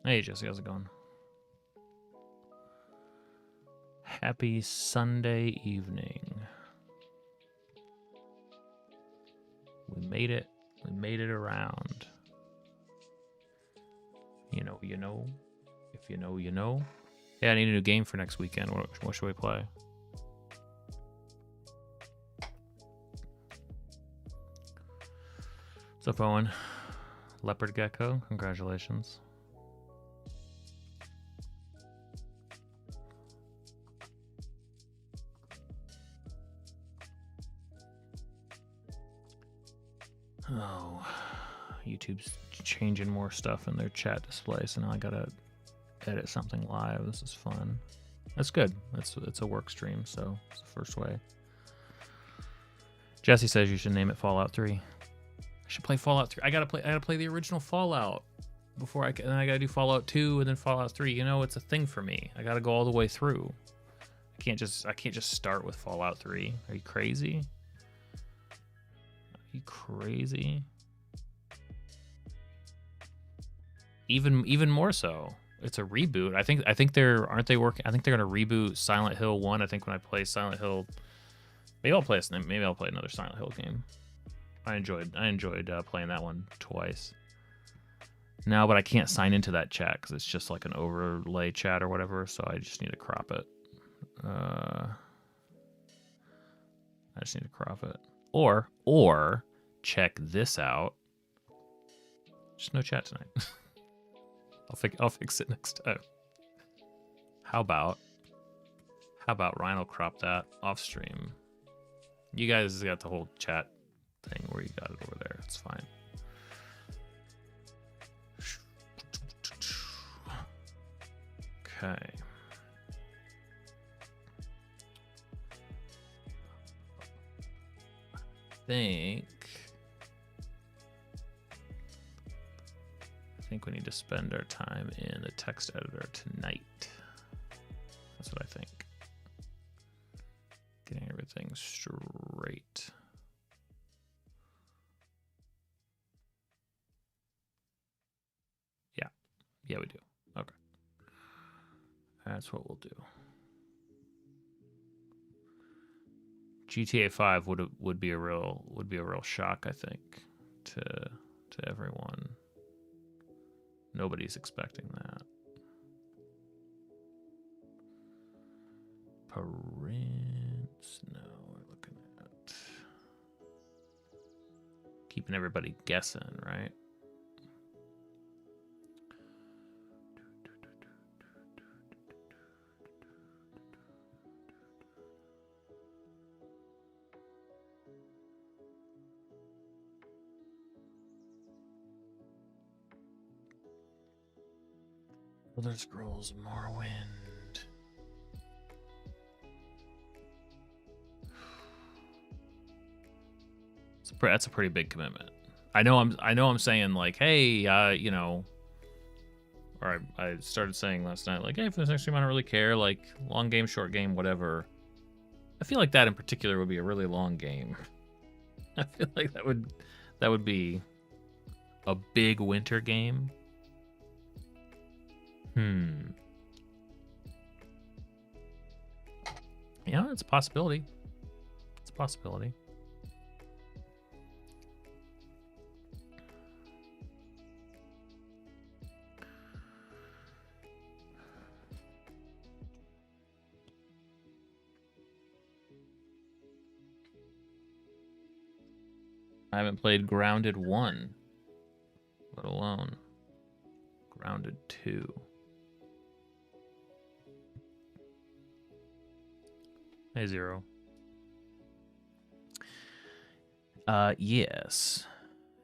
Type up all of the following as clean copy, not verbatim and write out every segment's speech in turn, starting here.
Hey, Jesse, how's it going? Happy Sunday evening. We made it. We made it around. You know, you know. If you know, you know. Yeah, I need a new game for next weekend. What should we play? What's up, Owen? Leopard Gecko, congratulations. Oh, YouTube's changing more stuff in their chat display, so now I gotta edit something live. This is fun. That's good. It's a work stream, so it's the first way. Jesse says you should name it Fallout 3. I should play Fallout 3. I gotta play the original Fallout before I gotta do Fallout 2 and then Fallout 3. You know, it's a thing for me. I gotta go all the way through. I can't just start with Fallout 3. Are you crazy? Are you crazy? Even more so. It's a reboot. I think they're working. I think they're gonna reboot Silent Hill 1. I think when I play Silent Hill, maybe I'll play another Silent Hill game. I enjoyed playing that one twice. No, but I can't sign into that chat because it's just like an overlay chat or whatever. So I just need to crop it. Or check this out. Just no chat tonight. I'll fix it next time. How about Ryan will crop that off stream. You guys got the whole chat thing where you got it over there. It's fine. Okay. I think we need to spend our time in the text editor tonight. That's what I think. Getting everything straight. Yeah, we do. Okay. That's what we'll do. GTA 5 would be a real shock, I think, to everyone. Nobody's expecting that. Parents, no, we're looking at keeping everybody guessing, right? Elder Scrolls Morrowind. That's a pretty big commitment. I know I'm saying like, hey, you know, or I started saying last night like, hey, for this next stream I don't really care, like long game, short game, whatever. I feel like that in particular would be a really long game. I feel like that would be a big winter game. Yeah, it's a possibility. It's a possibility. I haven't played Grounded 1, let alone Grounded 2. Hey, Zero. Yes.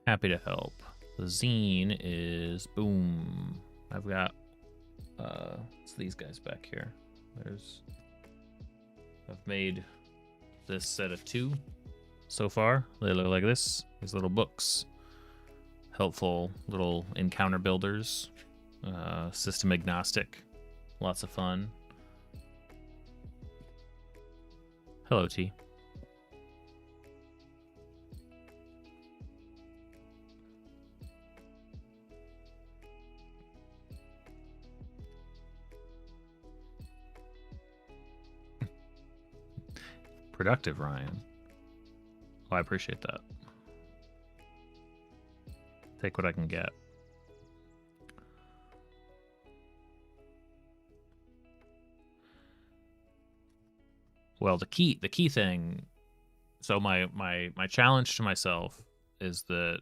Happy to help. The zine is boom. I've got it's these guys back here. I've made this set of 2 so far. They look like this. These little books. Helpful little encounter builders. System agnostic. Lots of fun. Hello, T. Productive, Ryan. Oh, I appreciate that. Take what I can get. Well, the key thing. So my challenge to myself is that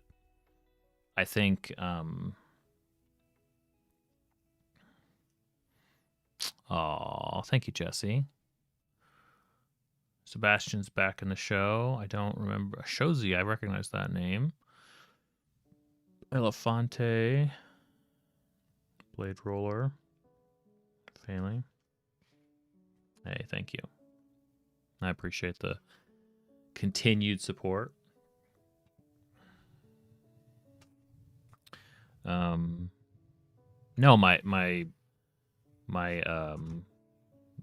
I think oh, thank you, Jesse. Sebastian's back in the show. I don't remember. Shozy, I recognize that name. Elefante. Blade Roller. Failing. Hey, thank you. I appreciate the continued support. No, my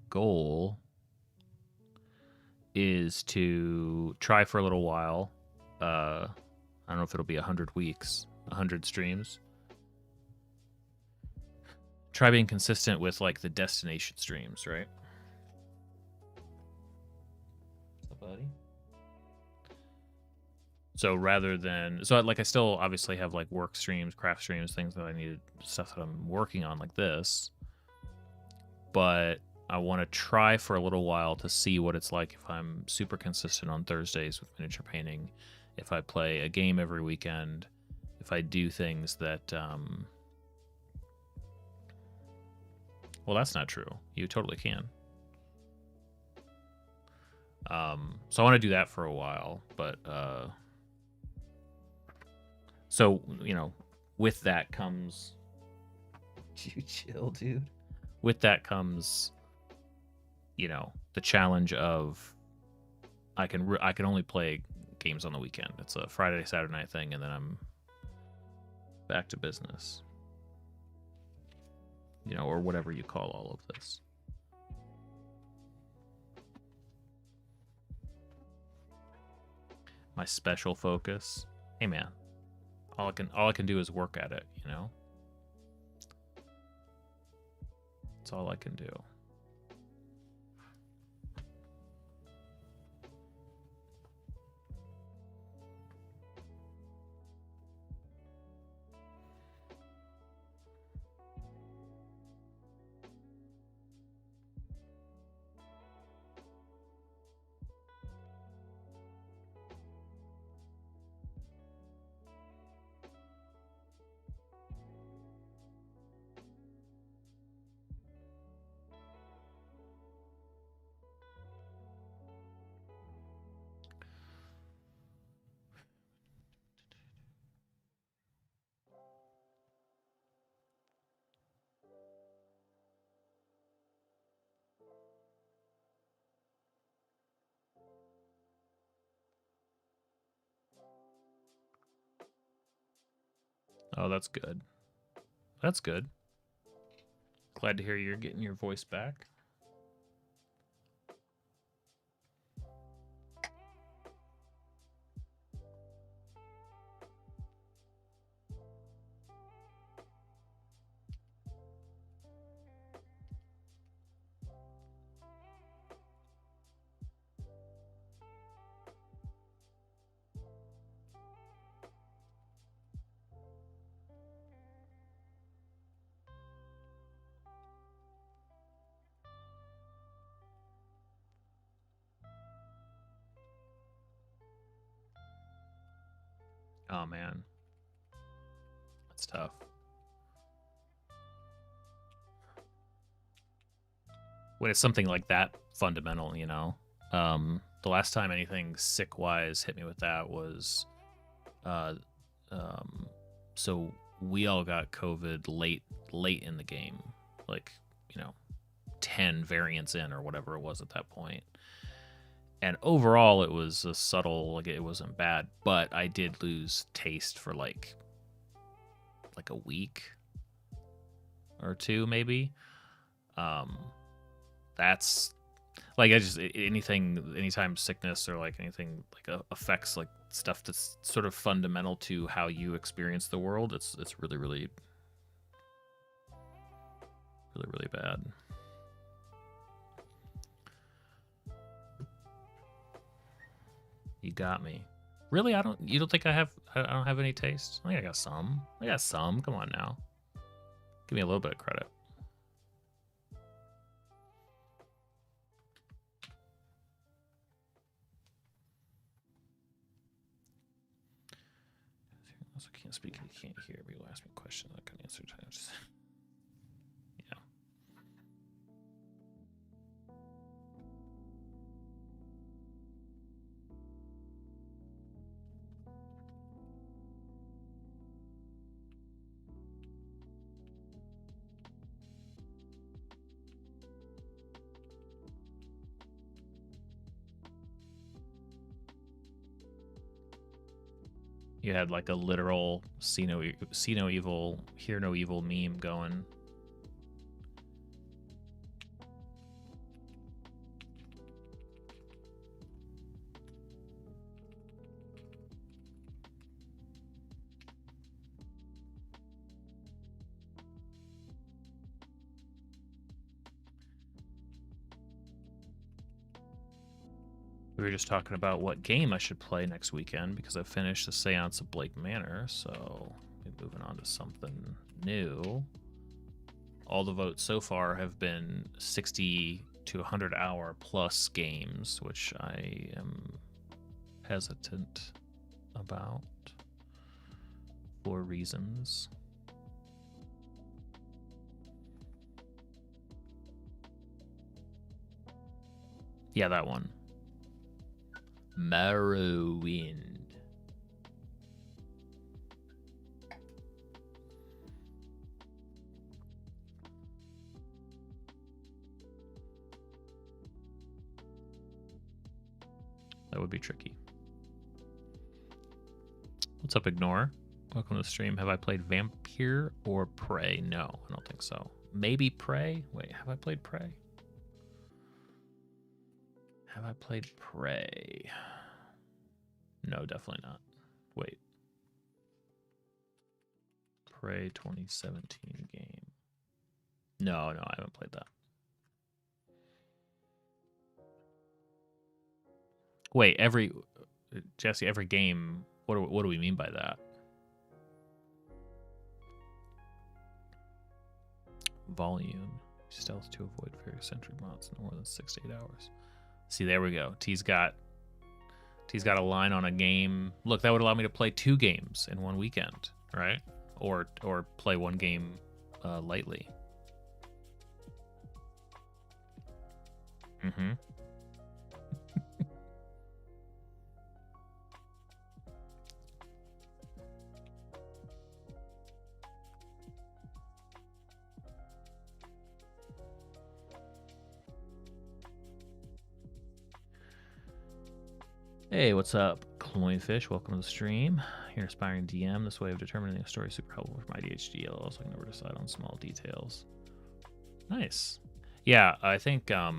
goal is to try for a little while. I don't know if it'll be 100 weeks, 100 streams. Try being consistent with like the destination streams, right? What's up, buddy? So rather than, so like I still obviously have like work streams, craft streams, things that I needed, stuff that I'm working on like this. But I want to try for a little while to see what it's like if I'm super consistent on Thursdays with miniature painting, if I play a game every weekend, if I do things that, well, that's not true. You totally can. So I want to do that for a while, but, so, you know, with that comes, you chill, dude. With that comes, you know, the challenge of I can only play games on the weekend. It's a Friday, Saturday night thing, and then I'm back to business. You know, or whatever you call all of this. My special focus. Hey, man. All I can do is work at it, you know? That's all I can do. Oh, that's good. That's good. Glad to hear you're getting your voice back. Oh, man. That's tough. When it's something like that fundamental, you know? The last time anything sick-wise hit me with that was... so we all got COVID late in the game. Like, you know, 10 variants in or whatever it was at that point. And overall, it was a subtle, like it wasn't bad, but I did lose taste for like a week or two, maybe. That's like, I just, anytime sickness or like anything like affects like stuff that's sort of fundamental to how you experience the world, it's really, really, really, really bad. You got me. Really? You don't think I don't have any taste? I think I got some. I got some. Come on now. Give me a little bit of credit. Also can't speak and you can't hear, but you'll ask me a question I can answer. Yeah. You had like a literal see no evil, hear no evil meme going. We were just talking about what game I should play next weekend because I finished the Seance of Blake Manor, so we're moving on to something new. All the votes so far have been 60 to 100 hour plus games, which I am hesitant about for reasons. Yeah, that one. Morrowind. That would be tricky. What's up, Ignore? Welcome to the stream. Have I played Vampire or Prey? No, I don't think so. Maybe Prey? Wait, have I played Prey? Have I played Prey? No, definitely not. Wait. Prey 2017 game. No, I haven't played that. Wait, Jesse, every game, what do we mean by that? Volume. Stealth to avoid very eccentric mods no more than 6 to 8 hours. See, there we go. T's got a line on a game. Look, that would allow me to play 2 games in one weekend, right? Or play one game lightly. Mm-hmm. Hey, what's up, Cloyfish? Welcome to the stream. You're an aspiring DM. This way of determining a story is super helpful for my ADHD. Also, I can never decide on small details. Nice. Yeah, I think I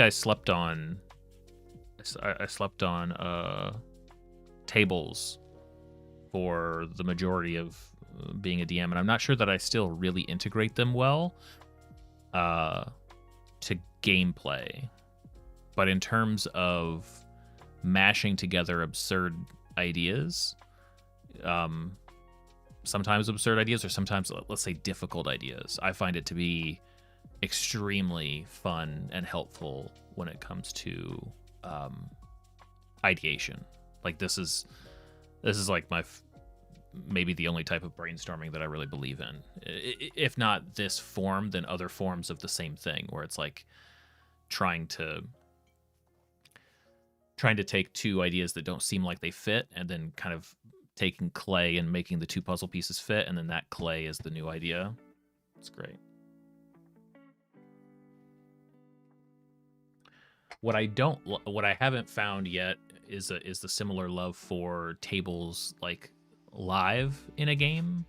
slept on tables for the majority of being a DM, and I'm not sure that I still really integrate them well to gameplay. But in terms of mashing together absurd ideas, sometimes absurd ideas or sometimes, let's say, difficult ideas, I find it to be extremely fun and helpful when it comes to ideation. Like this is like maybe the only type of brainstorming that I really believe in. If not this form, then other forms of the same thing, where it's like trying to take 2 ideas that don't seem like they fit and then kind of taking clay and making the 2 puzzle pieces fit, and then that clay is the new idea. It's great. What I haven't found yet is the similar love for tables like live in a game.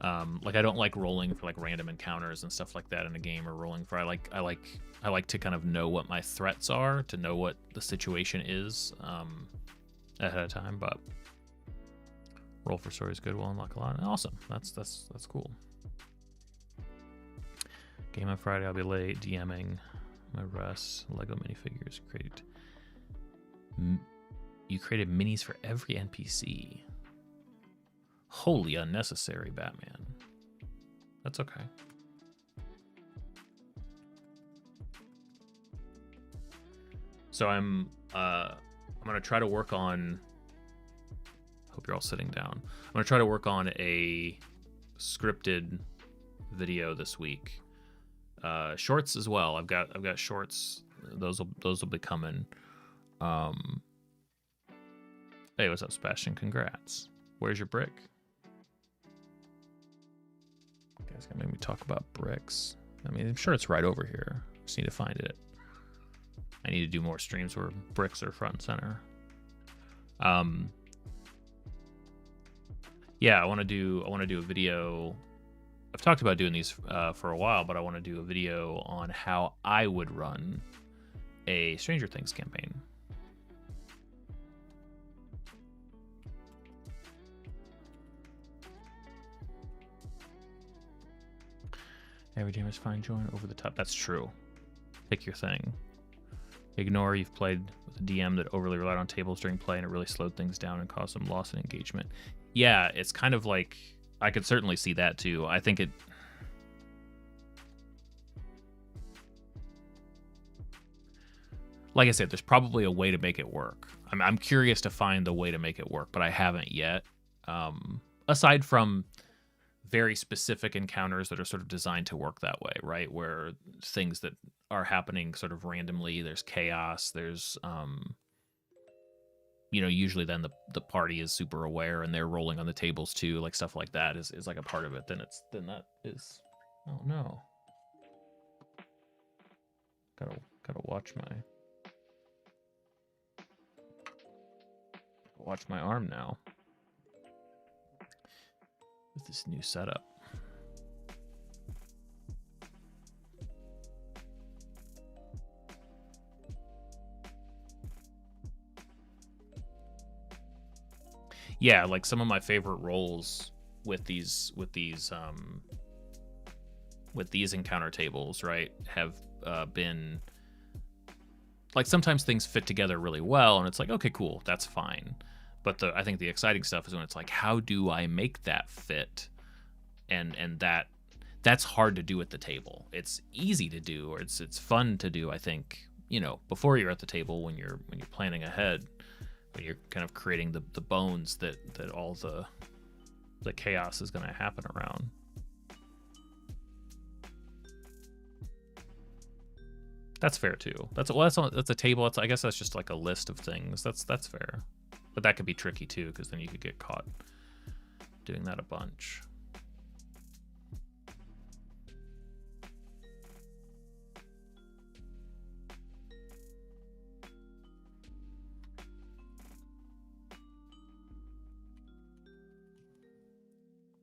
Like I don't like rolling for like random encounters and stuff like that in a game, or rolling for I like to kind of know what my threats are, to know what the situation is ahead of time. But roll for story is good. Will unlock a lot. Awesome. That's cool. Game on Friday. I'll be late DMing my Russ Lego minifigures. Great. You created minis for every NPC. Wholly unnecessary, Batman. That's okay. So I'm gonna try to work on. Hope you're all sitting down. I'm gonna try to work on a scripted video this week. Shorts as well. I've got shorts. Those will be coming. Hey, what's up, Sebastian? Congrats. Where's your brick? You guys gonna make me talk about bricks. I mean, I'm sure it's right over here. Just need to find it. I need to do more streams where bricks are front and center. Yeah, I want to do a video. I've talked about doing these for a while, but I want to do a video on how I would run a Stranger Things campaign. Every game is fine, join over the top. That's true. Pick your thing. Ignore you've played with a DM that overly relied on tables during play and it really slowed things down and caused some loss in engagement. Yeah, it's kind of like, I could certainly see that too. I think it... Like I said, there's probably a way to make it work. I'm curious to find the way to make it work, but I haven't yet. Aside from very specific encounters that are sort of designed to work that way, right? Where things that are happening sort of randomly, there's chaos, there's, usually then the party is super aware and they're rolling on the tables too, like stuff like that is like a part of it. Then that is, oh no. Gotta watch my arm now with this new setup. Yeah, like some of my favorite roles with these encounter tables, right, have been like sometimes things fit together really well and it's like, okay, cool, that's fine. But I think the exciting stuff is when it's like, how do I make that fit? And that's hard to do at the table. It's easy to do, or it's fun to do, I think, before you're at the table when you're planning ahead, when you're kind of creating the bones that all the chaos is going to happen around. That's fair too. That's a table. I guess that's just like a list of things. That's fair. But that could be tricky too, because then you could get caught doing that a bunch.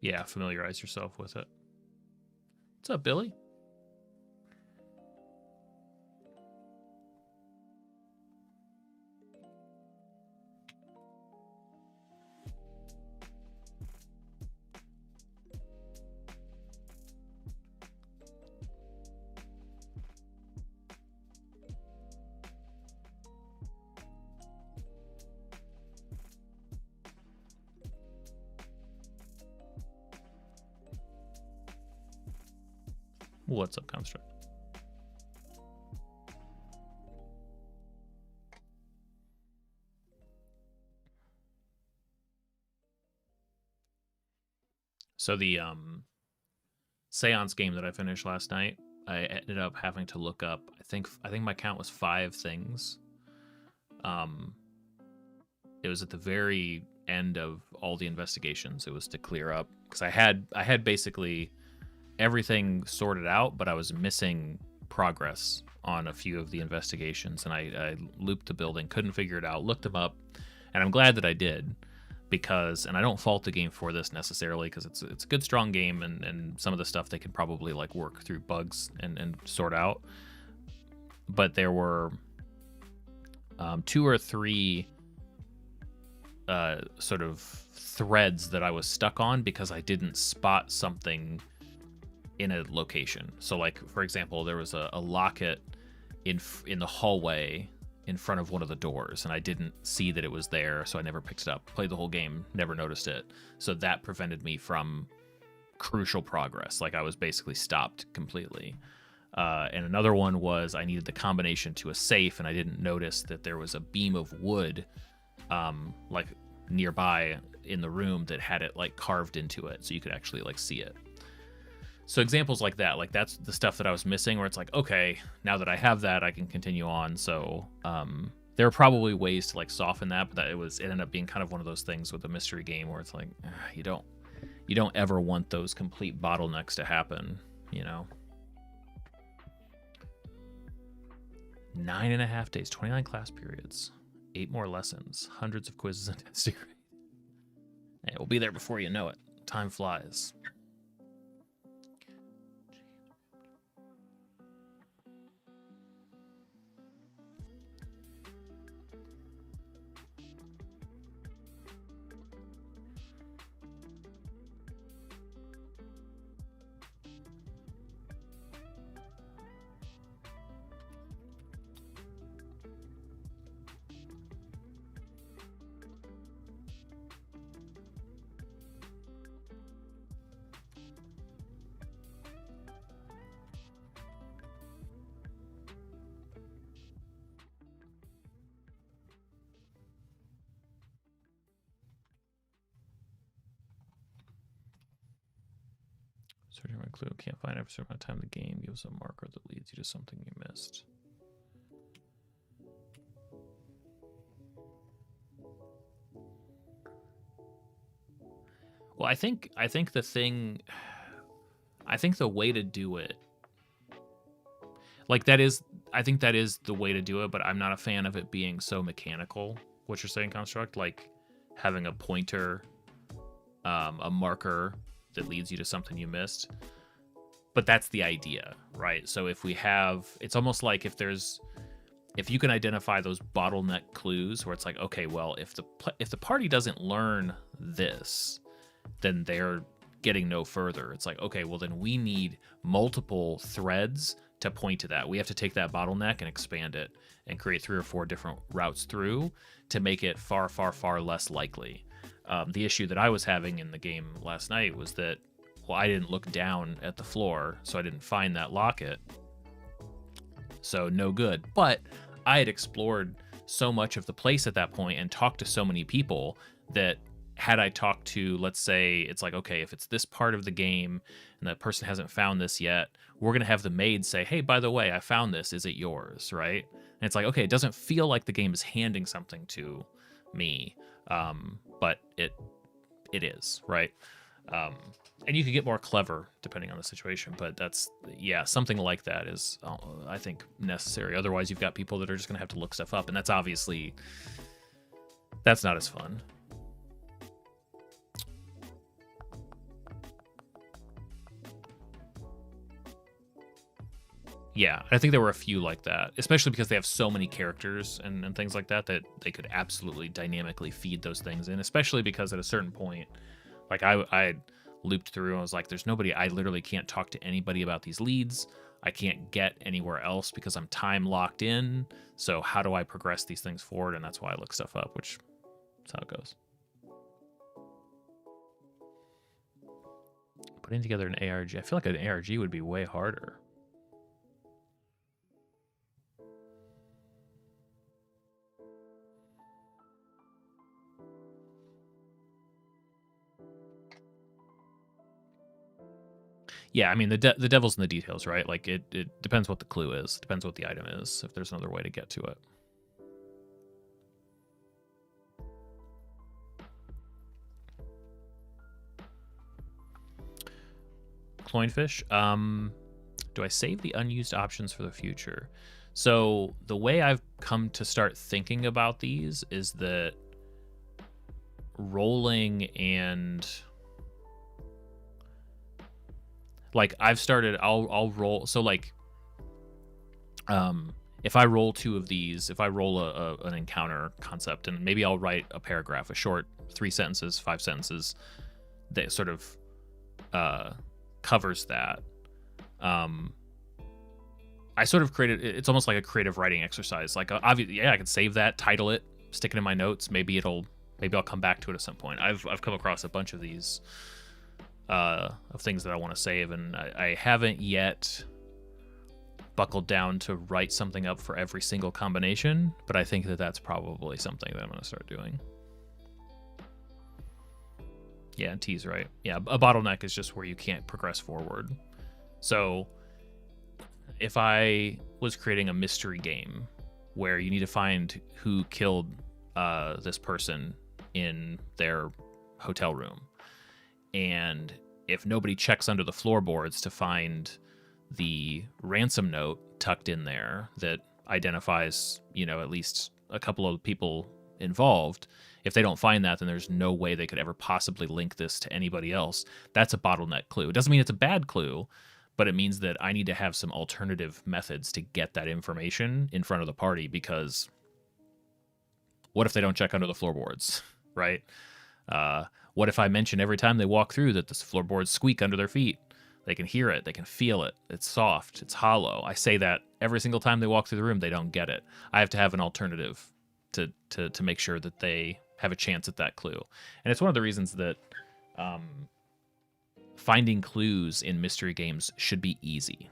Yeah, familiarize yourself with it. What's up, Billy? What's up, Construct? So the Seance game that I finished last night, I ended up having to look up, I think my count was 5 things. It was at the very end of all the investigations. It was to clear up, because I had basically everything sorted out, but I was missing progress on a few of the investigations, and I looped the building, couldn't figure it out, looked them up, and I'm glad that I did, because, and I don't fault the game for this necessarily, because it's a good strong game, and some of the stuff they could probably like work through bugs and sort out, but there were 2 or 3 sort of threads that I was stuck on because I didn't spot something in a location. So like, for example, there was a locket in the hallway in front of one of the doors, and I didn't see that it was there, so I never picked it up. Played the whole game, never noticed it. So that prevented me from crucial progress. Like, I was basically stopped completely. And another one was I needed the combination to a safe, and I didn't notice that there was a beam of wood like nearby in the room that had it like carved into it, so you could actually like see it. So examples like that, like that's the stuff that I was missing, where it's like, okay, now that I have that, I can continue on. So there are probably ways to like soften that, but it ended up being kind of one of those things with a mystery game where it's like, you don't ever want those complete bottlenecks to happen, you know. 9.5 days, 29 class periods, 8 more lessons, hundreds of quizzes and testing. Hey, we'll be there before you know it. Time flies. Searching my clue, can't find it after a certain amount of time in the game. Gives a marker that leads you to something you missed. Well, I think the way to do it, like I think that is the way to do it, but I'm not a fan of it being so mechanical. What you're saying, Construct, like having a pointer, a marker that leads you to something you missed. But that's the idea, right? So if we have, it's almost like if you can identify those bottleneck clues where it's like, okay, well, if the party doesn't learn this, then they're getting no further. It's like, okay, well, then we need multiple threads to point to that. We have to take that bottleneck and expand it and create 3 or 4 different routes through to make it far, far, far less likely. The issue that I was having in the game last night was that, well, I didn't look down at the floor, so I didn't find that locket. So no good. But I had explored so much of the place at that point and talked to so many people that had I talked to, let's say, it's like, okay, if it's this part of the game and that person hasn't found this yet, we're going to have the maid say, hey, by the way, I found this. Is it yours? Right? And it's like, okay, it doesn't feel like the game is handing something to me. But it is, right? And you can get more clever depending on the situation, but something like that is, I think, necessary. Otherwise, you've got people that are just going to have to look stuff up, and that's not as fun. Yeah, I think there were a few like that, especially because they have so many characters and things like that they could absolutely dynamically feed those things in, especially because at a certain point, like I looped through and I was like, there's nobody, I literally can't talk to anybody about these leads. I can't get anywhere else because I'm time locked in. So how do I progress these things forward? And that's why I look stuff up, which is how it goes. Putting together an ARG. I feel like an ARG would be way harder. Yeah, I mean, the devil's in the details, right? Like, it depends what the clue is. Depends what the item is, if there's another way to get to it. Cloynefish. Do I save the unused options for the future? So the way I've come to start thinking about these is that rolling and... like I'll roll. So like, if I roll 2 of these, if I roll an encounter concept, and maybe I'll write a paragraph, a short 3 sentences, 5 sentences that sort of covers that. I I sort of created. It's almost like a creative writing exercise. Like, obviously, yeah, I can save that, title it, stick it in my notes. Maybe I'll come back to it at some point. I've come across a bunch of these of things that I want to save, and I haven't yet buckled down to write something up for every single combination, but I think that that's probably something that I'm going to start doing. Yeah, and T's right. Yeah, a bottleneck is just where you can't progress forward. So if I was creating a mystery game where you need to find who killed this person in their hotel room, and if nobody checks under the floorboards to find the ransom note tucked in there that identifies, at least a couple of people involved, if they don't find that, then there's no way they could ever possibly link this to anybody else. That's a bottleneck clue. It doesn't mean it's a bad clue, but it means that I need to have some alternative methods to get that information in front of the party, because what if they don't check under the floorboards, right? What if I mention every time they walk through that the floorboards squeak under their feet? They can hear it. They can feel it. It's soft. It's hollow. I say that every single time they walk through the room. They don't get it. I have to have an alternative to make sure that they have a chance at that clue. And it's one of the reasons that finding clues in mystery games should be easy.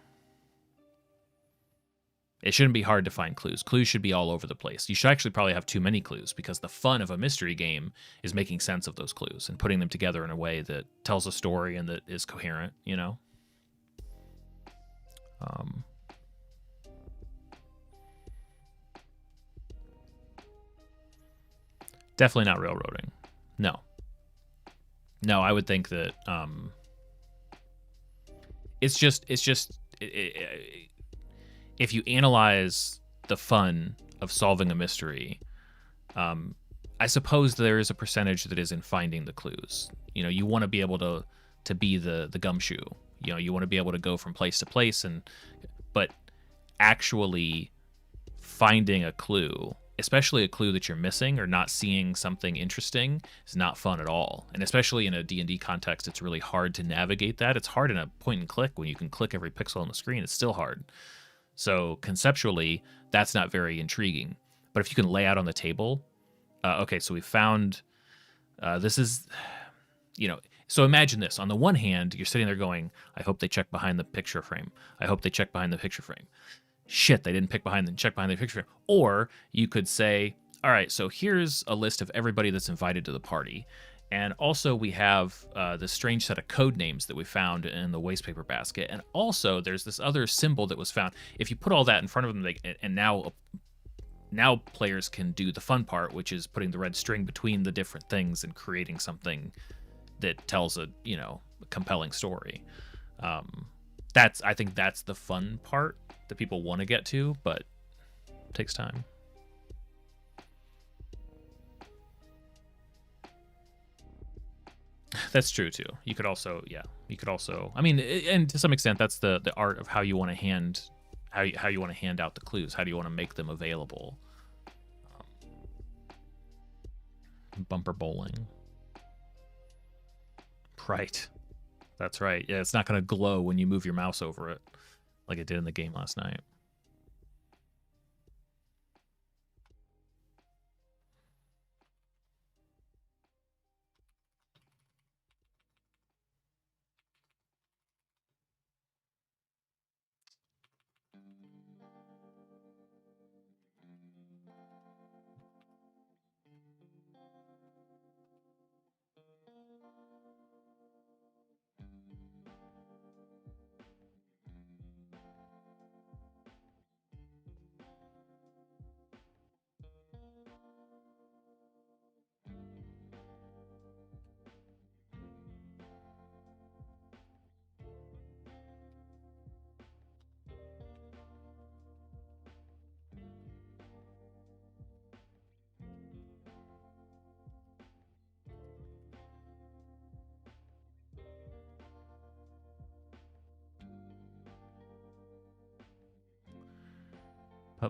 It shouldn't be hard to find clues. Clues should be all over the place. You should actually probably have too many clues, because the fun of a mystery game is making sense of those clues and putting them together in a way that tells a story and that is coherent, Definitely not railroading. No, I would think that it's just if you analyze the fun of solving a mystery, I suppose there is a percentage that is in finding the clues. You want to be able to be the gumshoe. You want to be able to go from place to place, but actually finding a clue, especially a clue that you're missing or not seeing something interesting, is not fun at all. And especially in a D&D context, it's really hard to navigate that. It's hard in a point and click when you can click every pixel on the screen. It's still hard. So conceptually, that's not very intriguing. But if you can lay out on the table, okay, so we found, this is, so imagine this. On the one hand, you're sitting there going, I hope they check behind the picture frame. I hope they check behind the picture frame. Shit, they didn't check behind the picture frame. Or you could say, all right, so here's a list of everybody that's invited to the party. And also we have this strange set of code names that we found in the wastepaper basket. And also there's this other symbol that was found. If you put all that in front of them, and now players can do the fun part, which is putting the red string between the different things and creating something that tells a compelling story. I think that's the fun part that people want to get to, but it takes time. That's true too. You could also, I mean, and to some extent, that's the art of how you want to hand out the clues. How do you want to make them available? Bumper bowling. Right. That's right. Yeah, it's not going to glow when you move your mouse over it like it did in the game last night.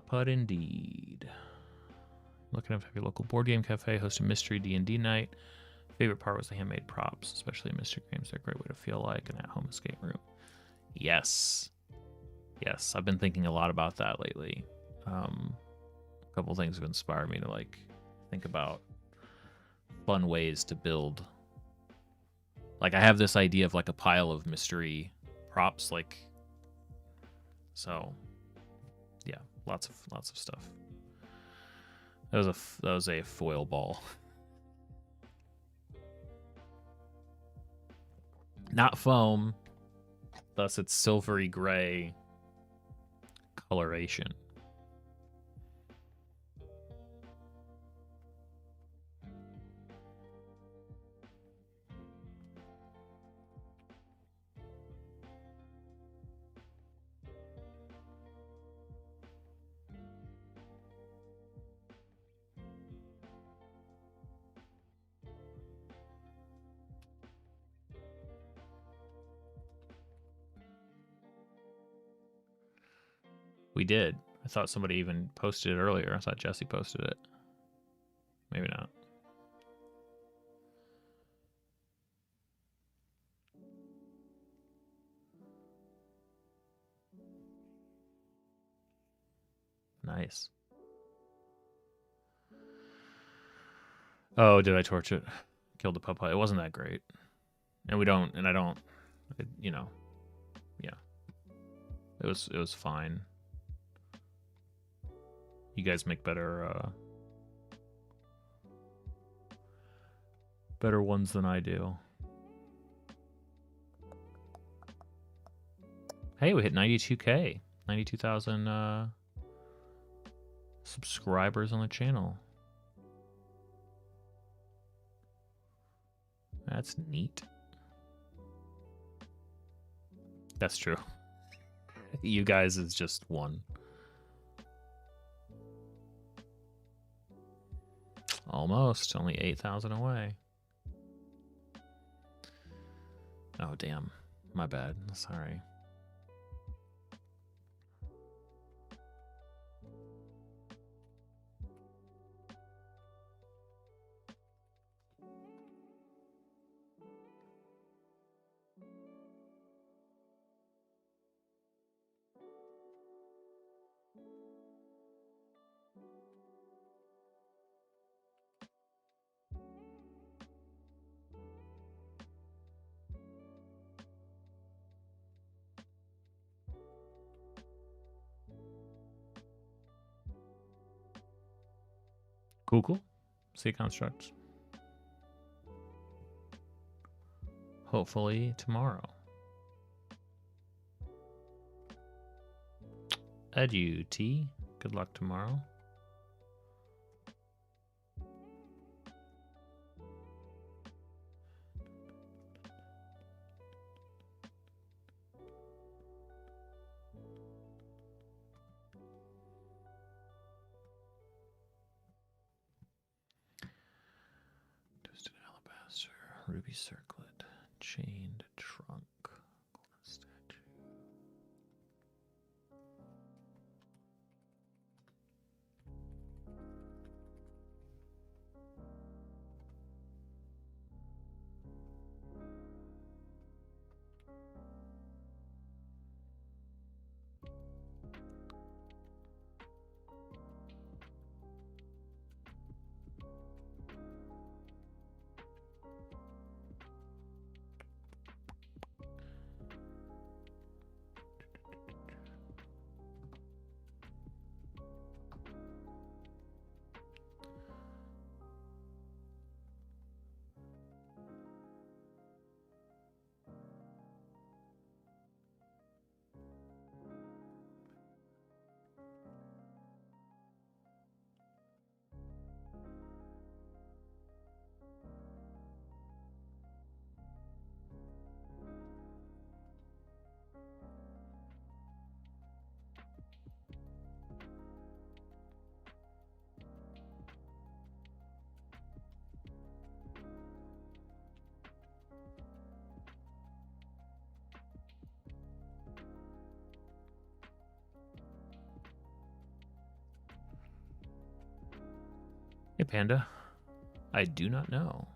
Putt indeed. Looking up your local board game cafe, host a mystery D&D night. Favorite part was the handmade props, especially in mystery games. They're a great way to feel like an at-home escape room. Yes. Yes, I've been thinking a lot about that lately. A couple things have inspired me to like think about fun ways to build. Like I have this idea of like a pile of mystery props, like so. Yeah, lots of stuff. That was a foil ball. Not foam, thus its silvery gray coloration. We did. I thought somebody even posted it earlier. I thought Jesse posted it. Maybe not. Nice. Oh, did I torch it? Killed the pupa. It wasn't that great. And I don't, you know, yeah. It was fine. You guys make better ones than I do. Hey, we hit 92K. 92,000 subscribers on the channel. That's neat. That's true. You guys is just one. Almost. Only 8,000 away. Oh, damn. My bad. Sorry. Cool. See construct. Hopefully tomorrow. Edu-T. Good luck tomorrow. Twisted alabaster, ruby circlet, chained trunk, golden statue. Hey, Panda. I do not know.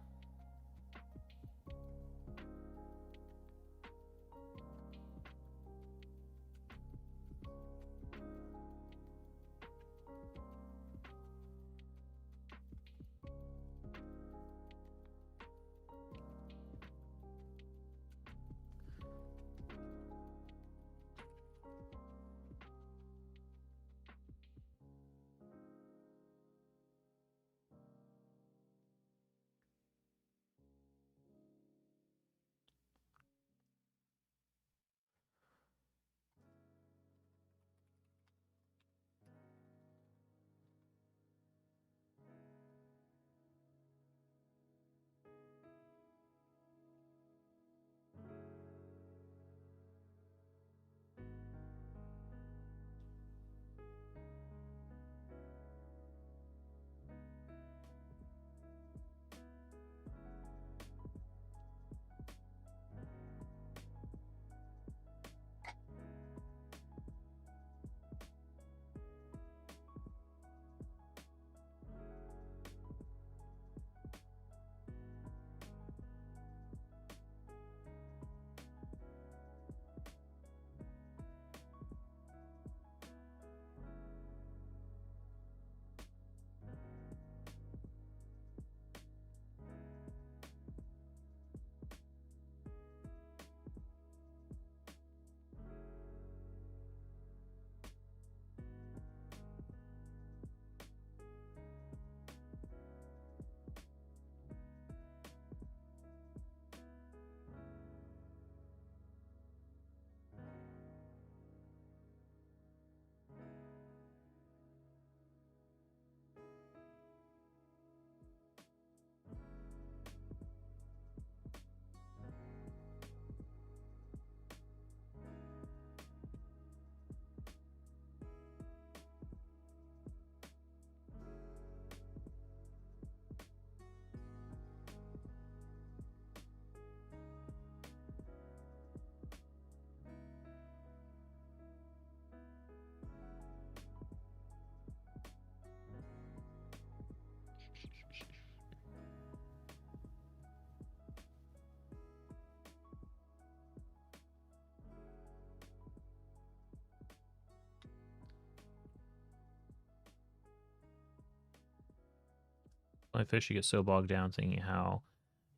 My fish, you get so bogged down thinking how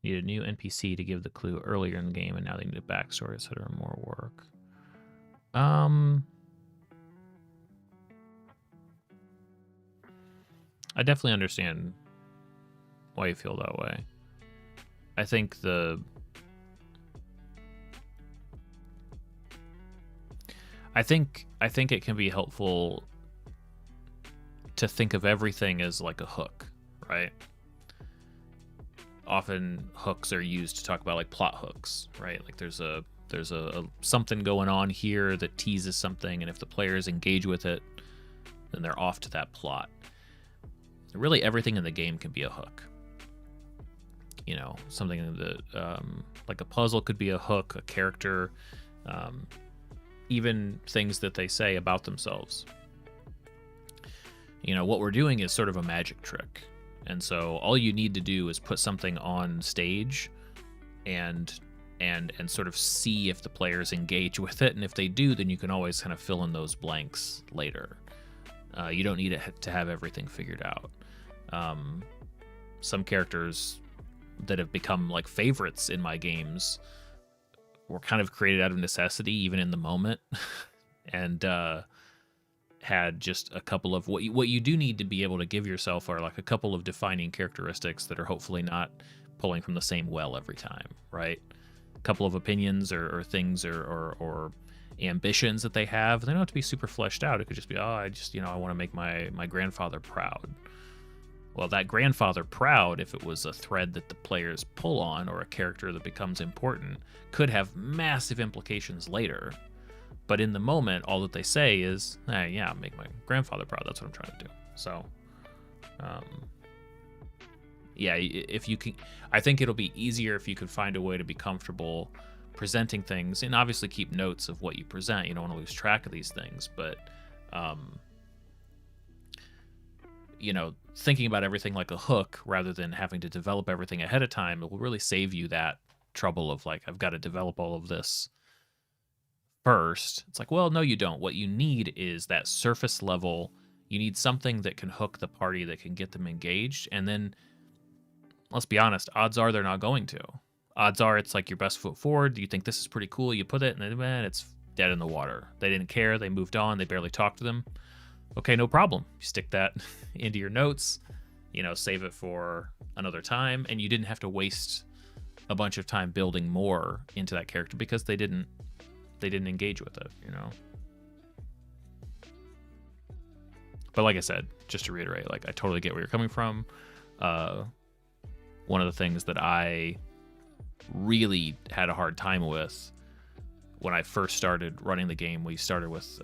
you need a new NPC to give the clue earlier in the game, and now they need a backstory, etc. More work. I definitely understand why you feel that way. I think it can be helpful to think of everything as like a hook, right? Often hooks are used to talk about like plot hooks, right? Like there's a something going on here that teases something, and if the players engage with it, then they're off to that plot. Really, everything in the game can be a hook. You know, something that like a puzzle could be a hook, a character, even things that they say about themselves. You know, what we're doing is sort of a magic trick. And so all you need to do is put something on stage and sort of see if the players engage with it. And if they do, then you can always kind of fill in those blanks later. You don't need to have everything figured out. Some characters that have become like favorites in my games were kind of created out of necessity, even in the moment, and had just a couple of what you do need to be able to give yourself are like a couple of defining characteristics that are hopefully not pulling from the same well every time, right? A couple of opinions or things or ambitions that they have. They don't have to be super fleshed out. It could just be, I want to make my grandfather proud. Well, that grandfather proud, if it was a thread that the players pull on or a character that becomes important, could have massive implications later. But in the moment, all that they say is, yeah, make my grandfather proud. That's what I'm trying to do. So, yeah, if you can, I think it'll be easier if you can find a way to be comfortable presenting things, and obviously keep notes of what you present. You don't want to lose track of these things, but you know, thinking about everything like a hook rather than having to develop everything ahead of time, it will really save you that trouble of like, I've got to develop all of this first. It's like, well, no, you don't. What you need is that surface level. You need something that can hook the party, that can get them engaged, and then let's be honest, odds are they're not going to. Odds are it's like your best foot forward. You think this is pretty cool. You put it, and then, man, it's dead in the water. They didn't care. They moved on. They barely talked to them. Okay, no problem. You stick that into your notes, you know, save it for another time, and you didn't have to waste a bunch of time building more into that character because they didn't engage with it, you know. But like I said, just to reiterate, like I totally get where you're coming from. One of the things that I really had a hard time with when I first started running the game, we started with,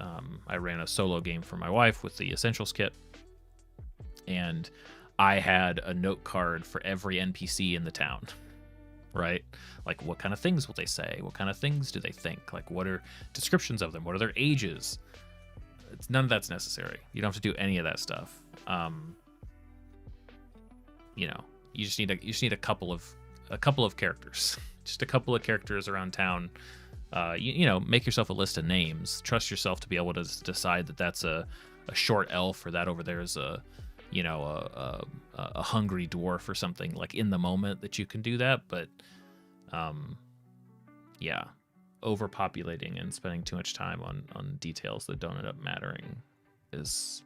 I ran a solo game for my wife with the Essentials kit, and I had a note card for every NPC in the town, right? Like, what kind of things will they say? What kind of things do they think? Like, what are descriptions of them? What are their ages? None of that's necessary. You don't have to do any of that stuff. You know, you just need a couple of characters, just a couple of characters around town. You know, make yourself a list of names. Trust yourself to be able to decide that that's a short elf, or that over there is a hungry dwarf or something, like in the moment that you can do that. But yeah, overpopulating and spending too much time on details that don't end up mattering it's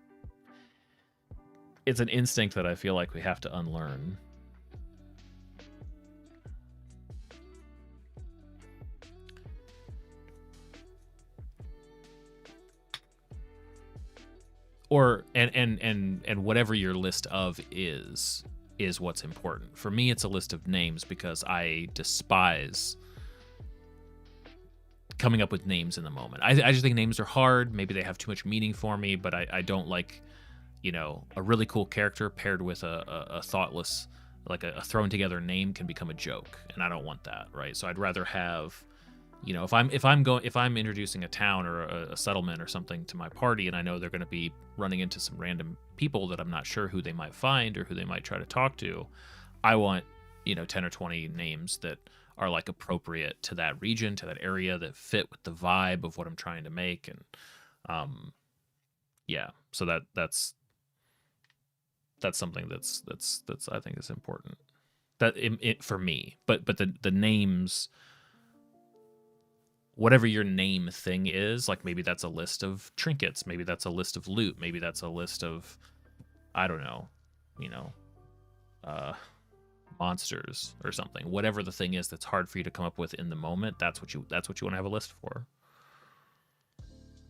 an instinct that I feel like we have to unlearn. Or and whatever your list of is what's important. For me, it's a list of names because I despise coming up with names in the moment. I just think names are hard. Maybe they have too much meaning for me, but I don't like, you know, a really cool character paired with a thoughtless, like a thrown together name can become a joke, and I don't want that, right? So I'd rather have, you know, if I'm introducing a town or a settlement or something to my party, and I know they're going to be running into some random people that I'm not sure who they might find or who they might try to talk to, I want, you know, 10 or 20 names that are like appropriate to that region, to that area, that fit with the vibe of what I'm trying to make. And yeah, so that's that's something that's I think is important. That it for me, but the names, whatever your name thing is, like maybe that's a list of trinkets, maybe that's a list of loot, maybe that's a list of, I don't know, you know, monsters or something. Whatever the thing is that's hard for you to come up with in the moment, that's what you want to have a list for.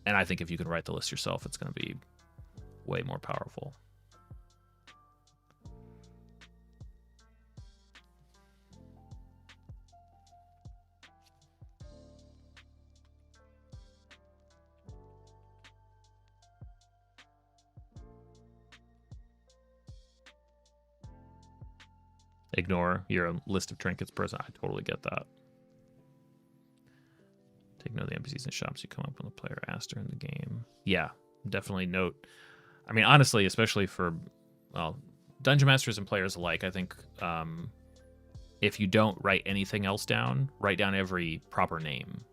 And I think if you can write the list yourself, it's going to be way more powerful. Ignore your list of trinkets person. I totally get that. Take note of the NPCs and shops you come up when the player asks during the game. Yeah, definitely note. I mean, honestly, especially for, well, dungeon masters and players alike, I think if you don't write anything else down, write down every proper name,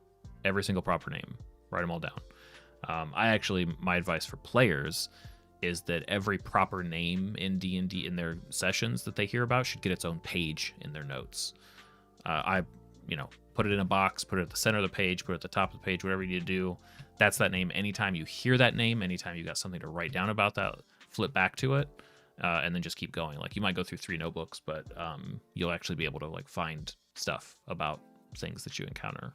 every single proper name. Write them all down. My advice for players is that every proper name in D&D in their sessions that they hear about should get its own page in their notes. Put it in a box, put it at the center of the page, put it at the top of the page, whatever you need to do. That's that name. Anytime you hear that name, anytime you got something to write down about that, flip back to it, and then just keep going. Like you might go through 3 notebooks, but you'll actually be able to like find stuff about things that you encounter.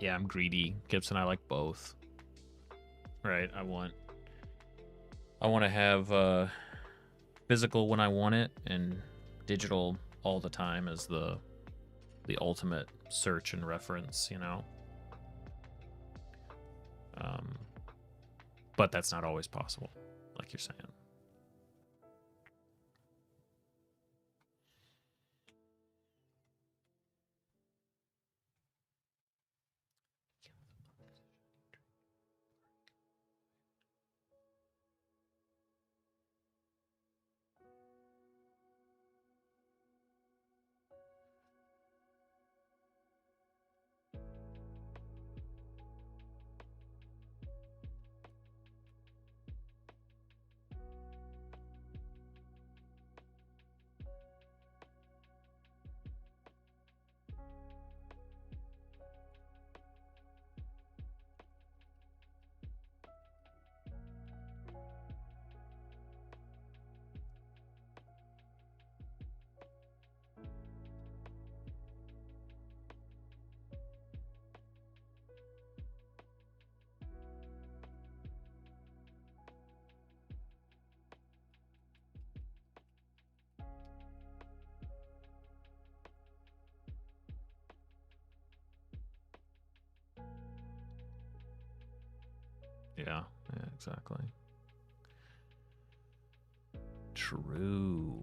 Yeah, I'm greedy. Gibson, I like both. Right, I want to have physical when I want it, and digital all the time as the ultimate search and reference, you know. But that's not always possible, like you're saying. Yeah, exactly. True.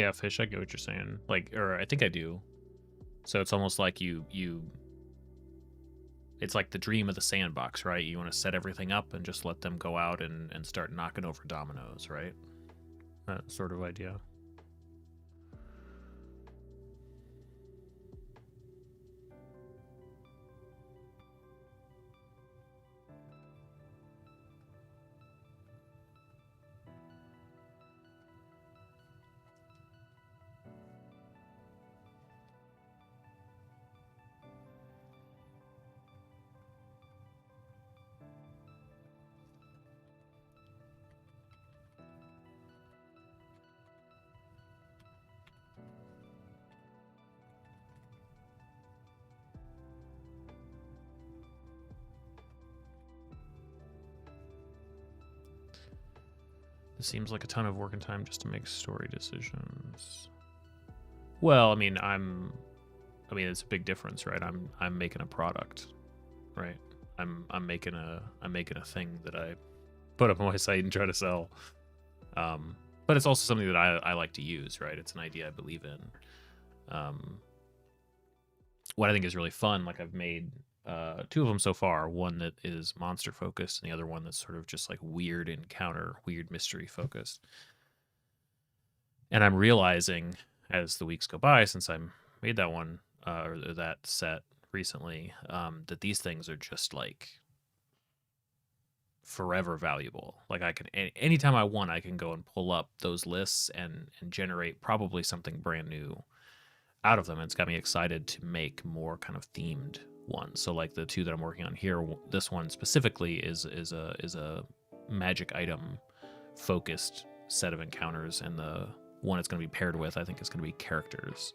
Yeah, Fish, I get what you're saying. Like, or I think I do. So it's almost like you it's like the dream of the sandbox, right? You want to set everything up and just let them go out and start knocking over dominoes, right? That sort of idea. It seems like a ton of work and time just to make story decisions. Well, I mean, it's a big difference, right? I'm making a product, right? I'm making a thing that I put up on my site and try to sell. But it's also something that I like to use, right? It's an idea I believe in. What I think is really fun, like I've made two of them so far. One that is monster focused, and the other one that's sort of just like weird encounter, weird mystery focused. And I'm realizing as the weeks go by, since I made that one or that set recently, that these things are just like forever valuable. Like I can, anytime I want, I can go and pull up those lists and generate probably something brand new out of them. And it's got me excited to make more kind of themed ones. So like the two that I'm working on here, this one specifically is a magic item focused set of encounters, and the one it's going to be paired with, I think, is going to be characters.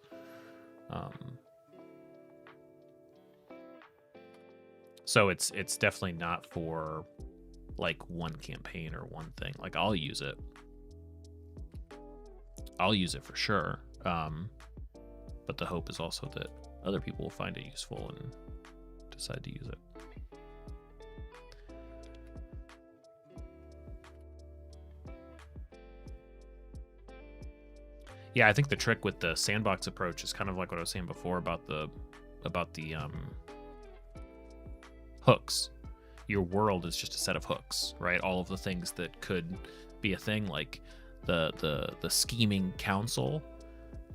So it's definitely not for like one campaign or one thing. Like I'll use it for sure. But the hope is also that other people will find it useful and decide to use it. Yeah, I think the trick with the sandbox approach is kind of like what I was saying before about the hooks. Your world is just a set of hooks, right? All of the things that could be a thing, like the scheming council,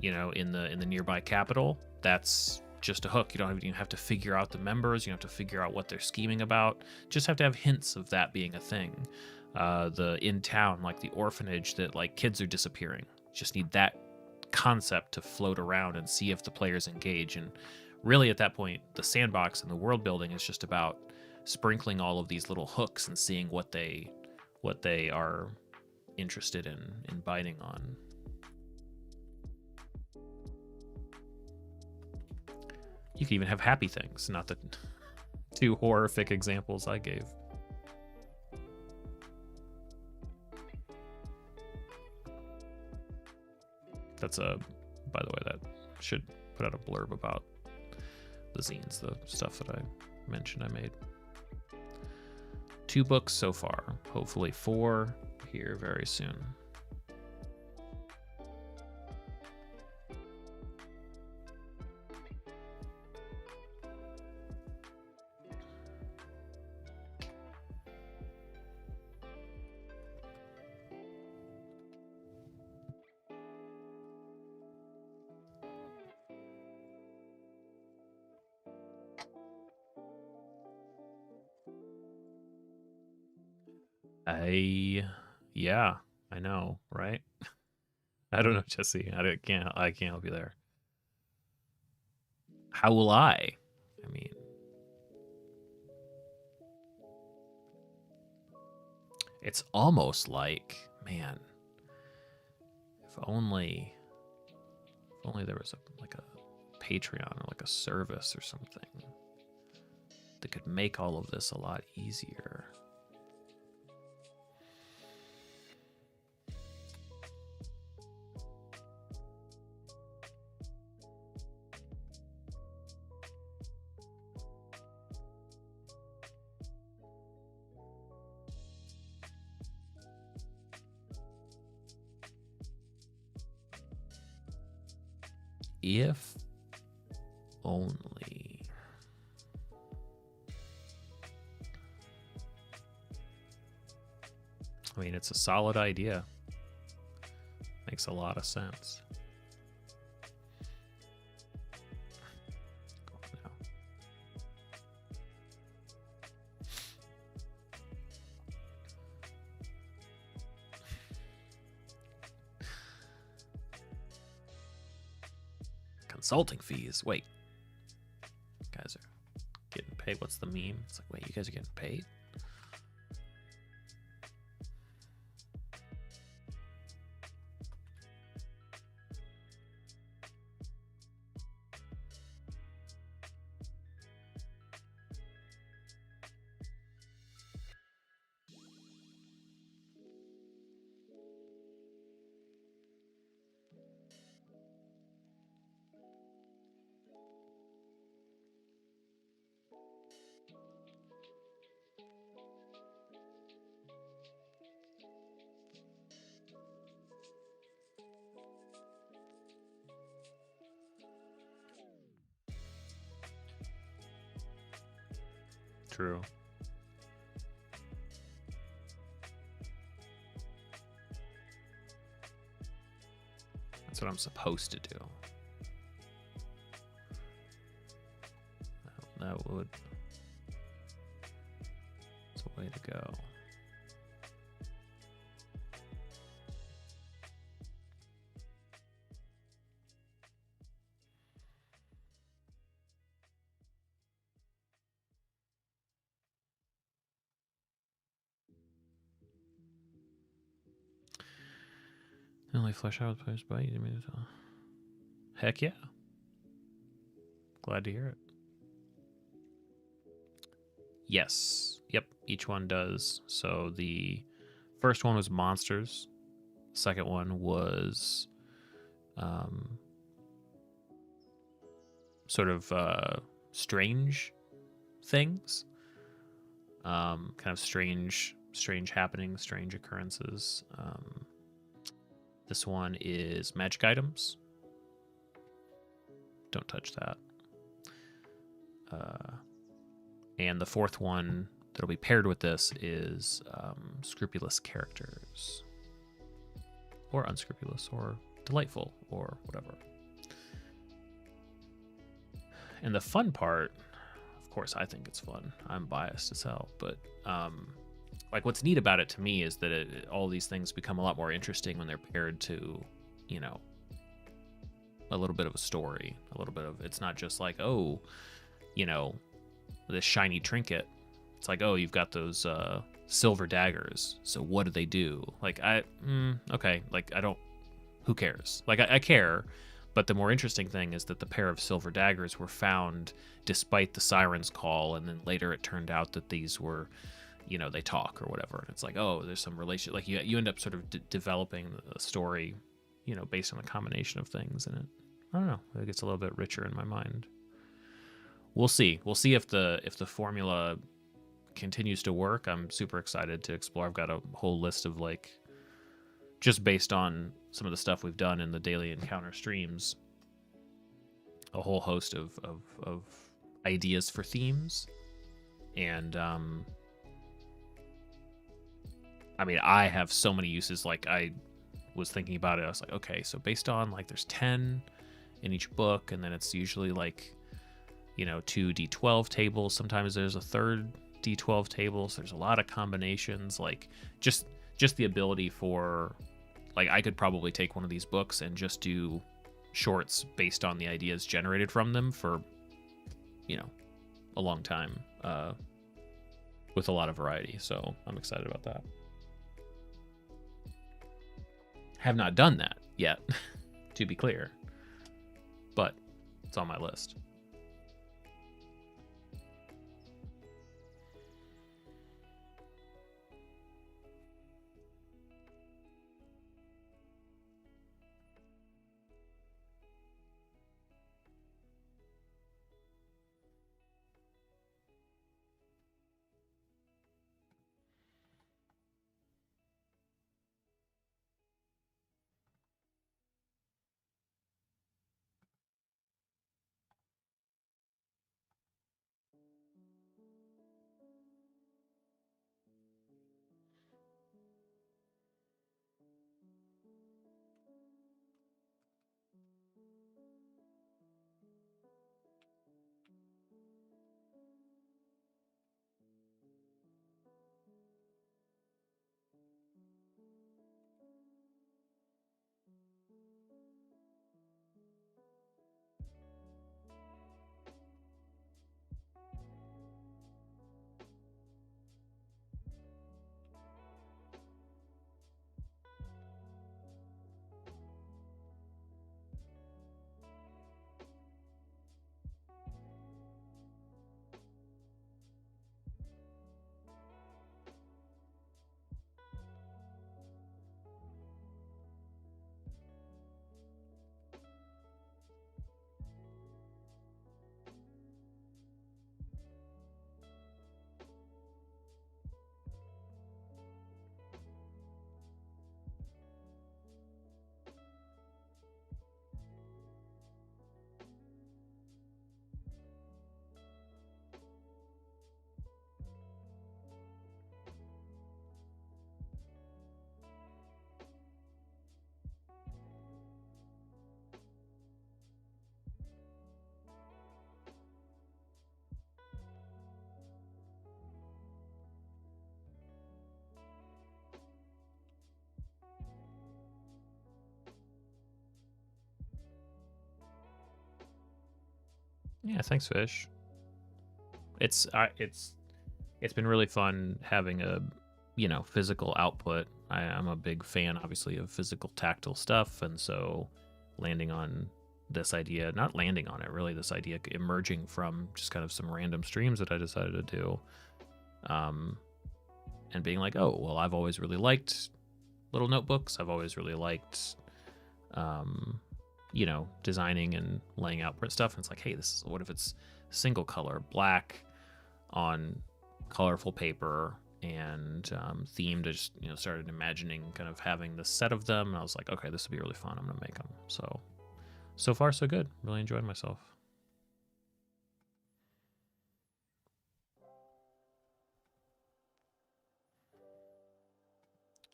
you know, in the nearby capital, that's just a hook. You don't even have to figure out the members. You don't have to figure out what they're scheming about. Just have to have hints of that being a thing. The in town, like the orphanage that like kids are disappearing. Just need that concept to float around and see if the players engage. And really at that point, the sandbox and the world building is just about sprinkling all of these little hooks and seeing what they are interested in biting on. You can even have happy things, not the two horrific examples I gave. That's by the way, that should put out a blurb about the zines, the stuff that I mentioned I made. 2 books so far, hopefully 4 here very soon. Yeah, I know, right? I don't know, Jesse. I can't help you there. How will I? I mean, it's almost like, man, if only there was like a Patreon or like a service or something that could make all of this a lot easier. If only. I mean, it's a solid idea. Makes a lot of sense. Consulting fees. Wait. Guys are getting paid. What's the meme? It's like, wait, you guys are getting paid? True. That's what I'm supposed to do. That would... It's a way to go. The only flesh out players by you. Heck yeah. Glad to hear it. Yes. Yep. Each one does. So the first one was monsters. The second one was sort of strange things. Kind of strange happenings, strange occurrences. This one is magic items. Don't touch that. And the fourth one that'll be paired with this is scrupulous characters. Or unscrupulous, or delightful, or whatever. And the fun part, of course, I think it's fun. I'm biased as hell, but like what's neat about it to me is that all these things become a lot more interesting when they're paired to, you know, a little bit of a story, a little bit of, it's not just like, oh, you know, this shiny trinket. It's like, oh, you've got those silver daggers. So what do they do? Like, okay, like I don't, who cares? Like I care, but the more interesting thing is that the pair of silver daggers were found despite the siren's call, and then later it turned out that these were, you know, they talk or whatever, and it's like, oh, there's some relation. Like you end up sort of developing a story, you know, based on a combination of things, and I don't know, it gets a little bit richer in my mind. We'll see. We'll see if the formula continues to work. I'm super excited to explore. I've got a whole list of, like, just based on some of the stuff we've done in the daily encounter streams, a whole host of ideas for themes. And I mean, I have so many uses. Like, I was thinking about it. I was like, okay, so based on, like, there's 10 in each book, and then it's usually like, you know, 2 D12 tables. Sometimes there's a third D12 table. So there's a lot of combinations. Like, just the ability for, like, I could probably take one of these books and just do shorts based on the ideas generated from them for, you know, a long time, with a lot of variety. So I'm excited about that. Have not done that yet, to be clear, but it's on my list. Yeah, thanks, Fish. It's been really fun having a physical output. I'm a big fan, obviously, of physical tactile stuff, and so landing on this idea, not landing on it really, this idea emerging from just kind of some random streams that I decided to do, and being like, oh well, I've always really liked little notebooks. I've always really liked designing and laying out print stuff. And it's like, hey, this is, what if it's single color, black on colorful paper, and themed. I just started imagining kind of having this set of them, and I was like, okay, this would be really fun. I'm gonna make them. So far so good. Really enjoyed myself.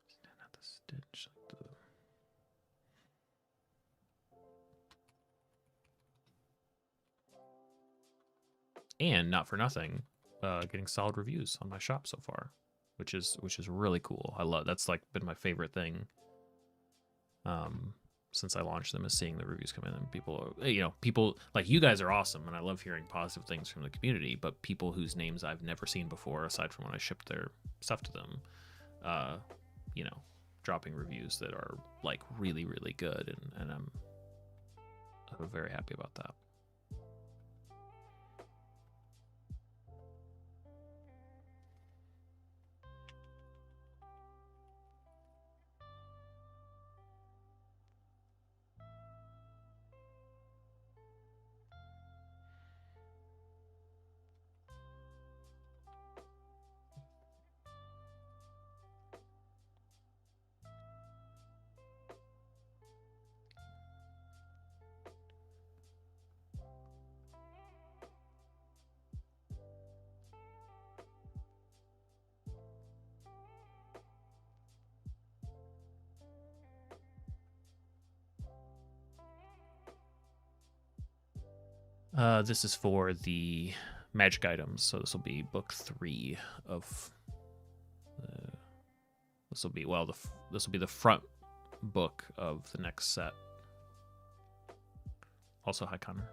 Stand at the stitch. And not for nothing, getting solid reviews on my shop so far, which is really cool. I love, that's like been my favorite thing since I launched them, is seeing the reviews come in, and people like you guys are awesome, and I love hearing positive things from the community. But people whose names I've never seen before, aside from when I shipped their stuff to them, dropping reviews that are like really really good, and I'm very happy about that. This is for the magic items, so this will be book 3 of. This will be this will be the front book of the next set. Also, hi Connor.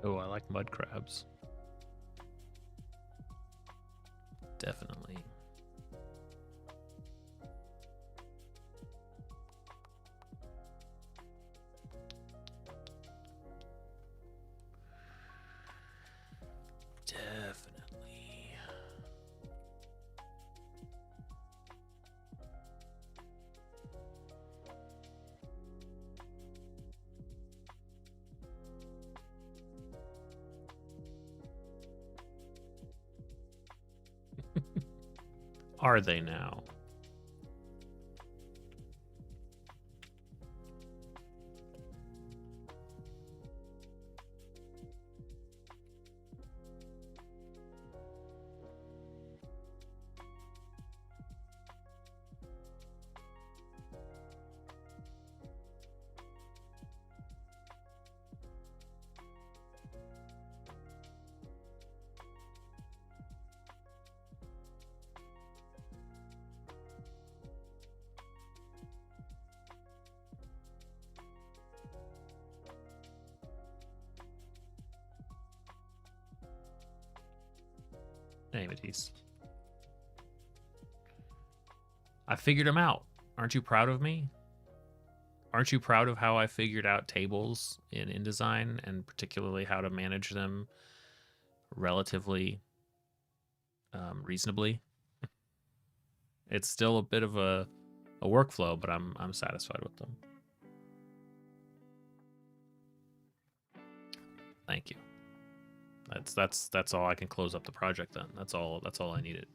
Oh, I like mud crabs. Definitely. Definitely. Are they now? Hey, Matisse. I figured them out. Aren't you proud of me? Aren't you proud of how I figured out tables in InDesign and particularly how to manage them relatively reasonably? It's still a bit of a workflow, but I'm satisfied with them. Thank you. That's all. I can close up the project then. That's all I needed.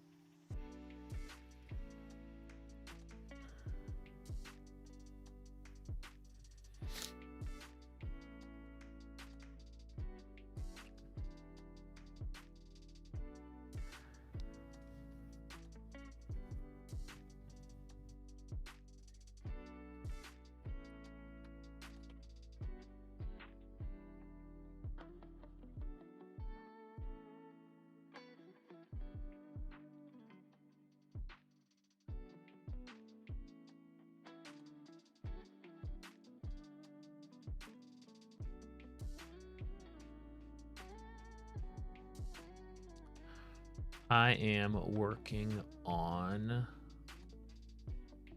I am working on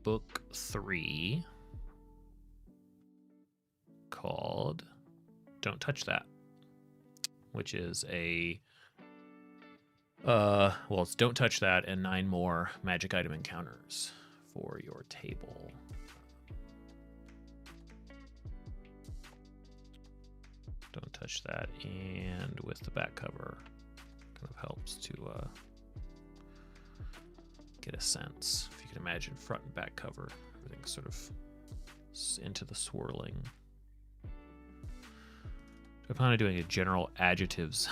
book 3 called Don't Touch That, which is a well, it's Don't Touch That and 9 more magic item encounters for your table. Don't touch that, and with the back cover kind of helps to get a sense. If you can imagine front and back cover, everything's sort of into the swirling. I plan on doing a general adjectives.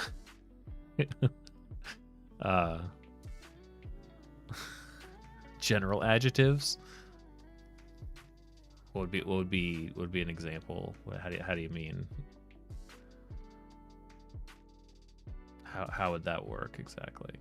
General adjectives. What would be an example? How do you mean? How would that work exactly?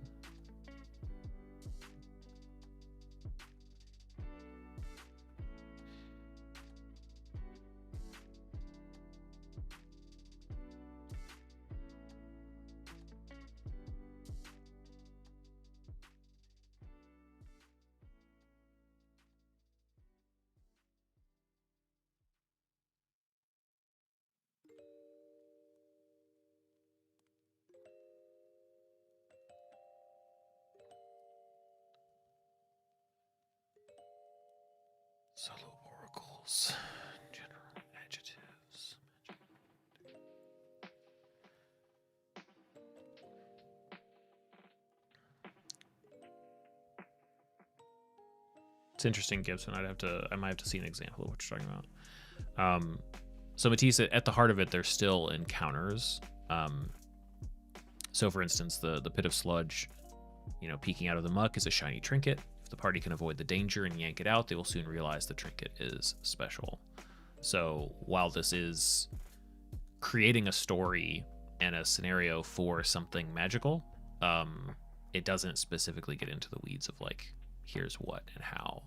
Solo oracles, general adjectives. It's interesting, Gibson. I might have to see an example of what you're talking about. So Matisse, at the heart of it, there's still encounters. So for instance, the pit of sludge, peeking out of the muck is a shiny trinket. If the party can avoid the danger and yank it out, they will soon realize the trinket is special. So while this is creating a story and a scenario for something magical, it doesn't specifically get into the weeds of like, here's what and how.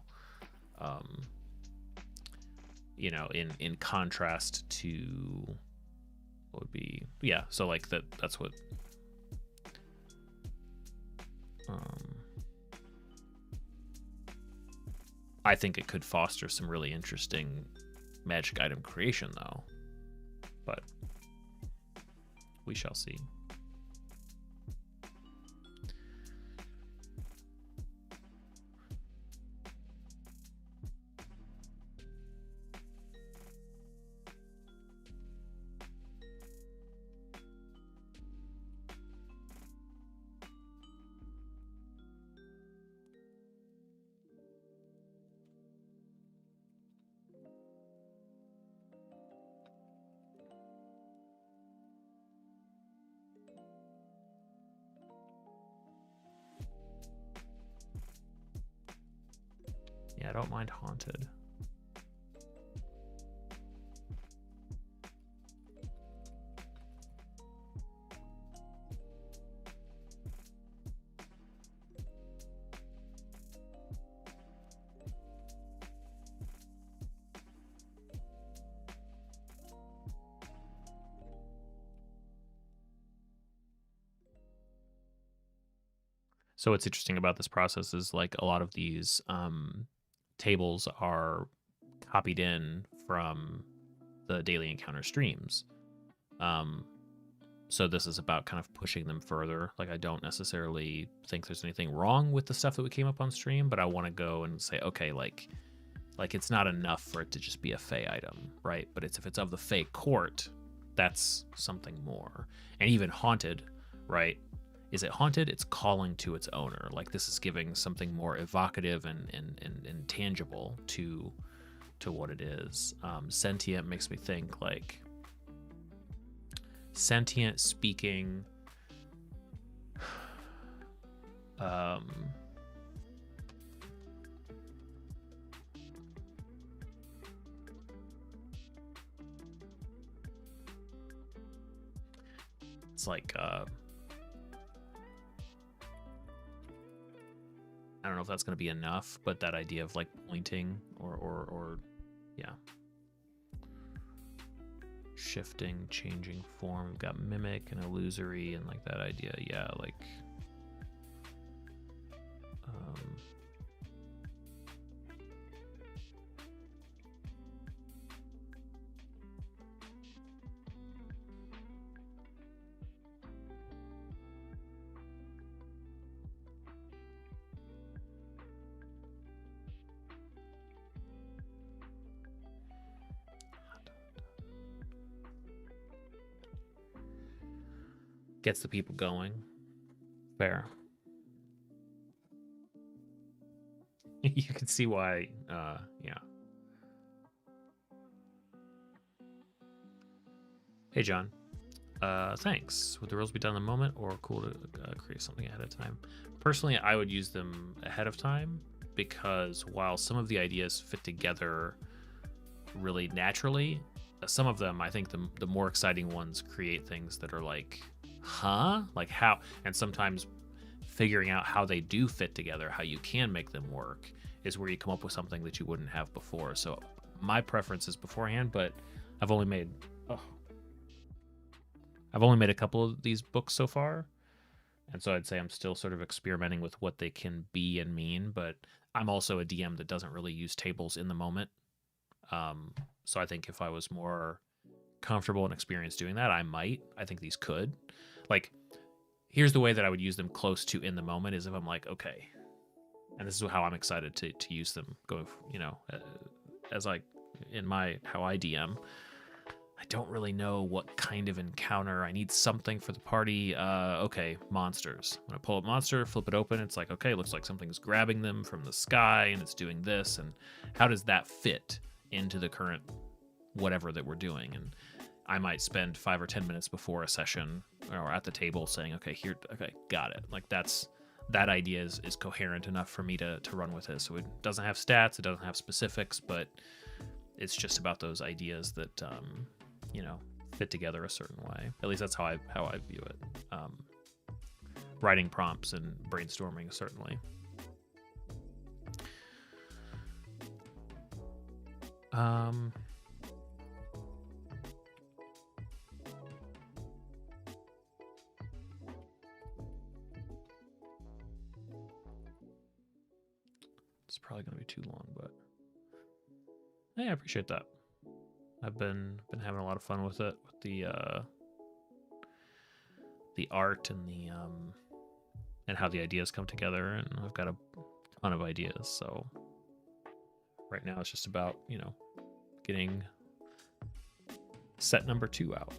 In contrast to would be, yeah, so like that's what I think it could foster some really interesting magic item creation though, but we shall see. Yeah, I don't mind haunted. So what's interesting about this process is like a lot of these tables are copied in from the daily encounter streams. So this is about kind of pushing them further. Like I don't necessarily think there's anything wrong with the stuff that we came up on stream, but I want to go and say, okay, like it's not enough for it to just be a Fey item, right? But if it's of the Fey court, that's something more. And even haunted, right? Is it haunted? It's calling to its owner. Like this is giving something more evocative and tangible to what it is. Sentient makes me think like sentient, speaking. It's like I don't know if that's going to be enough, but that idea of like pointing or yeah. Shifting, changing form. We've got mimic and illusory and like that idea. Yeah, like gets the people going. Fair. You can see why, yeah. Hey, John. Thanks. Would the rules be done in the moment or cool to create something ahead of time? Personally, I would use them ahead of time because while some of the ideas fit together really naturally, some of them, I think the more exciting ones create things that are like, huh? Like how? And sometimes figuring out how they do fit together, how you can make them work, is where you come up with something that you wouldn't have before. So my preference is beforehand, but I've only made a couple of these books so far, and so I'd say I'm still sort of experimenting with what they can be and mean, but I'm also a DM that doesn't really use tables in the moment. So I think if I was more comfortable and experienced doing that, I think these could. Like, here's the way that I would use them close to in the moment is if I'm like, okay, and this is how I'm excited to use them going, as like in how I DM. I don't really know what kind of encounter. I need something for the party. Okay, monsters. When I pull up monster, flip it open, it's like, okay, looks like something's grabbing them from the sky and it's doing this. And how does that fit into the current whatever that we're doing? And I might spend 5 or 10 minutes before a session or at the table saying, okay, got it. Like that idea is coherent enough for me to run with it. So it doesn't have stats, it doesn't have specifics, but it's just about those ideas that, fit together a certain way. At least that's how I view it. Writing prompts and brainstorming, certainly. It's probably going to be too long, but hey, I appreciate that. I've been having a lot of fun with it, with the art and how the ideas come together, and I've got a ton of ideas. So right now it's just about, you know, getting set number 2 out.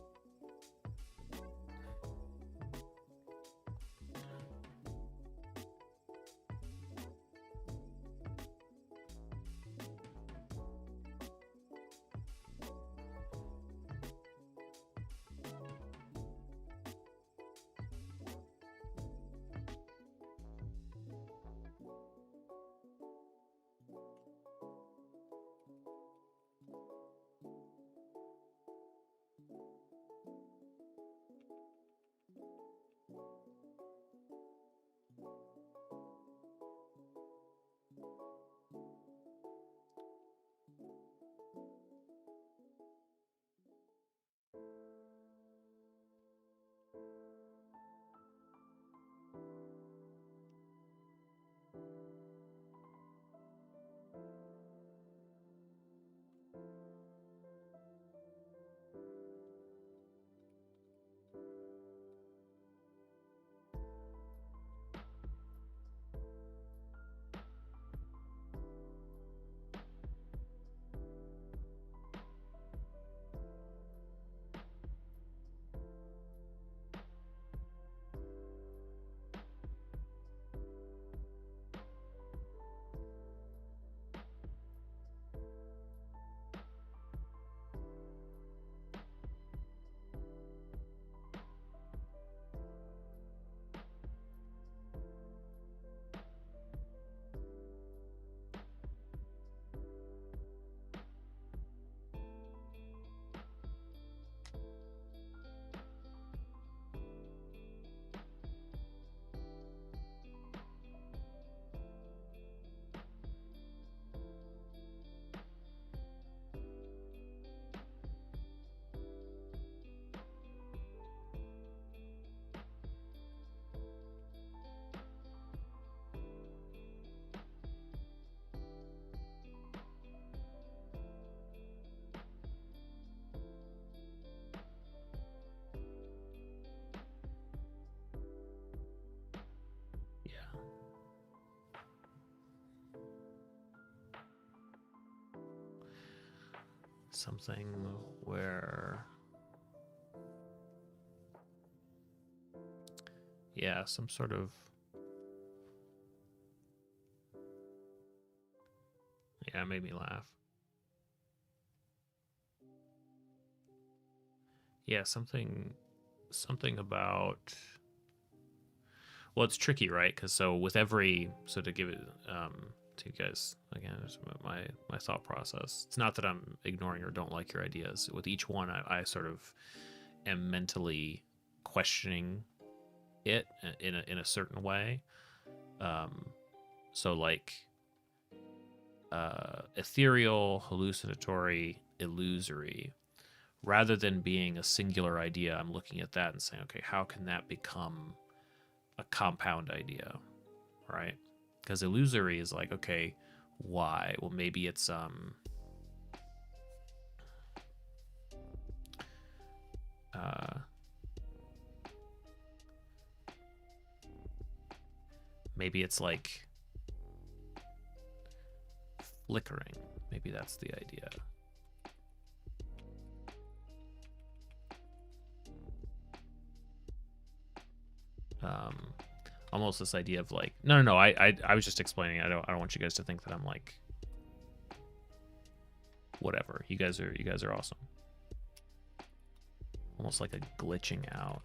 Something where, yeah, some sort of, yeah, it made me laugh. Yeah, something about, well, it's tricky, right? Because so with every, so to give it to you guys again, my thought process. It's not that I'm ignoring or don't like your ideas. With each one, I sort of am mentally questioning it in a certain way. So like ethereal, hallucinatory, illusory. Rather than being a singular idea, I'm looking at that and saying, okay, how can that become a compound idea, right? Because illusory is like, okay, why? Well, maybe it's maybe it's like flickering. Maybe that's the idea. Almost this idea of like, no. I was just explaining. I don't want you guys to think that I'm like, whatever. You guys are awesome. Almost like a glitching out.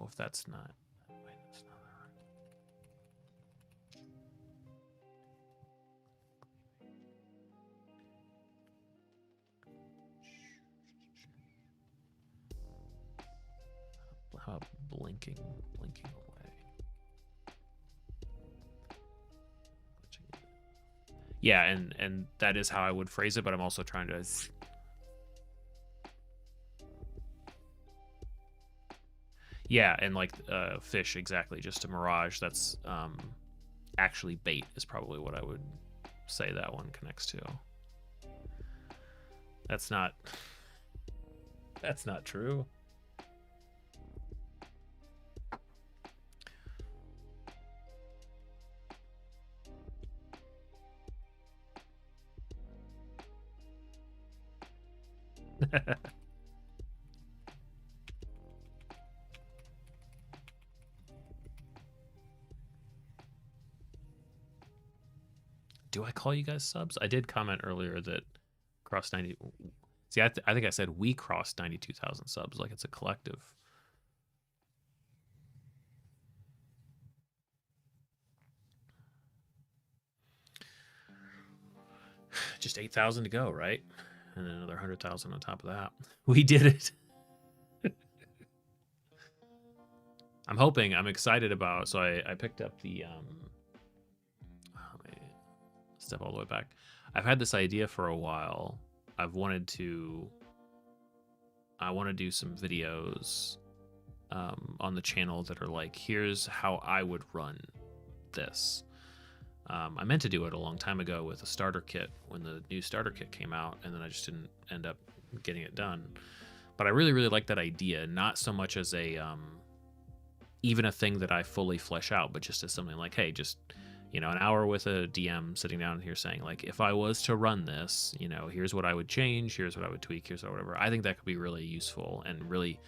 If that's not, wait, that's not right. How about blinking away. Yeah, and that is how I would phrase it, but I'm also trying to. Yeah, and like fish, exactly. Just a mirage that's actually bait is probably what I would say that one connects to. That's not true. Do I call you guys subs? I did comment earlier that crossed 90. See, I think I said we crossed 92,000 subs, like it's a collective. Just 8,000 to go, right? And then another 100,000 on top of that. We did it. I'm hoping. I'm excited about. So I picked up the. Let me step all the way back. I've had this idea for a while. I've wanted to. I want to do some videos on the channel that are like, here's how I would run this. I meant to do it a long time ago with a starter kit when the new starter kit came out, and then I just didn't end up getting it done. But I really, really like that idea, not so much as a even a thing that I fully flesh out, but just as something like, hey, just, you know, an hour with a DM sitting down here saying, like, if I was to run this, you know, here's what I would change, here's what I would tweak, here's whatever. I think that could be really useful and really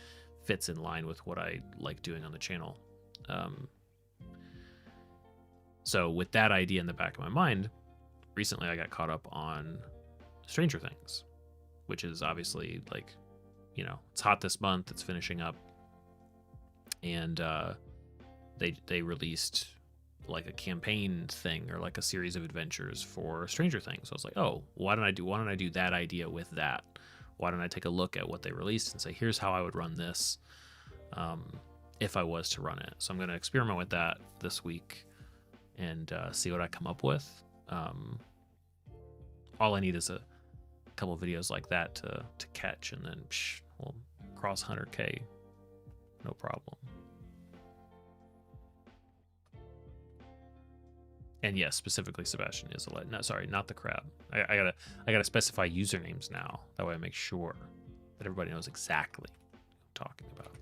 fits in line with what I like doing on the channel. So with that idea in the back of my mind, recently I got caught up on Stranger Things, which is obviously like, you know, it's hot this month, it's finishing up, and they released like a campaign thing or like a series of adventures for Stranger Things. So I was like, oh, why don't I do that idea with that? Why don't I take a look at what they released and say, here's how I would run this if I was to run it. So I'm going to experiment with that this week and see what I come up with. All I need is a couple of videos like that to catch, and then we'll cross 100K, no problem. And yes, specifically Sebastian is a no, sorry, not the crab. I gotta specify usernames now. That way I make sure that everybody knows exactly what I'm talking about.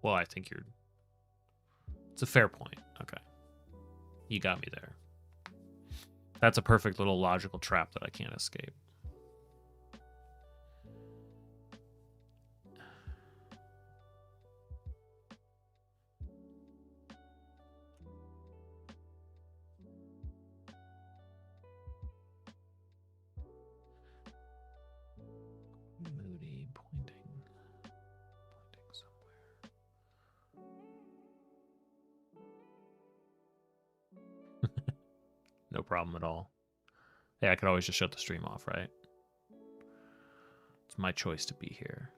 Well, I think it's a fair point. Okay. You got me there. That's a perfect little logical trap that I can't escape. Moody pointing somewhere. No problem at all. Hey, I could always just shut the stream off, right? It's my choice to be here.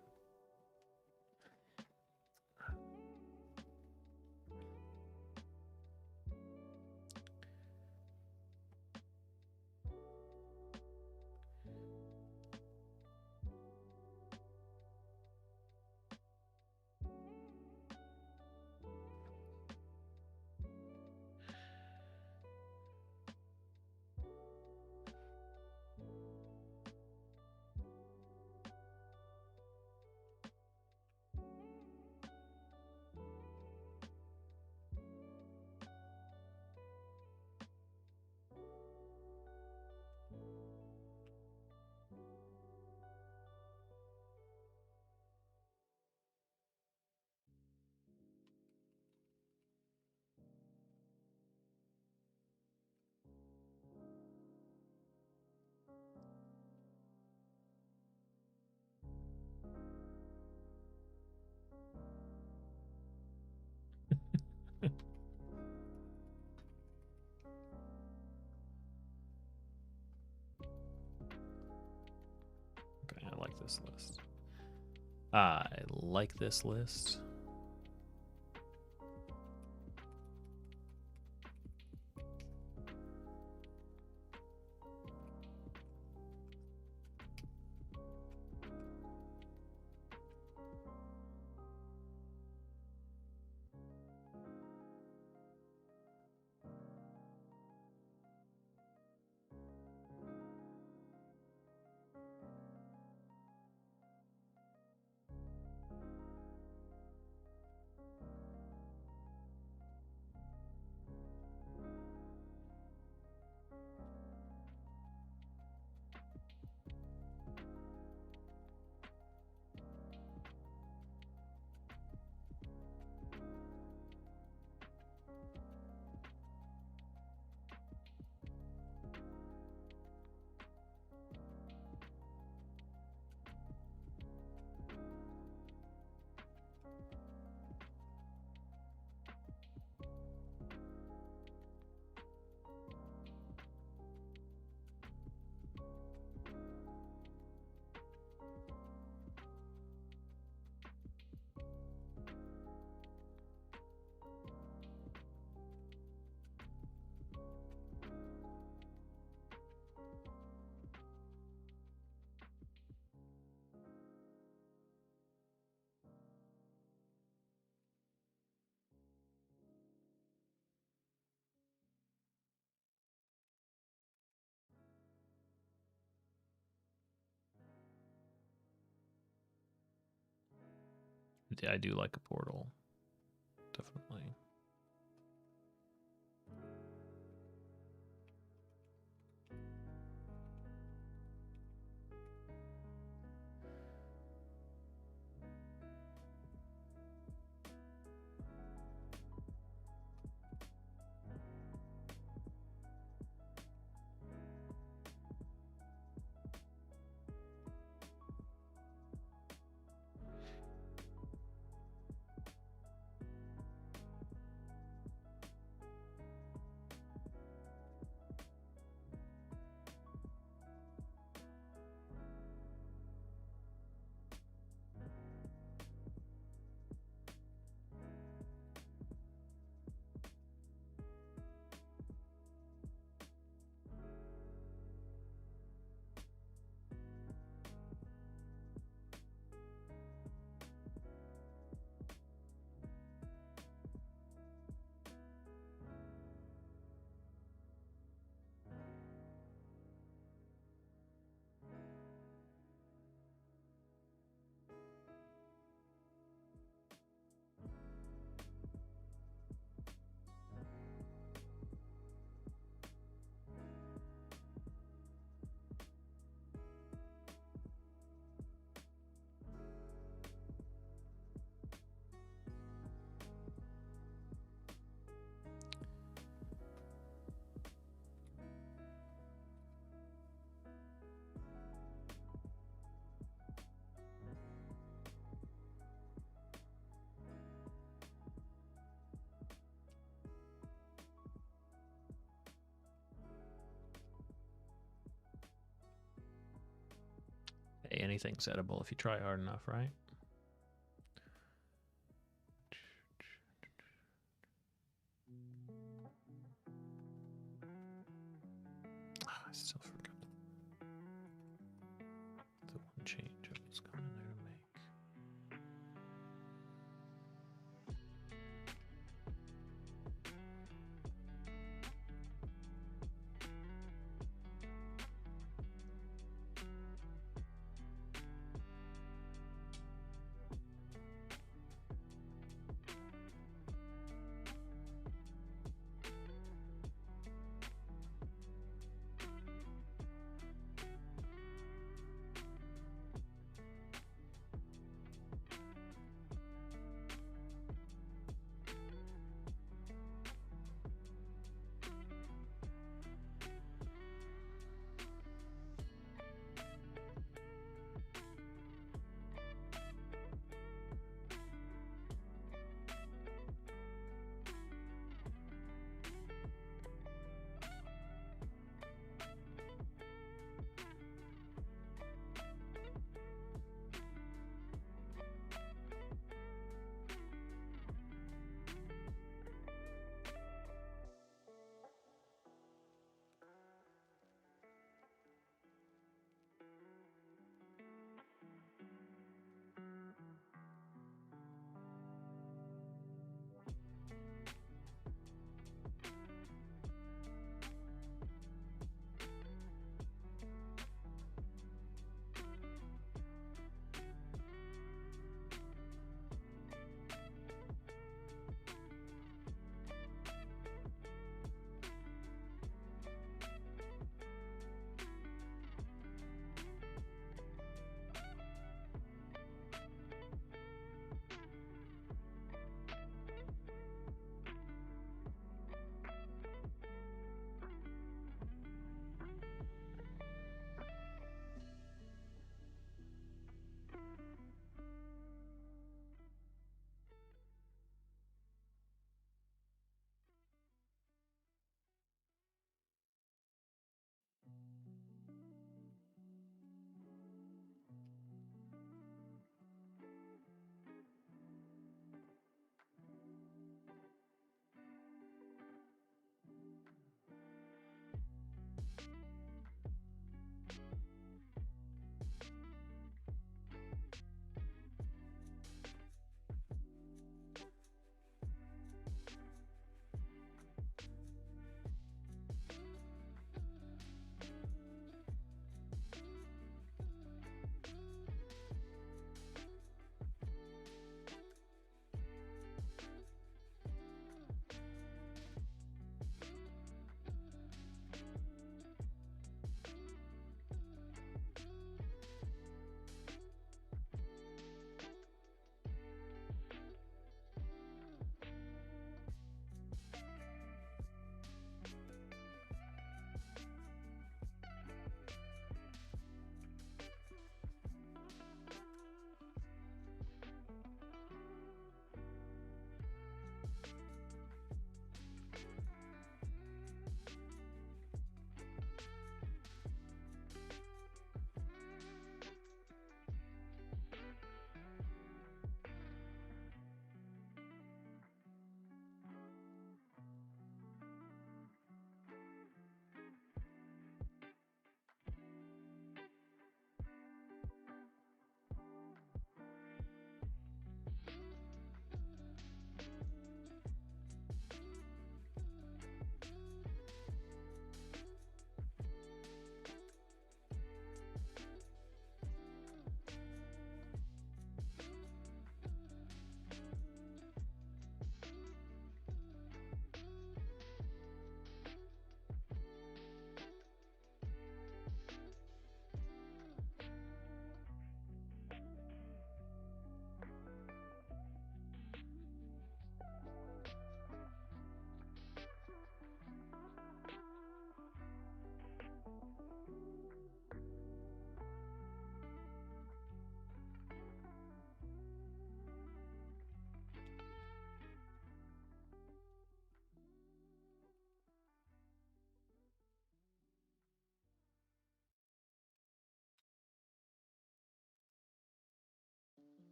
this list. I like this list. I do like a portal. Definitely. Hey, anything's edible if you try hard enough, right? I still forgot the one change I was going in there to make.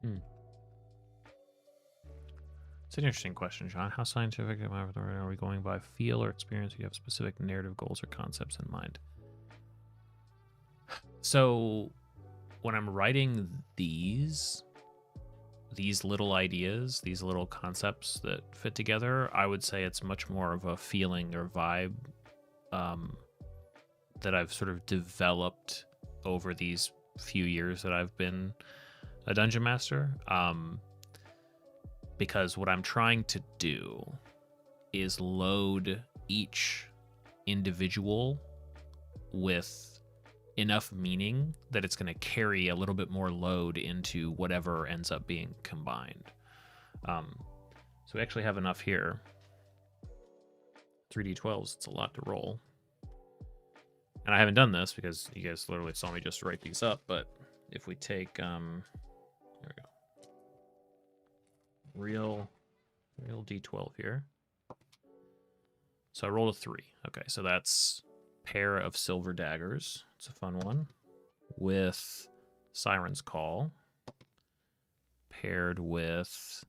Hmm. It's an interesting question, John. How scientific are we going by feel or experience? Do you have specific narrative goals or concepts in mind? So when I'm writing these little ideas, these little concepts that fit together, I would say it's much more of a feeling or vibe that I've sort of developed over these few years that I've been a dungeon master. Because what I'm trying to do is load each individual with enough meaning that it's going to carry a little bit more load into whatever ends up being combined. So we actually have enough here. 3d12s, it's a lot to roll. And I haven't done this because you guys literally saw me just write these up, but if we take, there we go. Real d12 here. So I rolled a 3. Okay, so that's pair of silver daggers. It's a fun one. With Siren's Call. Paired with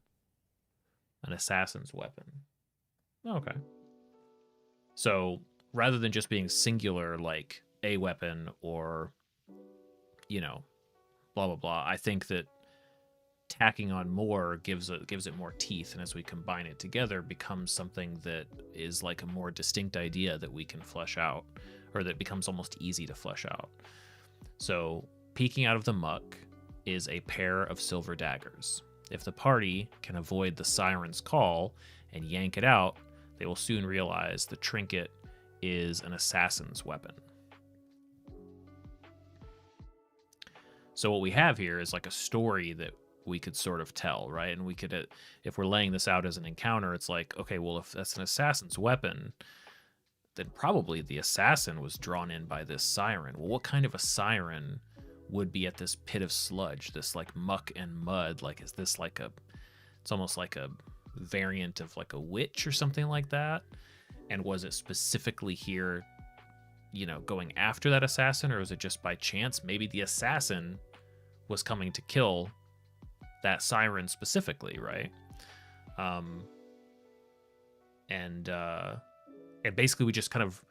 an assassin's weapon. Okay. So rather than just being singular, like a weapon or, you know, blah, blah, blah, I think that tacking on more gives it more teeth, and as we combine it together becomes something that is like a more distinct idea that we can flesh out, or that becomes almost easy to flesh out. So peeking out of the muck is a pair of silver daggers. If the party can avoid the Siren's Call and yank it out, they will soon realize the trinket is an assassin's weapon. So what we have here is like a story that we could sort of tell, right? And we could, if we're laying this out as an encounter, it's like, okay, well, if that's an assassin's weapon, then probably the assassin was drawn in by this siren. Well, what kind of a siren would be at this pit of sludge, this like muck and mud? Like, is this like it's almost like a variant of like a witch or something like that? And was it specifically here, you know, going after that assassin, or was it just by chance? Maybe the assassin was coming to kill that siren specifically, right? And basically we just kind of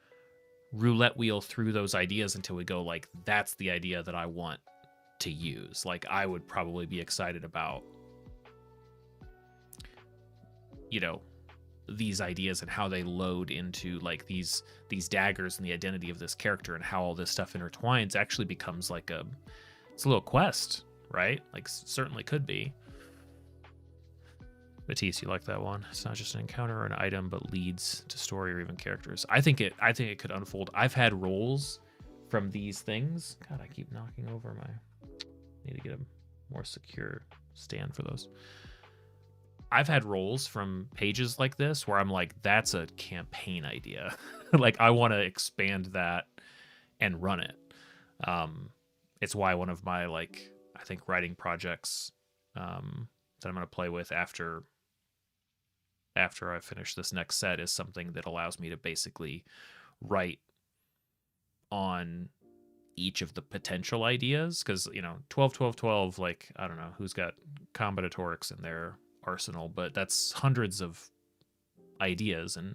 roulette wheel through those ideas until we go like, that's the idea that I want to use. Like, I would probably be excited about, you know, these ideas and how they load into like these daggers and the identity of this character, and how all this stuff intertwines actually becomes like it's a little quest, right? Like, certainly could be. Matisse, you like that one? It's not just an encounter or an item, but leads to story or even characters. I think it could unfold. I've had roles from these things. God, I keep knocking over need to get a more secure stand for those. I've had roles from pages like this where I'm like, that's a campaign idea. Like, I want to expand that and run it. It's why one of my, like, I think writing projects that I'm going to play with after I finish this next set is something that allows me to basically write on each of the potential ideas. Because, you know, 12, 12, 12, like, I don't know who's got combinatorics in their arsenal, but that's hundreds of ideas, and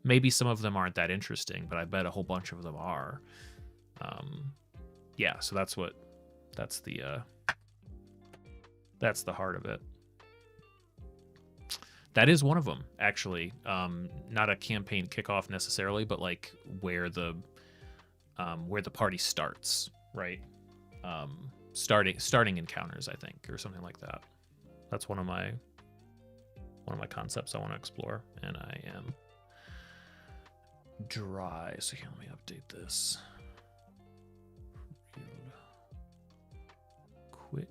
maybe some of them aren't that interesting, but I bet a whole bunch of them are. Yeah, so that's the heart of it. That is one of them, actually. Not a campaign kickoff necessarily, but like where the party starts, right? Starting encounters, I think, or something like that. That's one of my concepts I want to explore, and I am dry. So here, let me update this. Quick.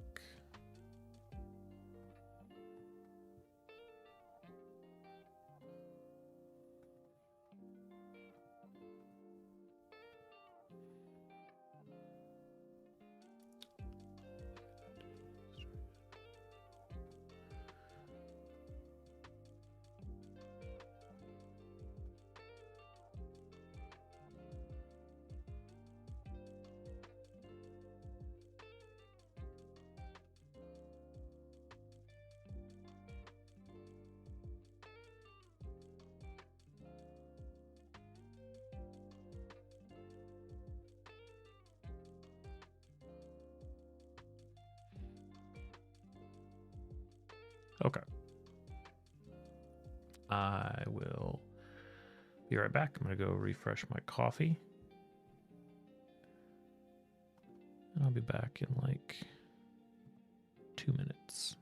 Okay. I will be right back. I'm going to go refresh my coffee. And I'll be back in like 2 minutes.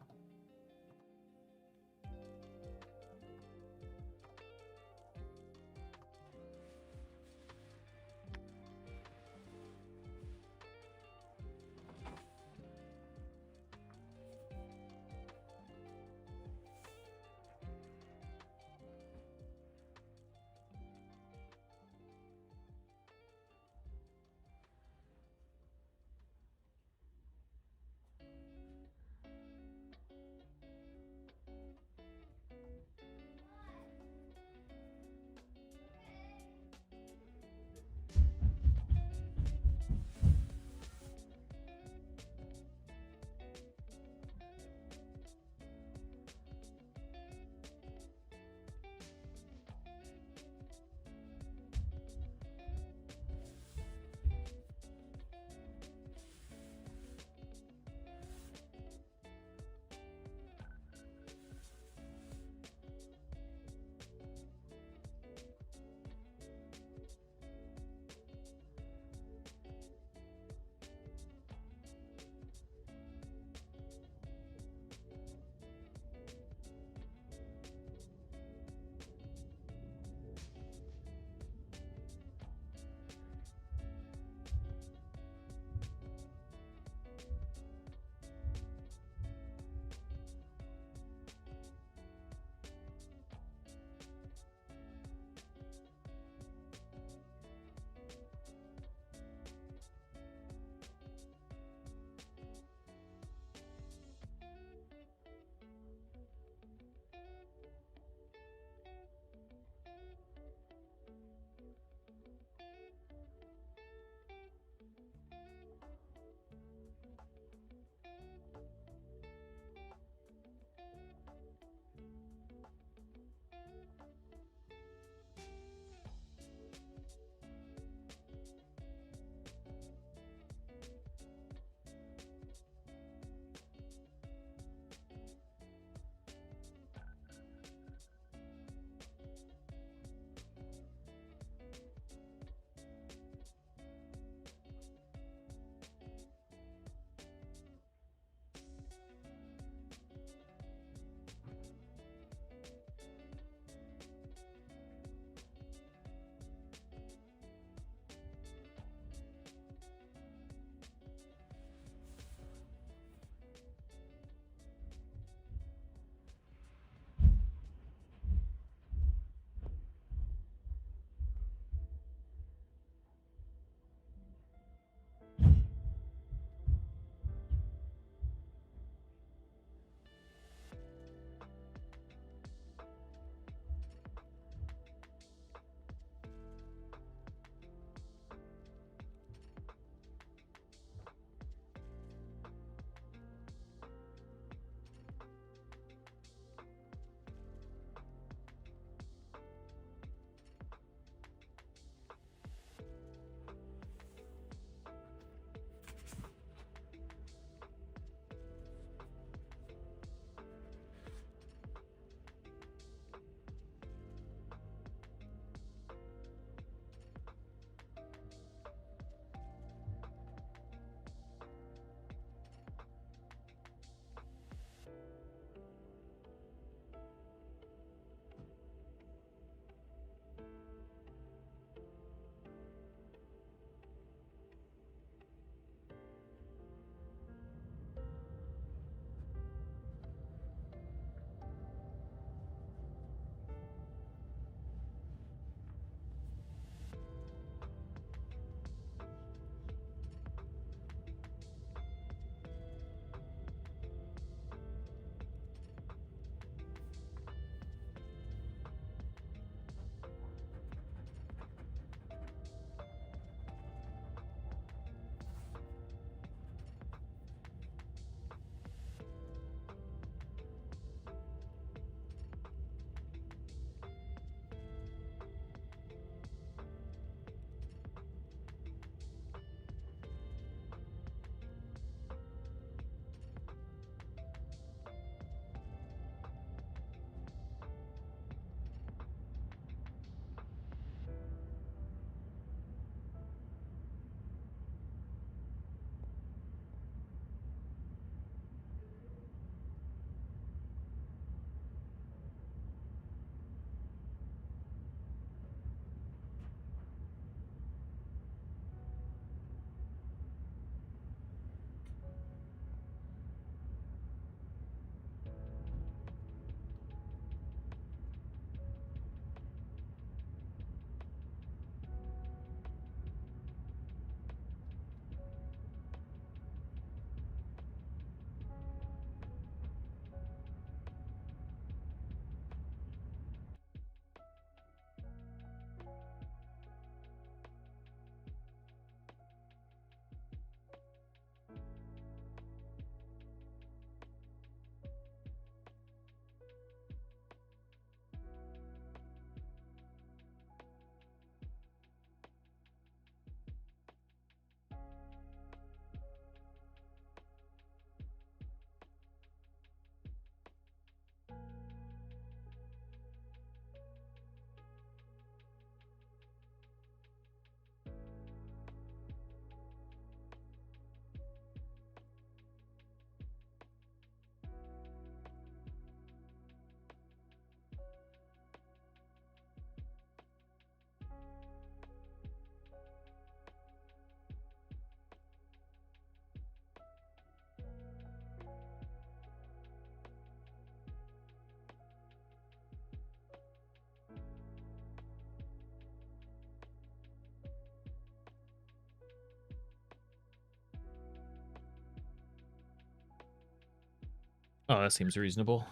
Oh, that seems reasonable.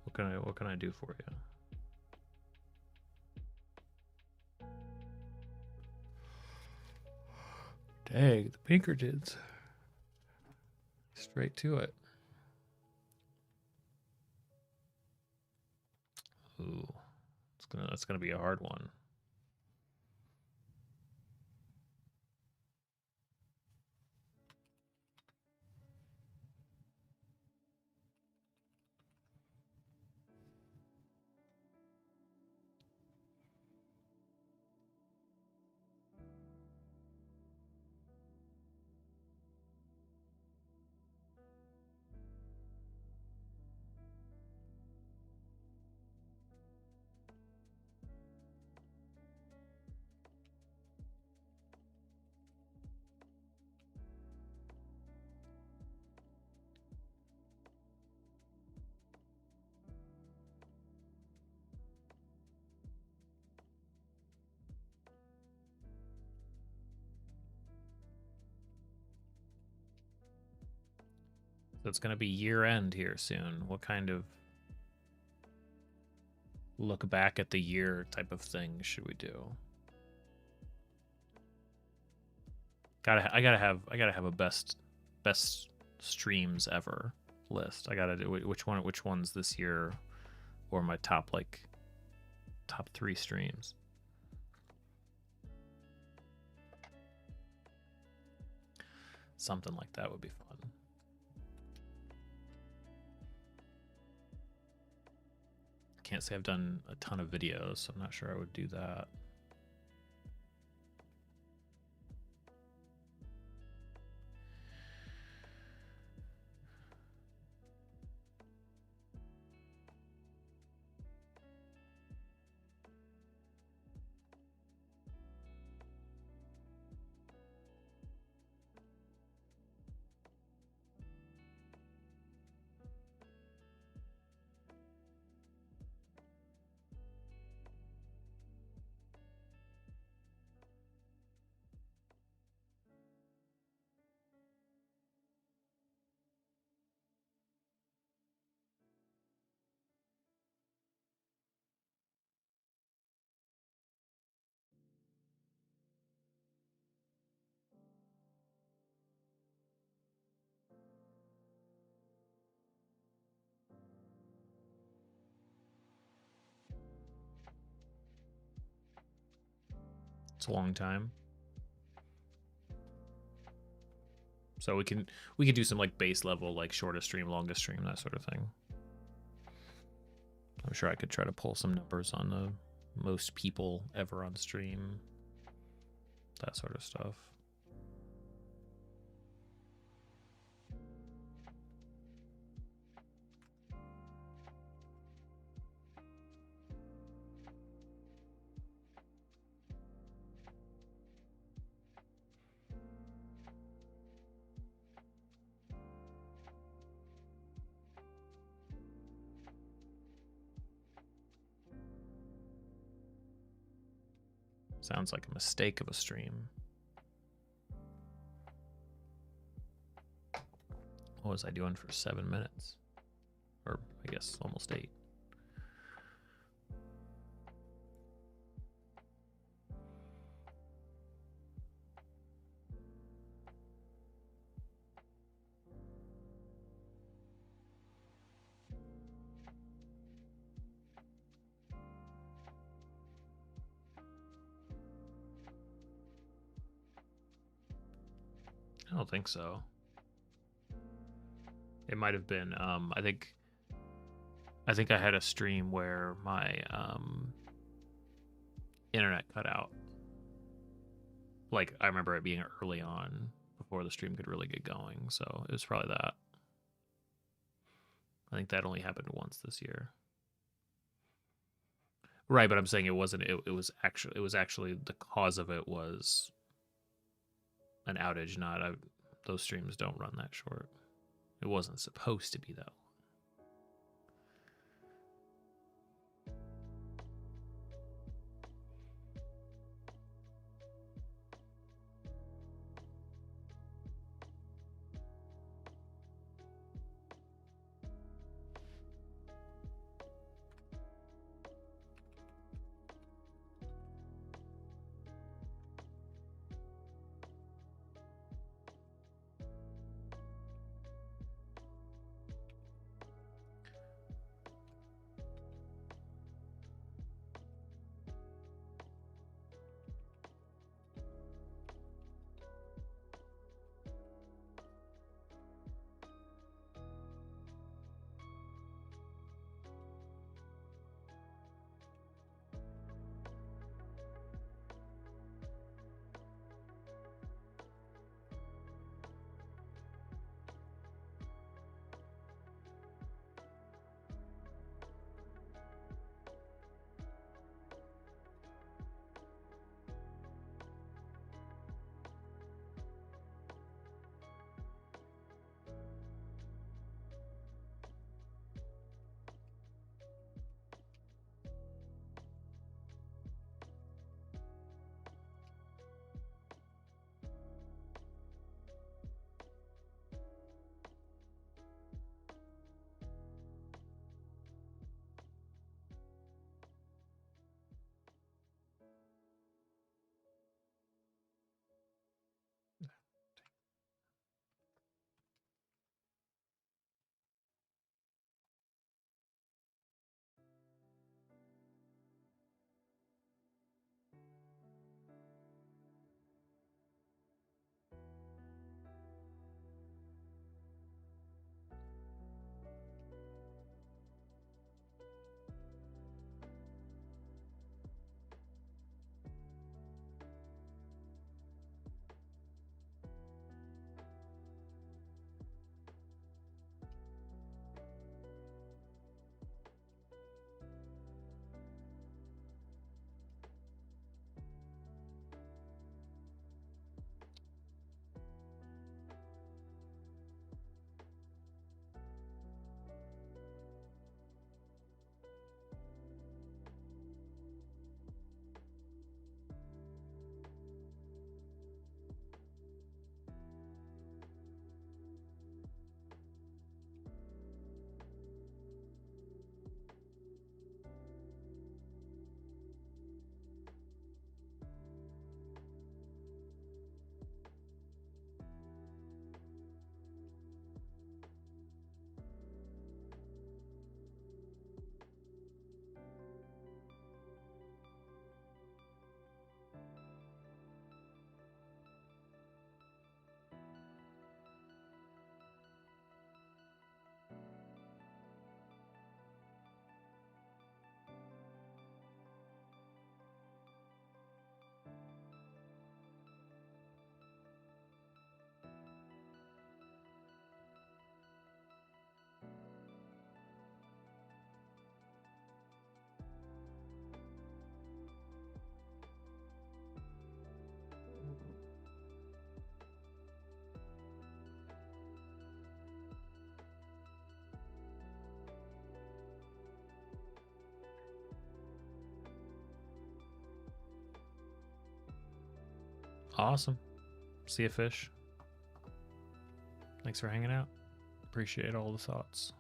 What can I do for you? Dang, the Pinkertons. Straight to it. Ooh, that's gonna be a hard one. So it's gonna be year end here soon. What kind of look back at the year type of thing should we do? I gotta have a best streams ever list. I gotta do which ones this year, or my top top 3 streams. Something like that would be fun. Can't say I've done a ton of videos, so I'm not sure I would do that. It's a long time. So we can do some like base level, like shortest stream, longest stream, that sort of thing. I'm sure I could try to pull some numbers on the most people ever on stream, that sort of stuff. Sounds like a mistake of a stream. What was I doing for 7 minutes? Or I guess almost 8. I don't think so. It might have been I think I had a stream where my internet cut out. Like I remember it being early on before the stream could really get going, so it was probably that. I think that only happened once this year. Right, but I'm saying it wasn't it was actually the cause of it was an outage, not those streams don't run that short. It wasn't supposed to be that. Awesome. See you, Fish. Thanks for hanging out. Appreciate all the thoughts.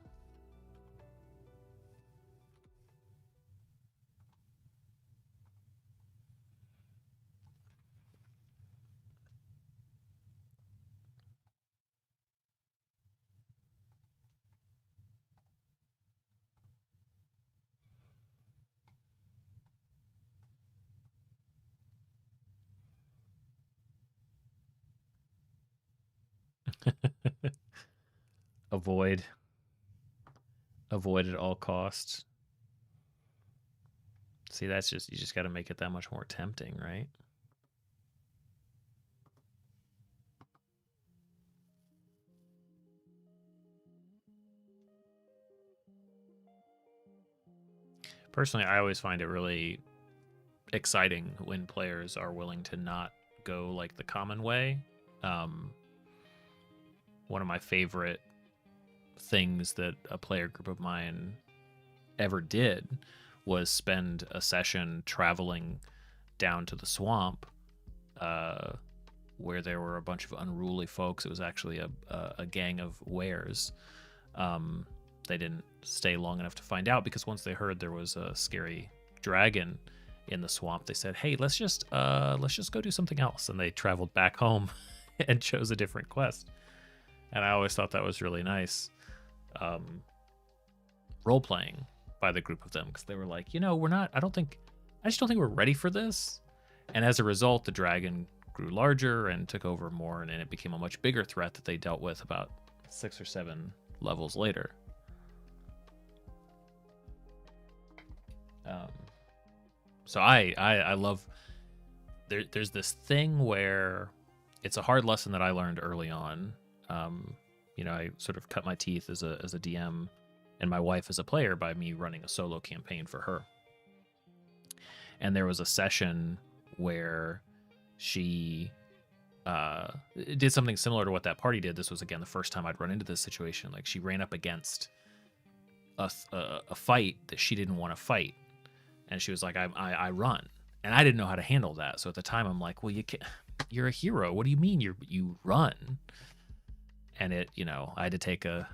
Avoid at all costs. See, that's just, you just got to make it that much more tempting, right? Personally, I always find it really exciting when players are willing to not go like the common way. One of my favorite things that a player group of mine ever did was spend a session traveling down to the swamp, where there were a bunch of unruly folks. It was actually a gang of wares. They didn't stay long enough to find out, because once they heard there was a scary dragon in the swamp, they said, "Hey, let's just go do something else." And they traveled back home and chose a different quest. And I always thought that was really nice. Role playing by the group of them, because they were like, I just don't think we're ready for this. And as a result, the dragon grew larger and took over more, and it became a much bigger threat that they dealt with about 6 or 7 levels later. So I love, there's this thing where it's a hard lesson that I learned early on. I sort of cut my teeth as a DM and my wife as a player by me running a solo campaign for her. And there was a session where she did something similar to what that party did. This was, again, the first time I'd run into this situation. Like, she ran up against a fight that she didn't want to fight. And she was like, I run. And I didn't know how to handle that. So at the time, I'm like, well, you're a hero. What do you mean you run? And I had to take a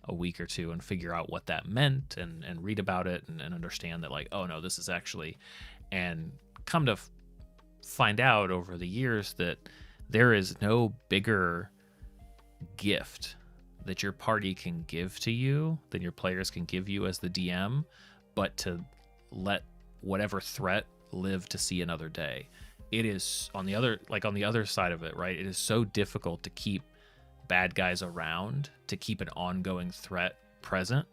week or two and figure out what that meant, and read about it and understand that, like, oh no, this is actually, and come to find out over the years that there is no bigger gift that your party can give to you than your players can give you as the DM, but to let whatever threat live to see another day. It is on the other side of it, right? It is so difficult to keep bad guys around, to keep an ongoing threat present.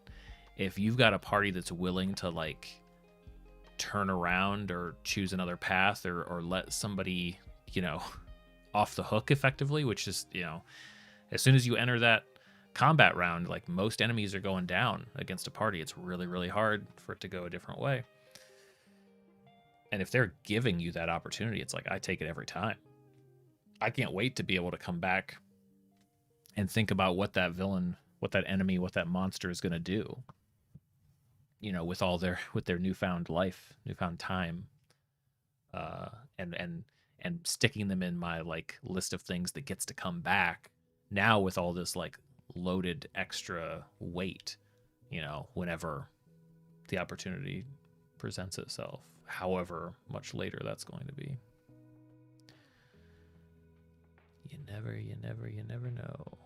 If you've got a party that's willing to, like, turn around or choose another path, or let somebody, off the hook effectively, which is, as soon as you enter that combat round, like, most enemies are going down against a party. It's really, really hard for it to go a different way. And if they're giving you that opportunity, it's like, I take it every time. I can't wait to be able to come back and think about what that villain, what that enemy, what that monster is going to do, with their newfound life, newfound time, and sticking them in my, like, list of things that gets to come back now with all this, like, loaded extra weight, whenever the opportunity presents itself, however much later that's going to be. You never know.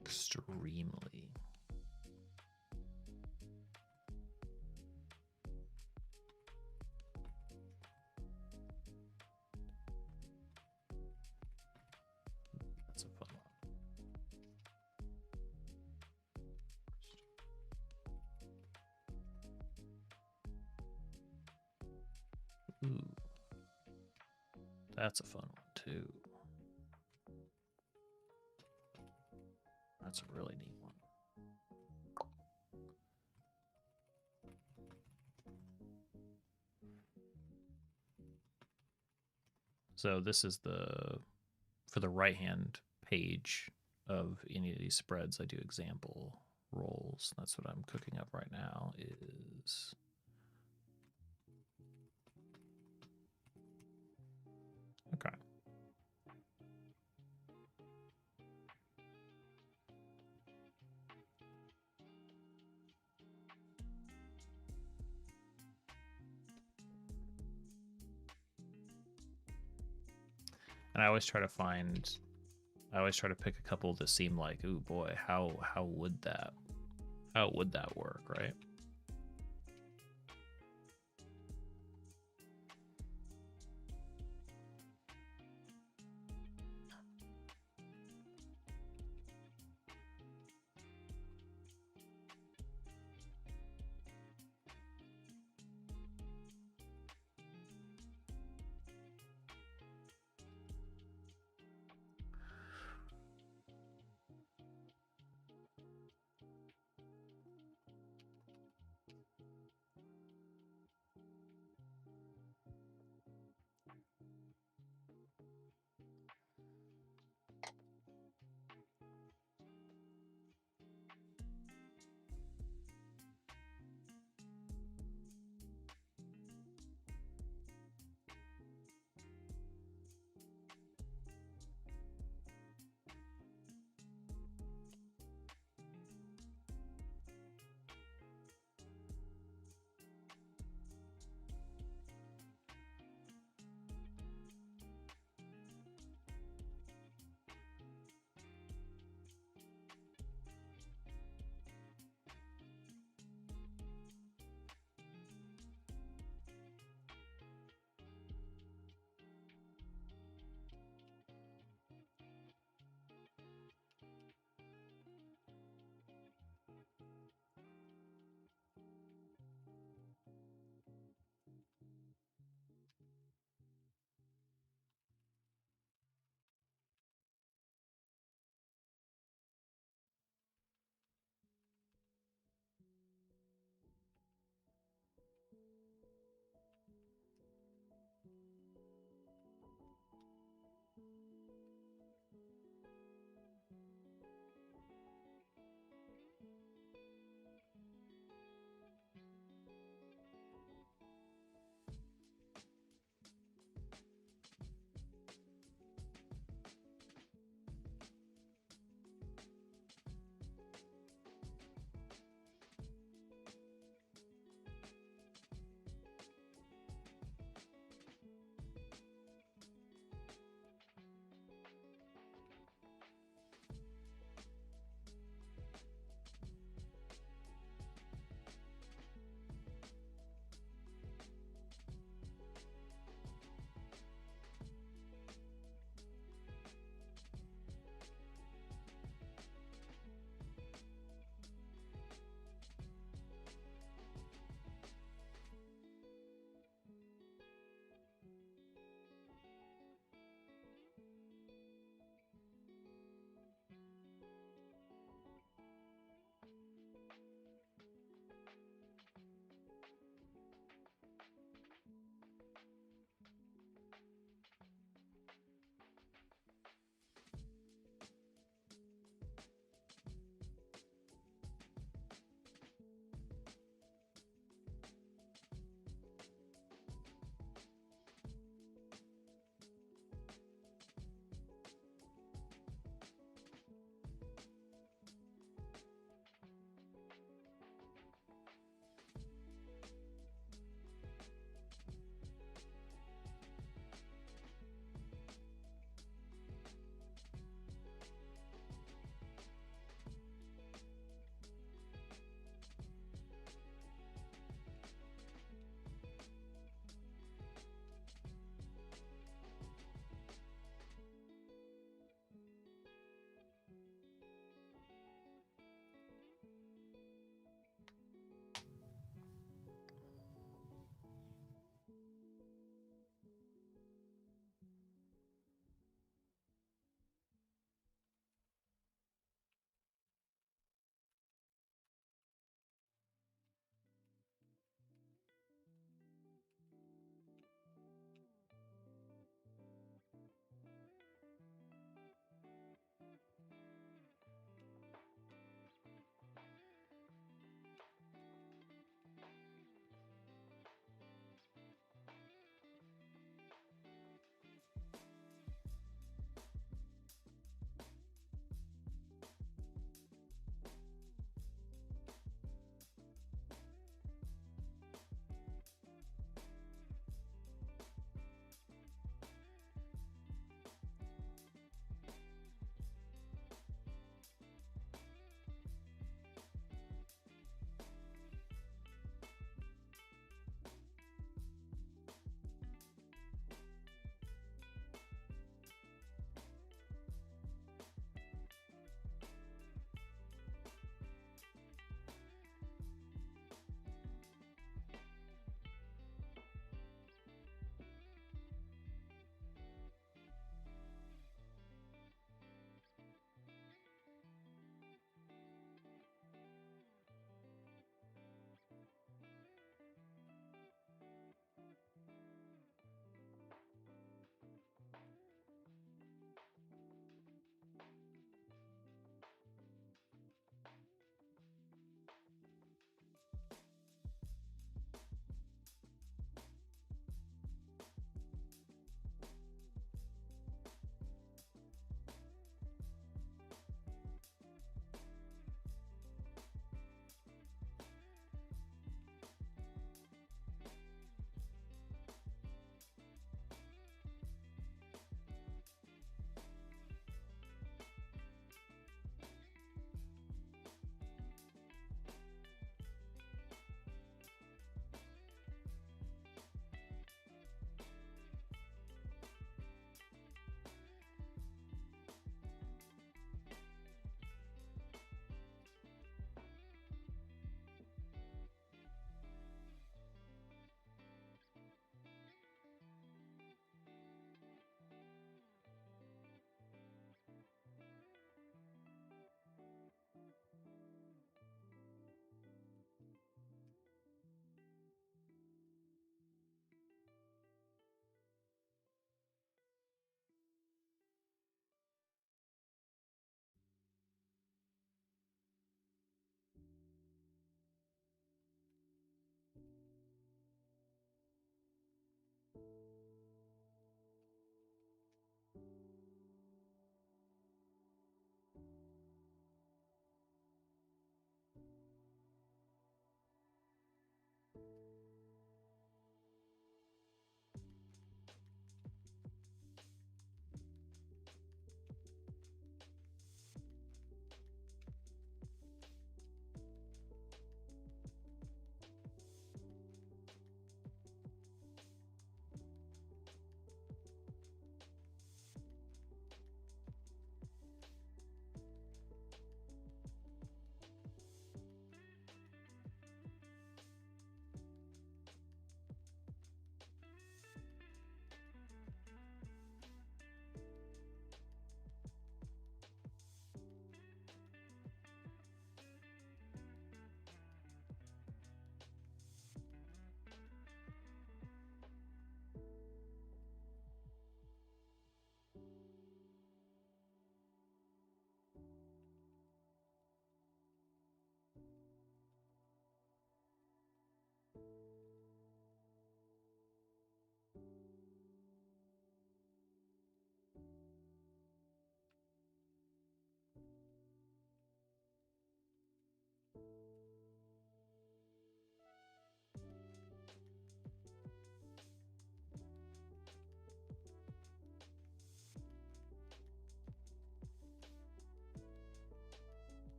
Extremely. That's a fun one. Ooh. That's a fun one too. That's a really neat one. So this is for the right-hand page of any of these spreads, I do example rolls. That's what I'm cooking up right now is... Okay. And I always try to pick a couple that seem like, ooh boy, how would that work, right?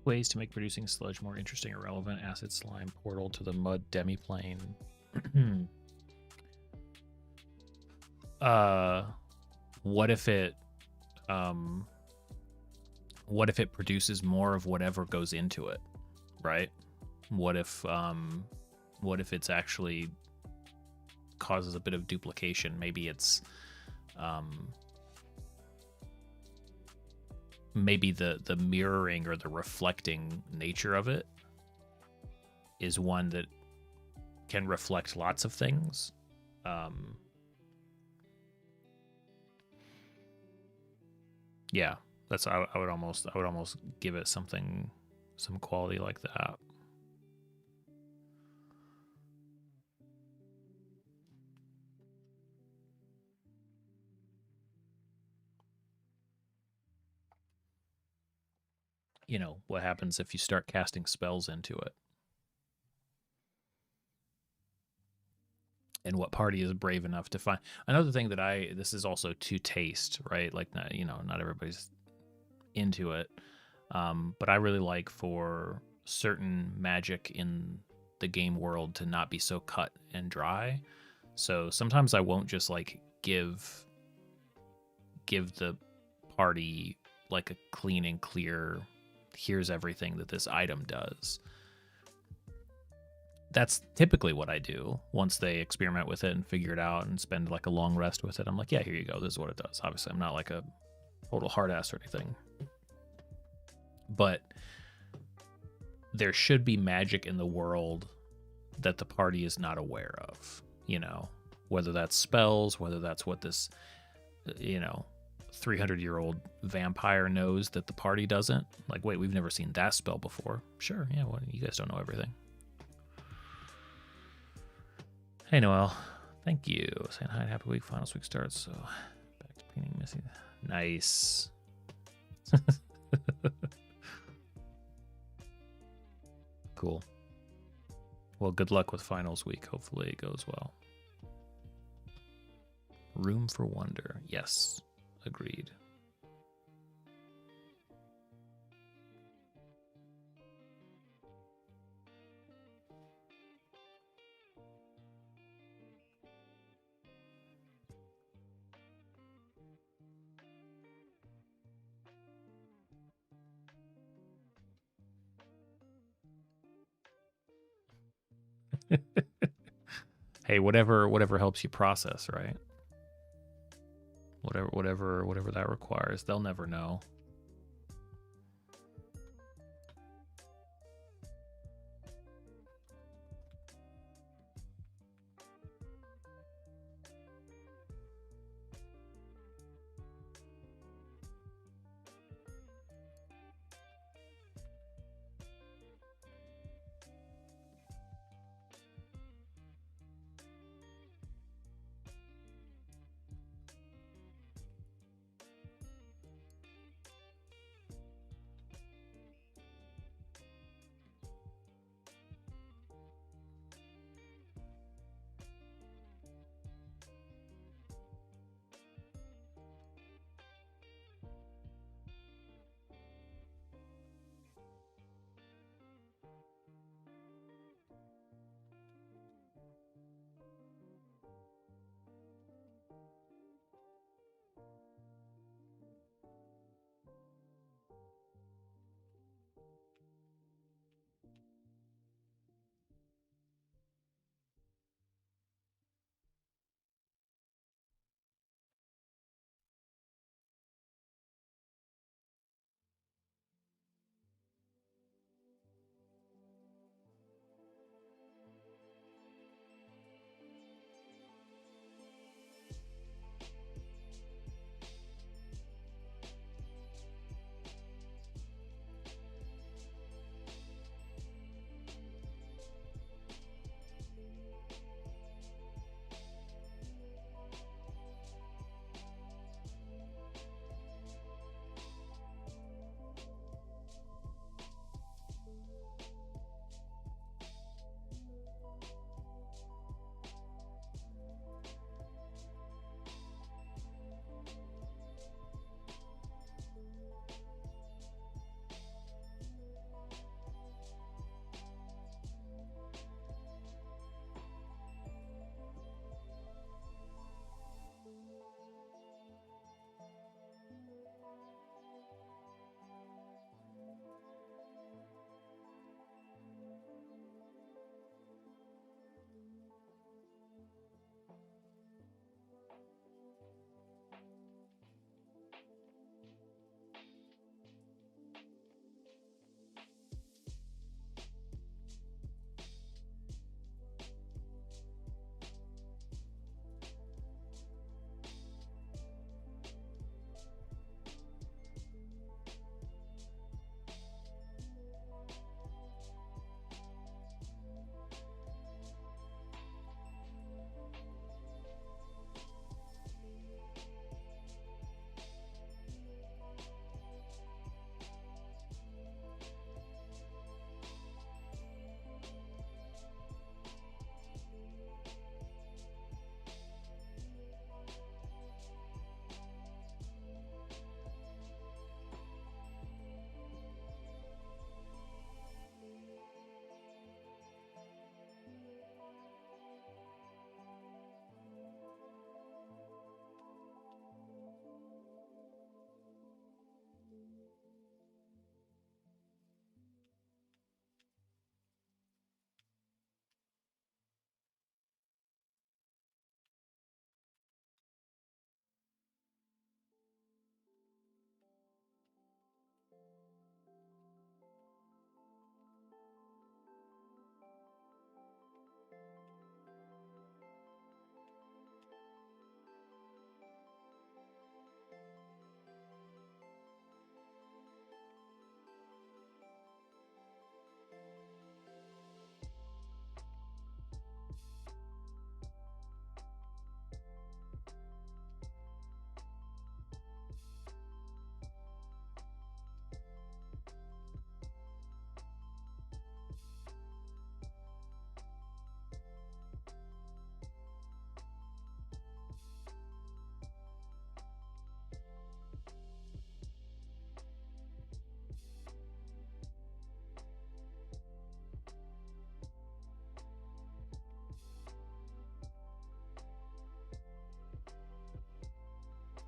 Ways to make producing sludge more interesting or relevant. Acid slime portal to the mud demiplane. What if it produces more of whatever goes into it, right? What if it's actually causes a bit of duplication? Maybe it's maybe the mirroring or the reflecting nature of it is one that can reflect lots of things. Yeah, that's I would almost give it some quality like that. You know, what happens if you start casting spells into it? And what party is brave enough to find another thing that this is also to taste, right? Like, not, you know, not everybody's into it. But I really like for certain magic in the game world to not be so cut and dry. So sometimes I won't just like give the party like a clean and clear, here's everything that this item does. That's typically what I do once they experiment with it and figure it out and spend like a long rest with it. I'm like, yeah, here you go. This is what it does. Obviously, I'm not like a total hard ass or anything. But there should be magic in the world that the party is not aware of, you know, whether that's spells, whether that's what this, you know, 300-year-old vampire knows that the party doesn't. Like, wait, we've never seen that spell before. Sure, yeah, well, you guys don't know everything. Hey, Noel. Thank you. Saying hi, happy week. Finals week starts, so back to painting Missy. Nice. Cool. Well, good luck with finals week. Hopefully it goes well. Room for wonder. Yes, agreed. Hey, whatever helps you process, right? Whatever that requires. They'll never know.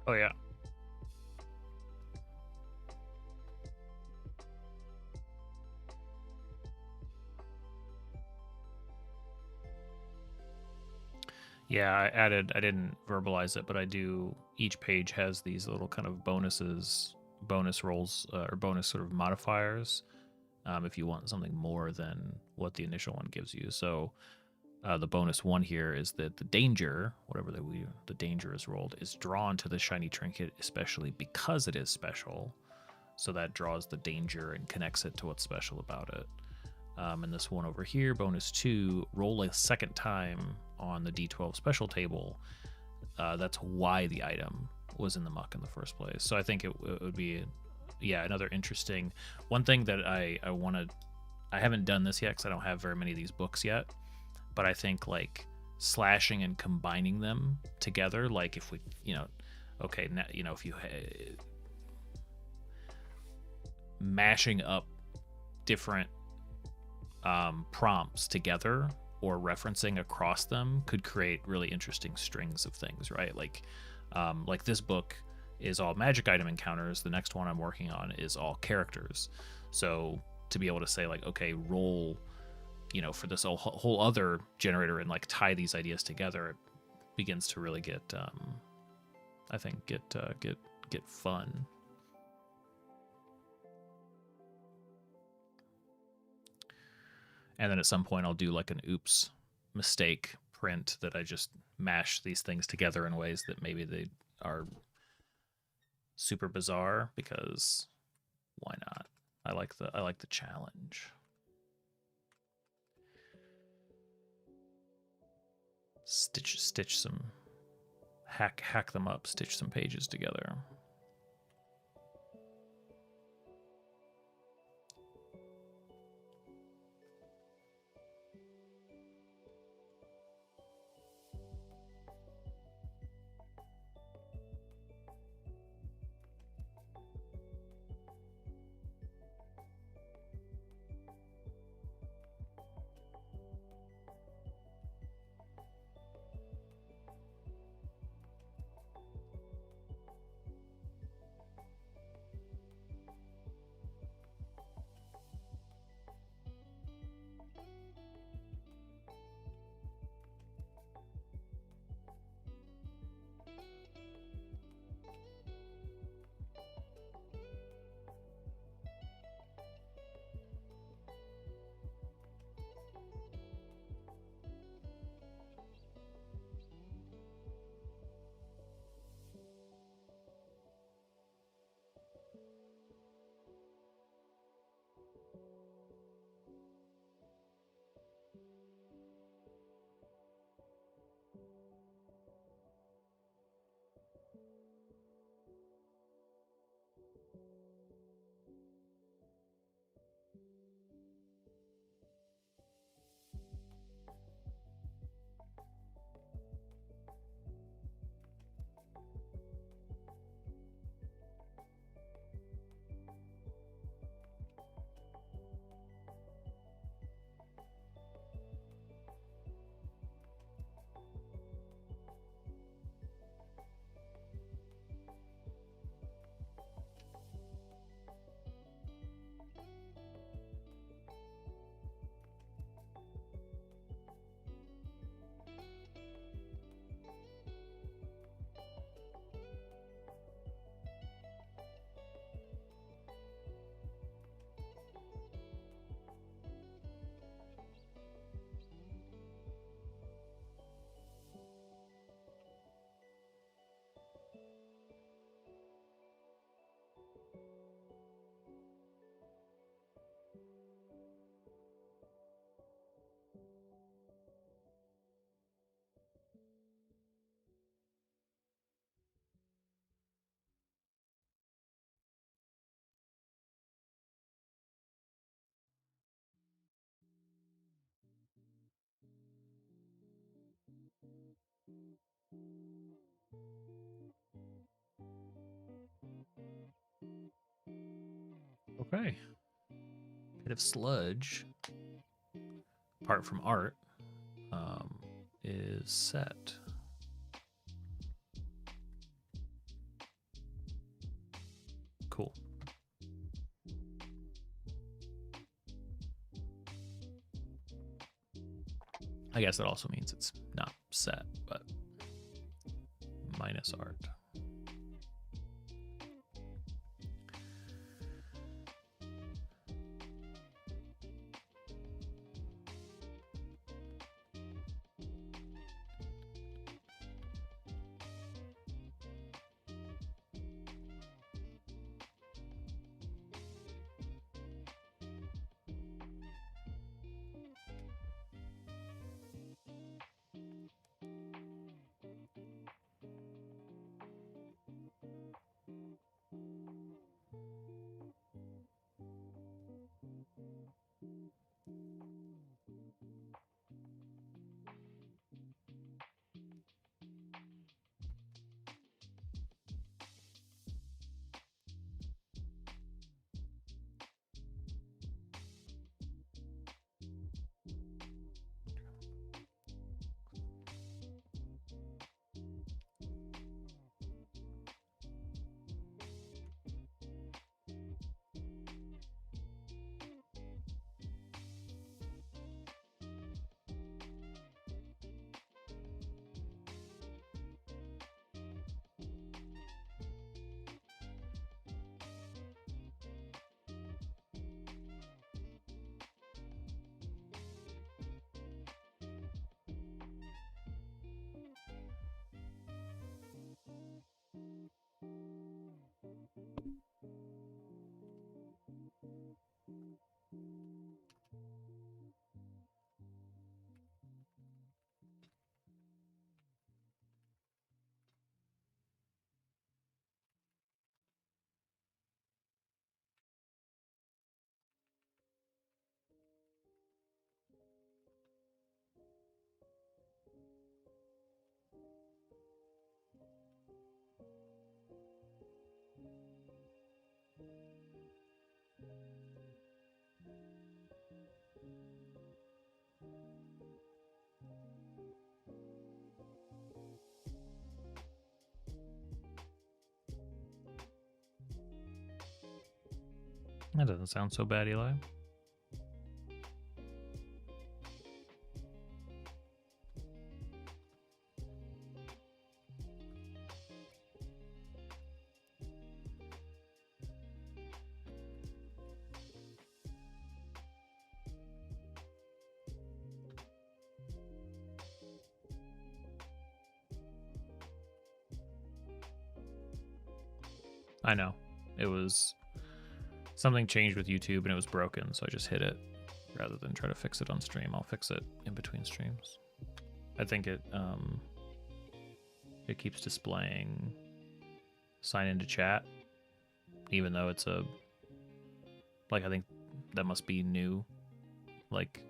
Oh yeah. Yeah, I didn't verbalize it, but I do. Each page has these little kind of bonuses, bonus rolls, or bonus sort of modifiers. If you want something more than what the initial one gives you. So the bonus one here is that the danger, whatever the danger is rolled, is drawn to the shiny trinket, especially because it is special. So that draws the danger and connects it to what's special about it. And this one over here, bonus 2, roll a second time on the D12 special table. That's why the item was in the muck in the first place. So I think it would be, another interesting one thing that I want to. I haven't done this yet because I don't have very many of these books yet. But I think like slashing and combining them together, like if we, okay, now, if you mashing up different prompts together or referencing across them could create really interesting strings of things, right? Like this book is all magic item encounters. The next one I'm working on is all characters. So to be able to say like, okay, roll, for this whole other generator and like tie these ideas together, it begins to really get, I think, get fun. And then at some point I'll do like an oops mistake print that I just mash these things together in ways that maybe they are super bizarre, because why not? I like the challenge. Stitch some, hack them up, stitch some pages together. Okay. Bit of sludge, apart from art, is set. I guess that also means it's not set, but minus art. That doesn't sound so bad, Eli. I know. It was something changed with YouTube and it was broken, so I just hit it rather than try to fix it on stream. I'll fix it in between streams. I think it keeps displaying sign into chat, even though it's a, like, I think that must be new, like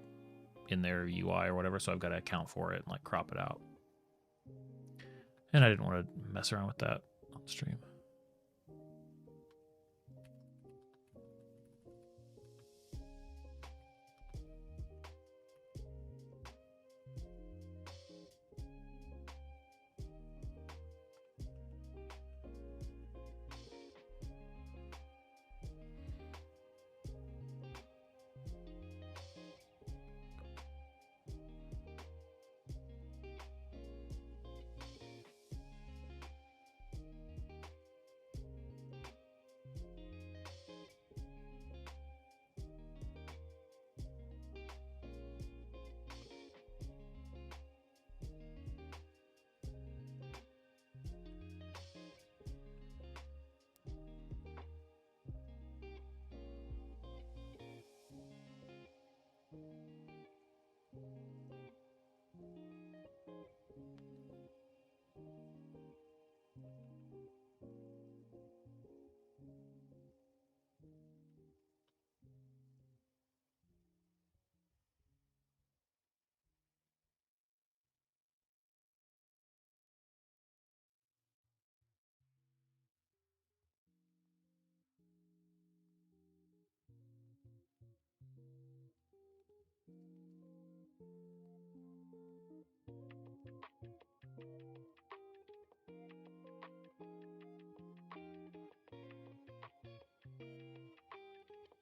in their UI or whatever, so I've got to account for it and like crop it out. And I didn't want to mess around with that on stream.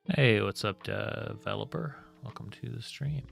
Hey, what's up, developer? Welcome to the stream.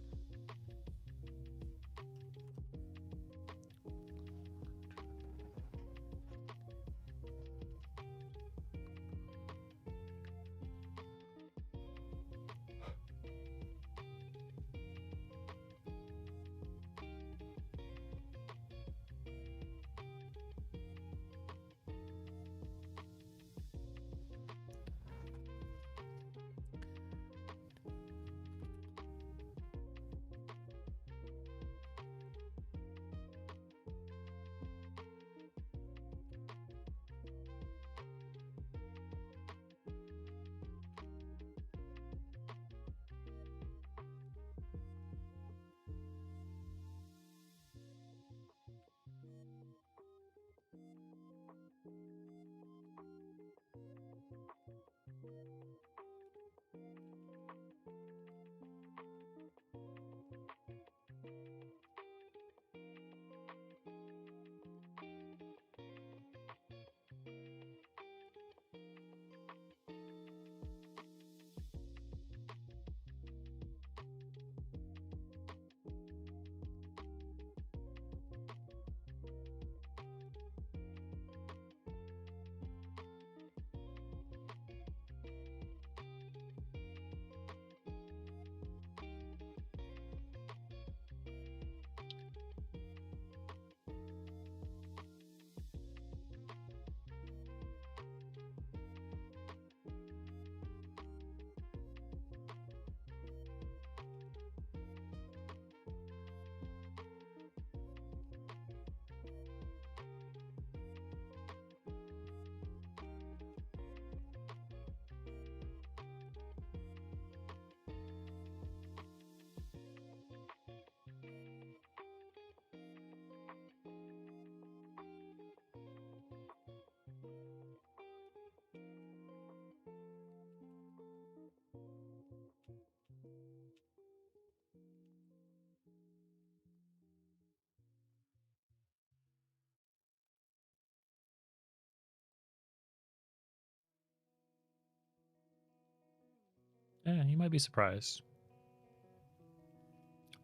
Yeah, you might be surprised.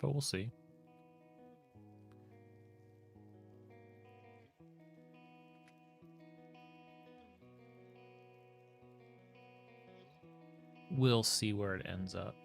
But we'll see. We'll see where it ends up.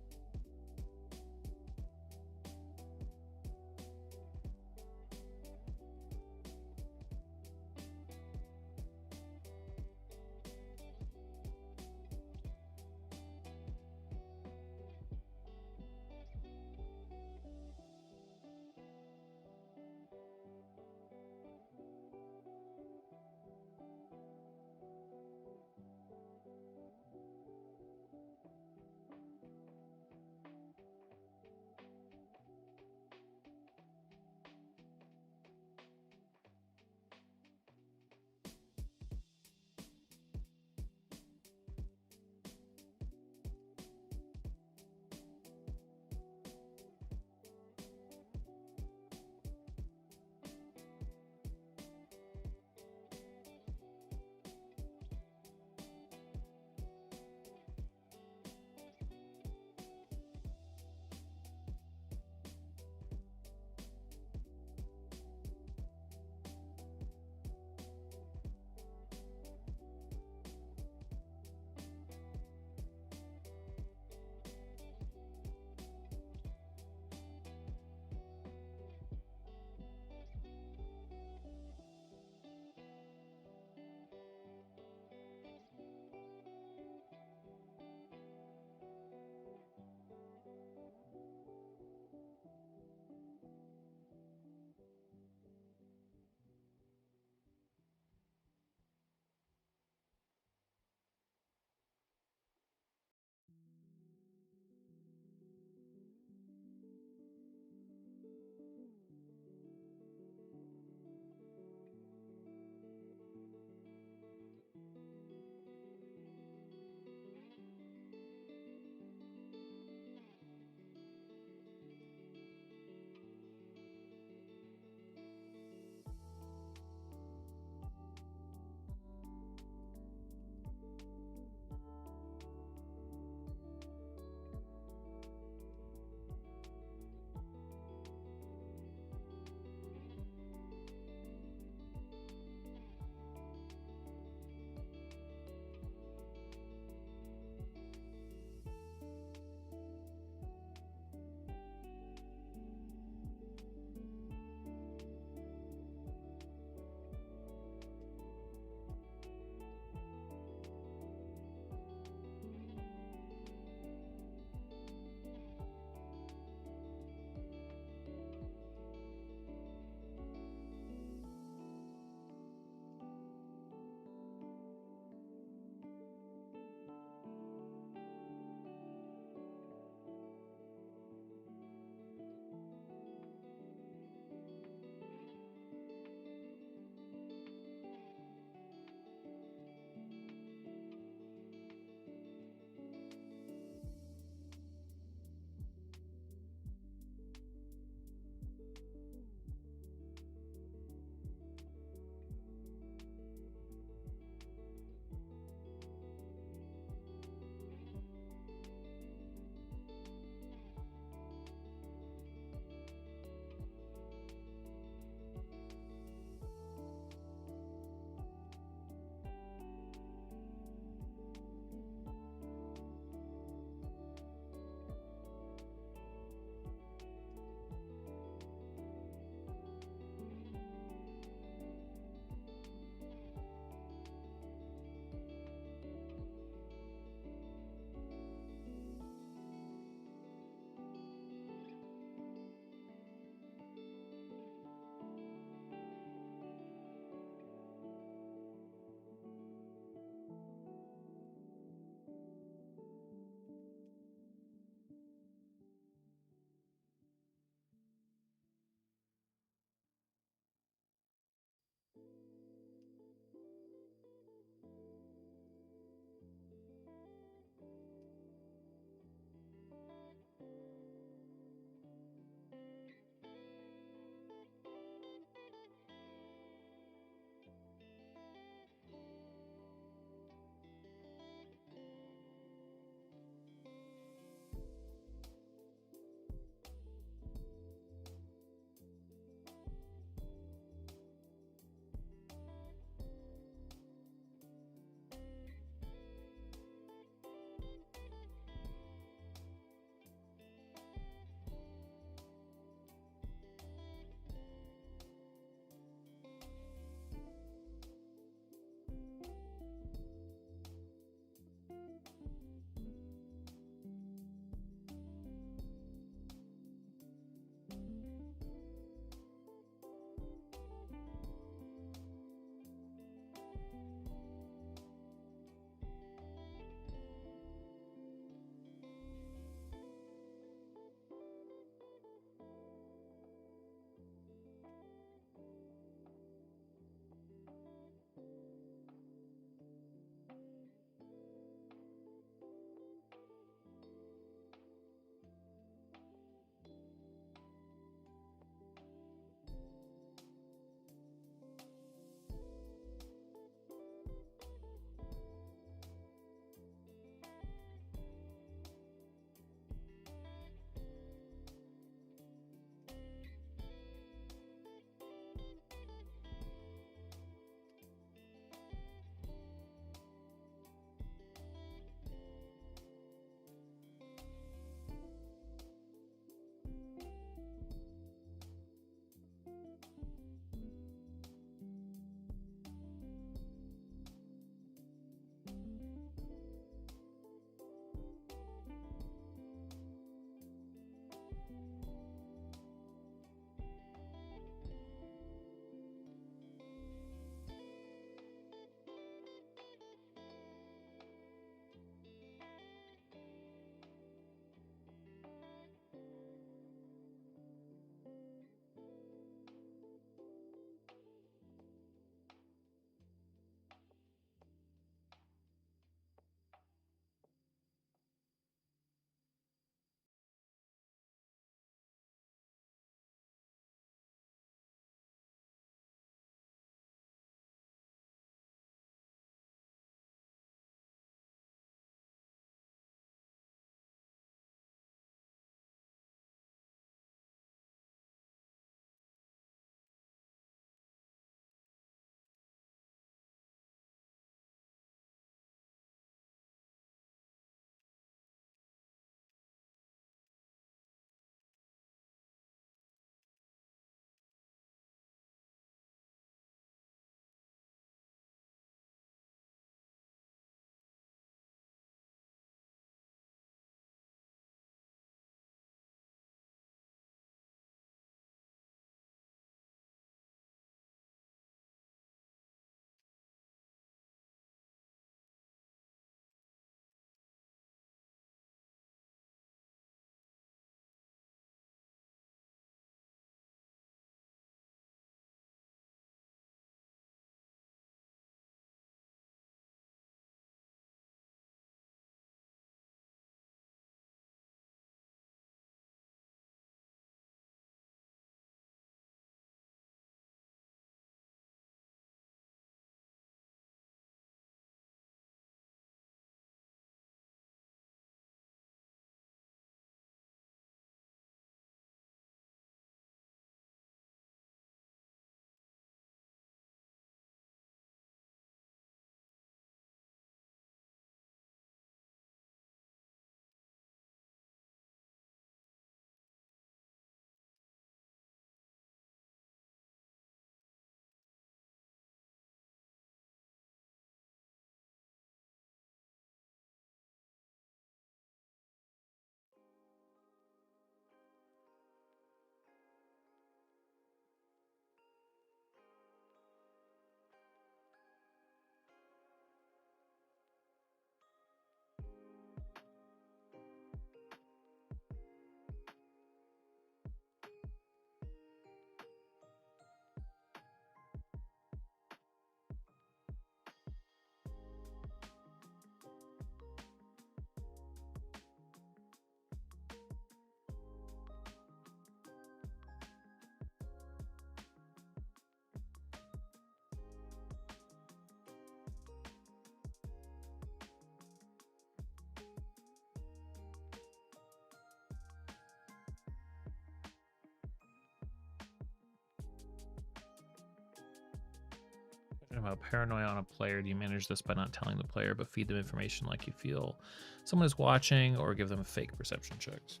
talking about paranoia on a player. Do you manage this by not telling the player, but feed them information like you feel someone is watching, or give them fake perception checks?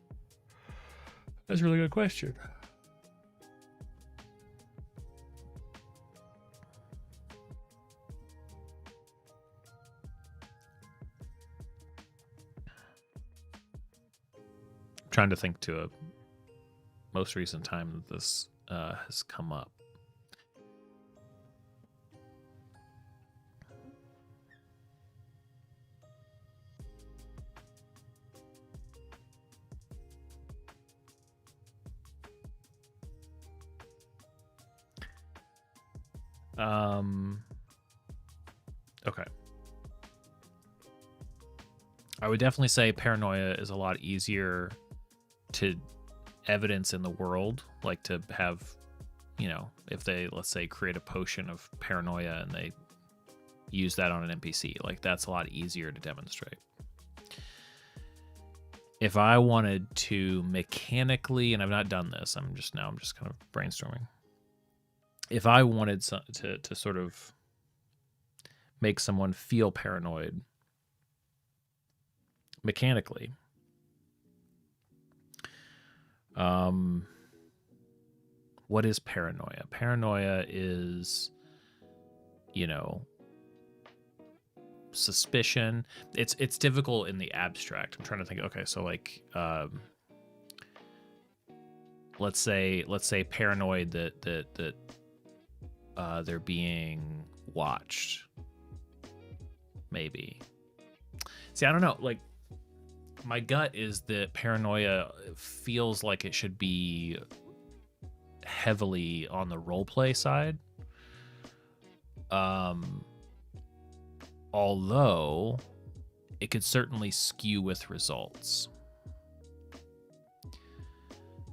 That's a really good question. I'm trying to think to a most recent time that this has come up. Okay. I would definitely say paranoia is a lot easier to evidence in the world, like to have, you know, if they, let's say, create a potion of paranoia and they use that on an NPC, like that's a lot easier to demonstrate. If I wanted to mechanically, and I've not done this, I'm just kind of brainstorming. If I wanted to sort of make someone feel paranoid mechanically, what is paranoia? Paranoia is, you know, suspicion. It's difficult in the abstract. I'm trying to think. Okay, so like, let's say paranoid that they're being watched. Maybe. See, I don't know. Like, my gut is that paranoia feels like it should be heavily on the roleplay side. Although it could certainly skew with results.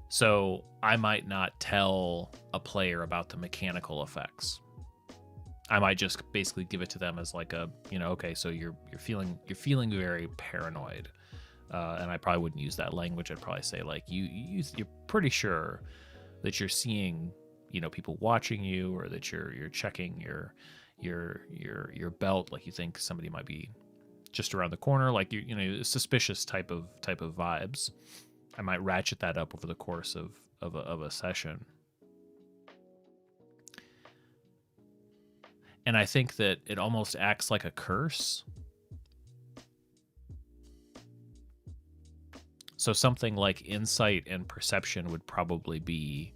So I might not tell a player about the mechanical effects. I might just basically give it to them as like a, you know, okay, so you're feeling very paranoid, and I probably wouldn't use that language. I'd probably say like you're pretty sure that you're seeing, you know, people watching you, or that you're checking your belt, like you think somebody might be just around the corner, like you know, suspicious type of vibes. I might ratchet that up over the course of a session. And I think that it almost acts like a curse. So something like insight and perception would probably be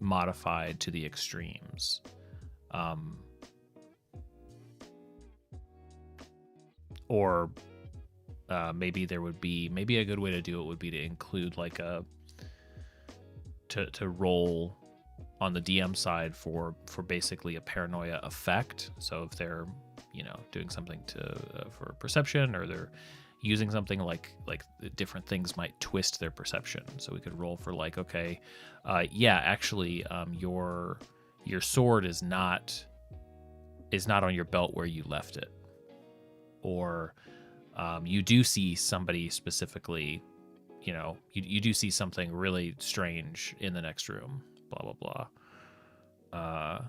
modified to the extremes. Or maybe there would be, maybe a good way to do it would be to include like to roll on the DM side for basically a paranoia effect. So if they're, you know, doing something for perception, or they're using something like different things might twist their perception. So we could roll for like, okay, yeah, actually, your sword is not on your belt where you left it, or you do see somebody specifically, you know, you do see something really strange in the next room. Blah blah blah.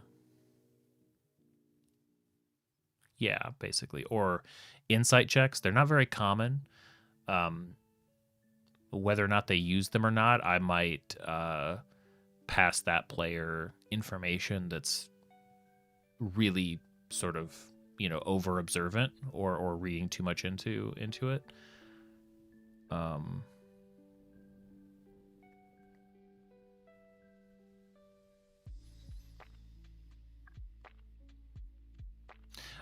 Yeah, basically. Or insight checks. They're not very common. Whether or not they use them or not, I might pass that player information that's really sort of, you know, over observant, or reading too much into it.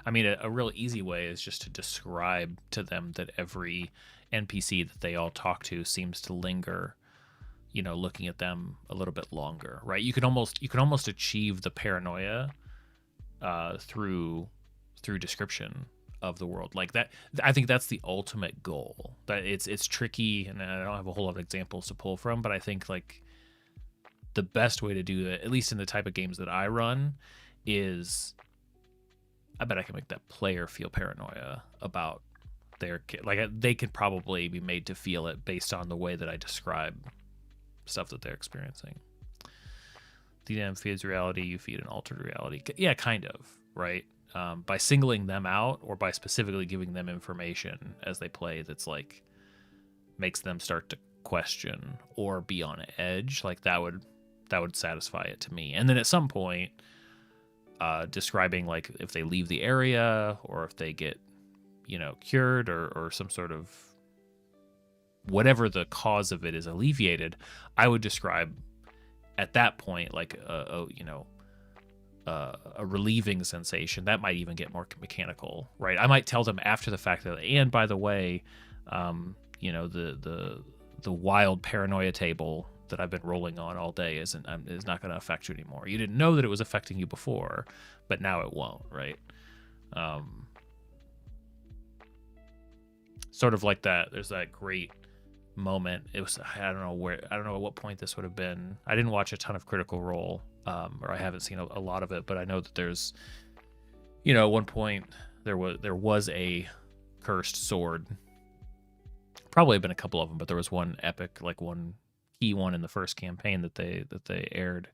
I mean, a real easy way is just to describe to them that every NPC that they all talk to seems to linger, you know, looking at them a little bit longer, right? You can almost achieve the paranoia through description of the world like that. I think that's the ultimate goal. That it's tricky, and I don't have a whole lot of examples to pull from, but I think like the best way to do it, at least in the type of games that I run, is I bet I can make that player feel paranoia about their kid. Like, they could probably be made to feel it based on the way that I describe stuff that they're experiencing. The DM feeds reality, you feed an altered reality. Yeah, kind of. right? By singling them out or by specifically giving them information as they play that's like makes them start to question or be on edge, like that would satisfy it to me. And then at some point, describing like if they leave the area or if they get, cured or some sort of whatever the cause of it is alleviated, I would describe at that point like a relieving sensation that might even get more mechanical, right? I might tell them after the fact that, and by the way, the wild paranoia table that I've been rolling on all day is not going to affect you anymore. You didn't know that it was affecting you before, but now it won't, right? Sort of like that. There's that great moment. It was, I don't know at what point this would have been. I didn't watch a ton of Critical Role, or I haven't seen a lot of it, but I know that there's, at one point there was a cursed sword. Probably been a couple of them, but there was one epic, like one key one in the first campaign that they aired,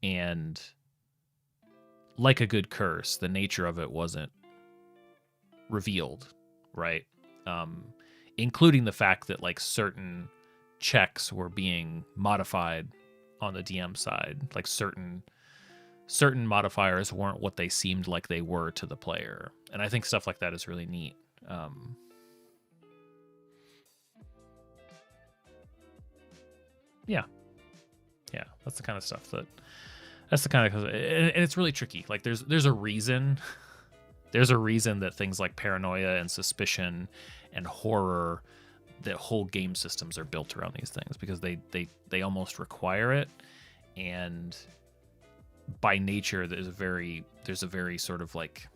and like a good curse, the nature of it wasn't revealed, right? Including the fact that like certain checks were being modified on the DM side, like certain modifiers weren't what they seemed like they were to the player, and I think stuff like that is really neat. Yeah, that's the kind of stuff and it's really tricky. Like there's a reason. There's a reason that things like paranoia and suspicion and horror, that whole game systems are built around these things, because they almost require it, and by nature there's a very sort of like,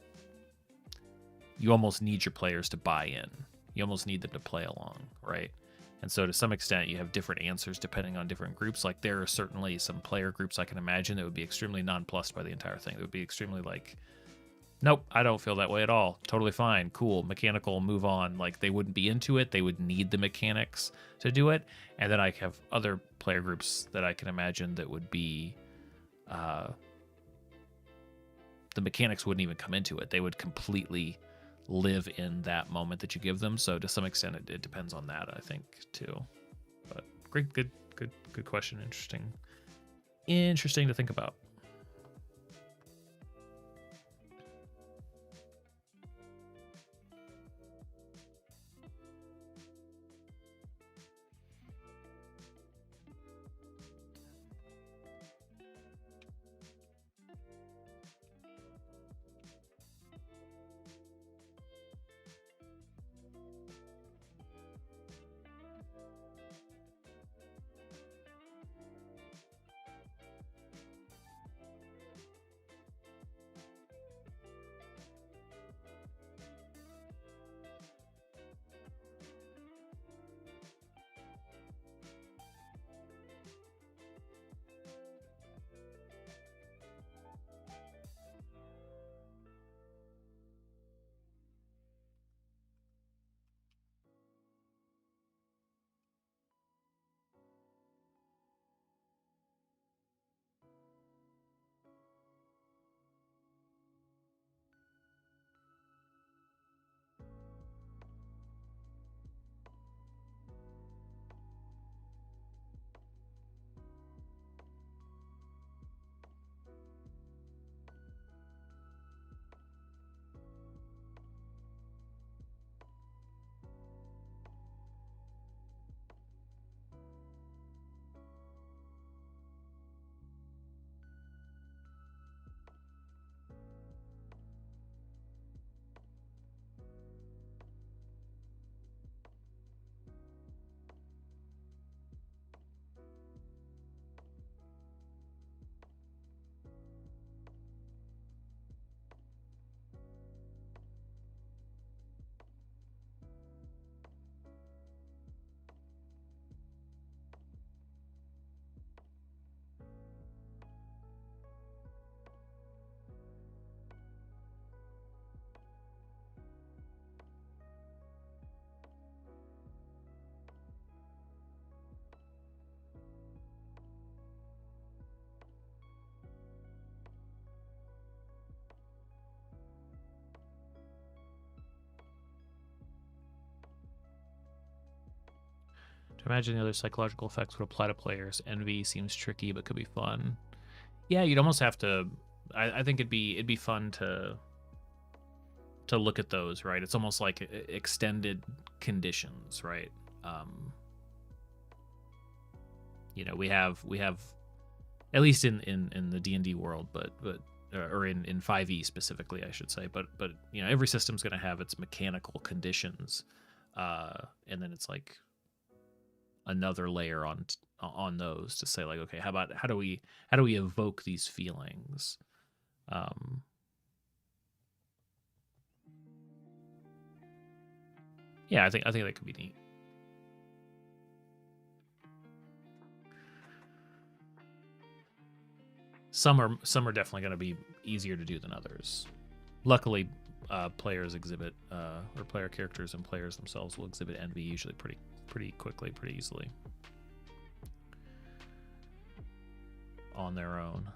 you almost need your players to buy in. You almost need them to play along, right? And so to some extent you have different answers depending on different groups. Like there are certainly some player groups I can imagine that would be extremely nonplussed by the entire thing. It would be extremely like, nope, I don't feel that way at all. Totally fine. Cool. Mechanical, move on. Like they wouldn't be into it. They would need the mechanics to do it. And then I have other player groups that I can imagine that would be, the mechanics wouldn't even come into it. They would completely live in that moment that you give them. So to some extent it depends on that, I think, too. But great, good question. Interesting to think about. To imagine the other psychological effects would apply to players. Envy seems tricky, but could be fun. Yeah, you'd almost have to. I think it'd be fun to look at those, right? It's almost like extended conditions, right? You know, we have at least in the D&D world, but or in 5e specifically, I should say. But you know, every system's going to have its mechanical conditions, and then it's like another layer on those to say like, okay, how do we evoke these feelings? Yeah, I think that could be neat. Some are definitely going to be easier to do than others. Luckily, players exhibit or player characters and players themselves will exhibit envy usually pretty quickly, pretty easily on their own.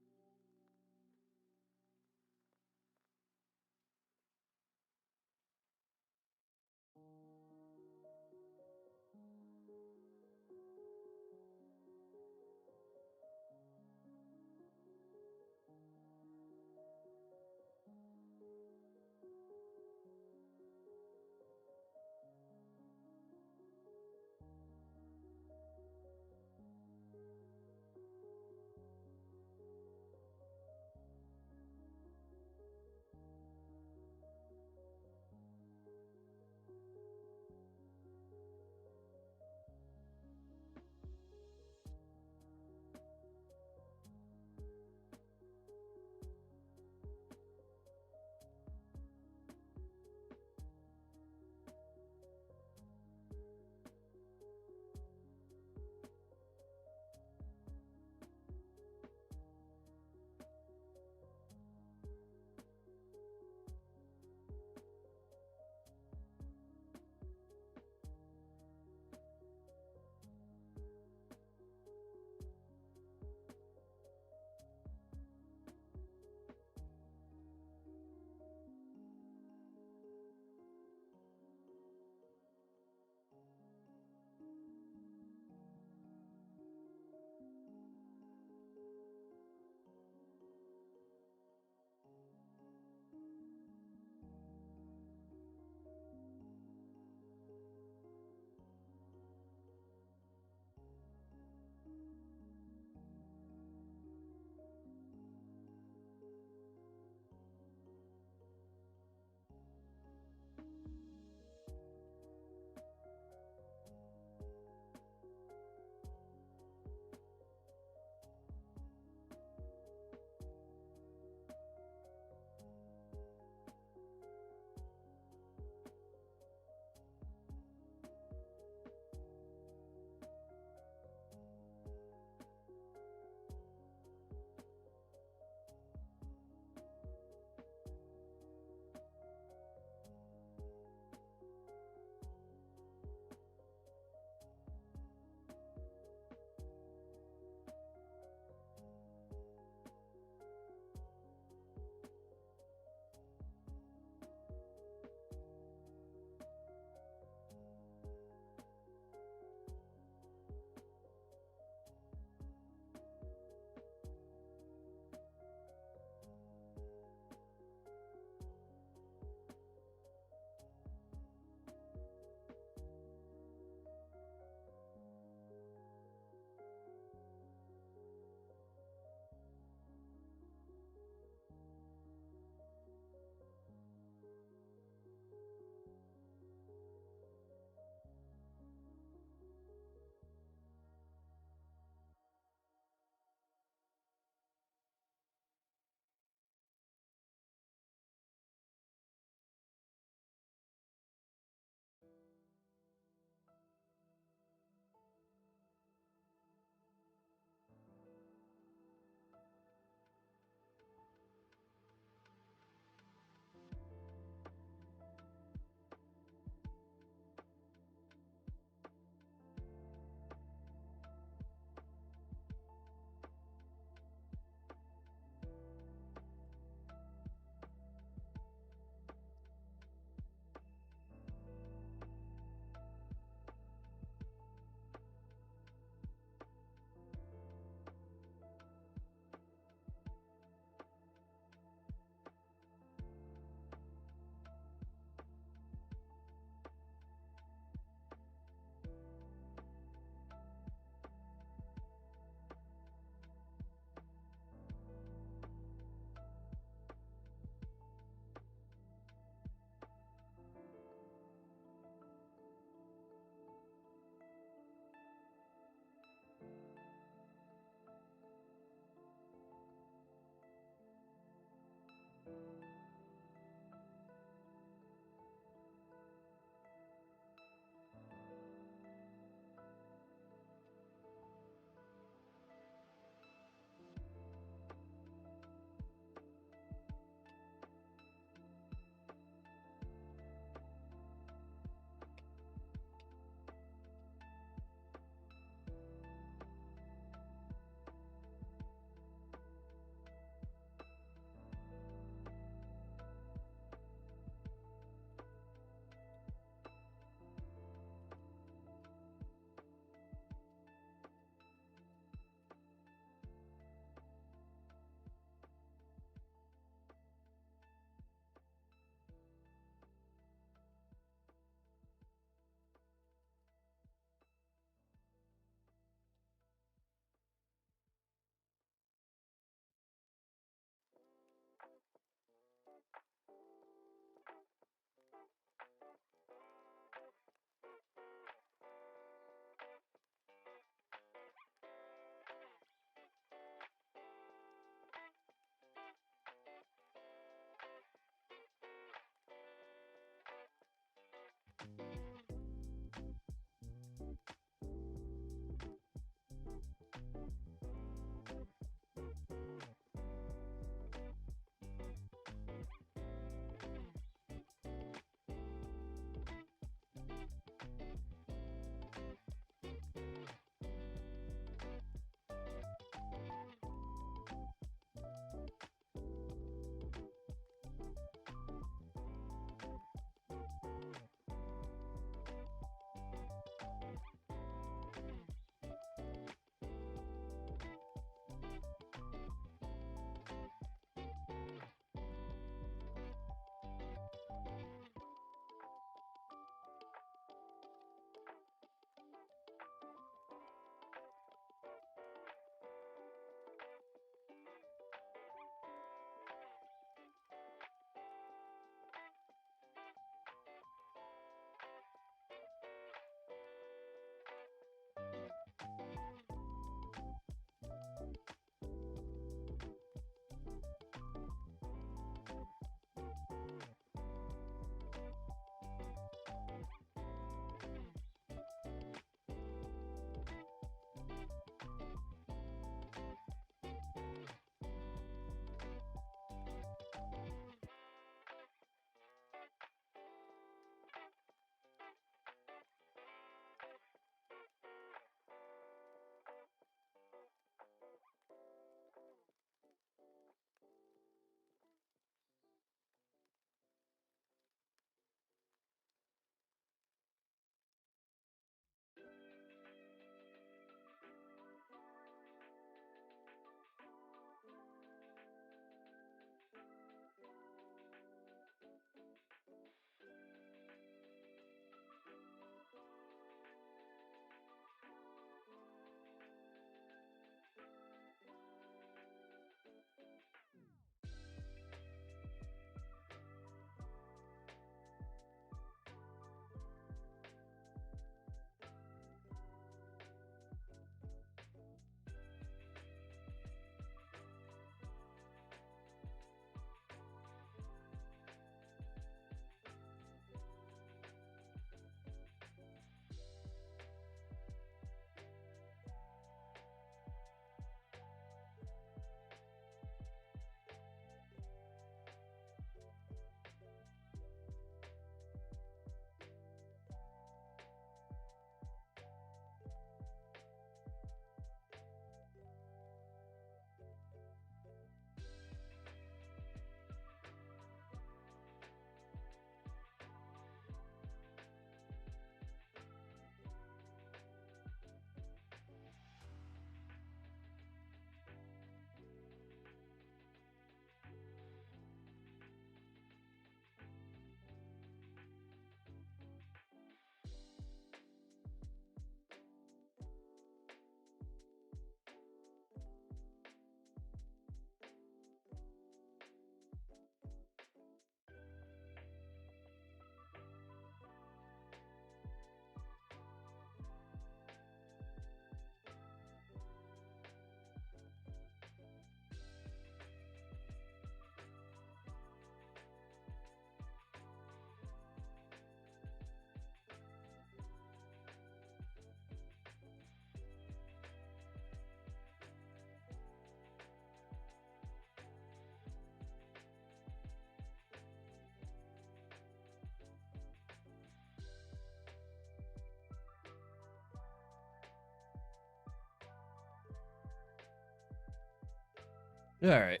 All right.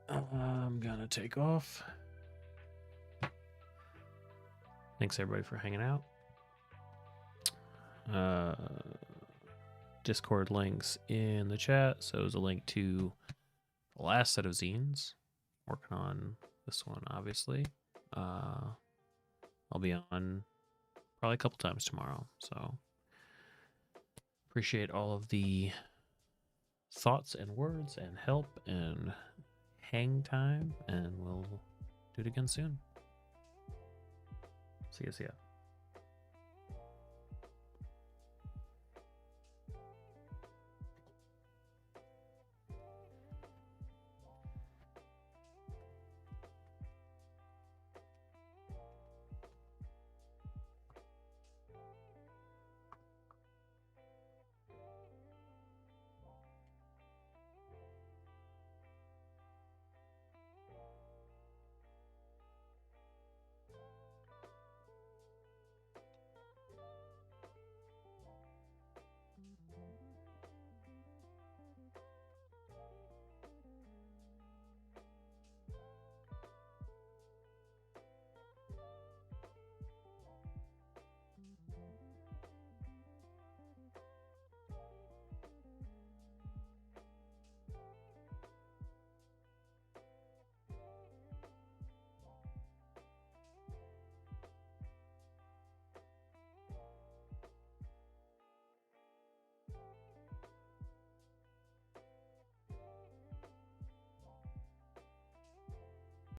I'm gonna take off. Thanks everybody for hanging out. Discord links in the chat. So there's a link to the last set of zines. Working on this one, obviously. I'll be on probably a couple times tomorrow. So appreciate all of the thoughts and words and help and hang time, and we'll do it again soon. See ya.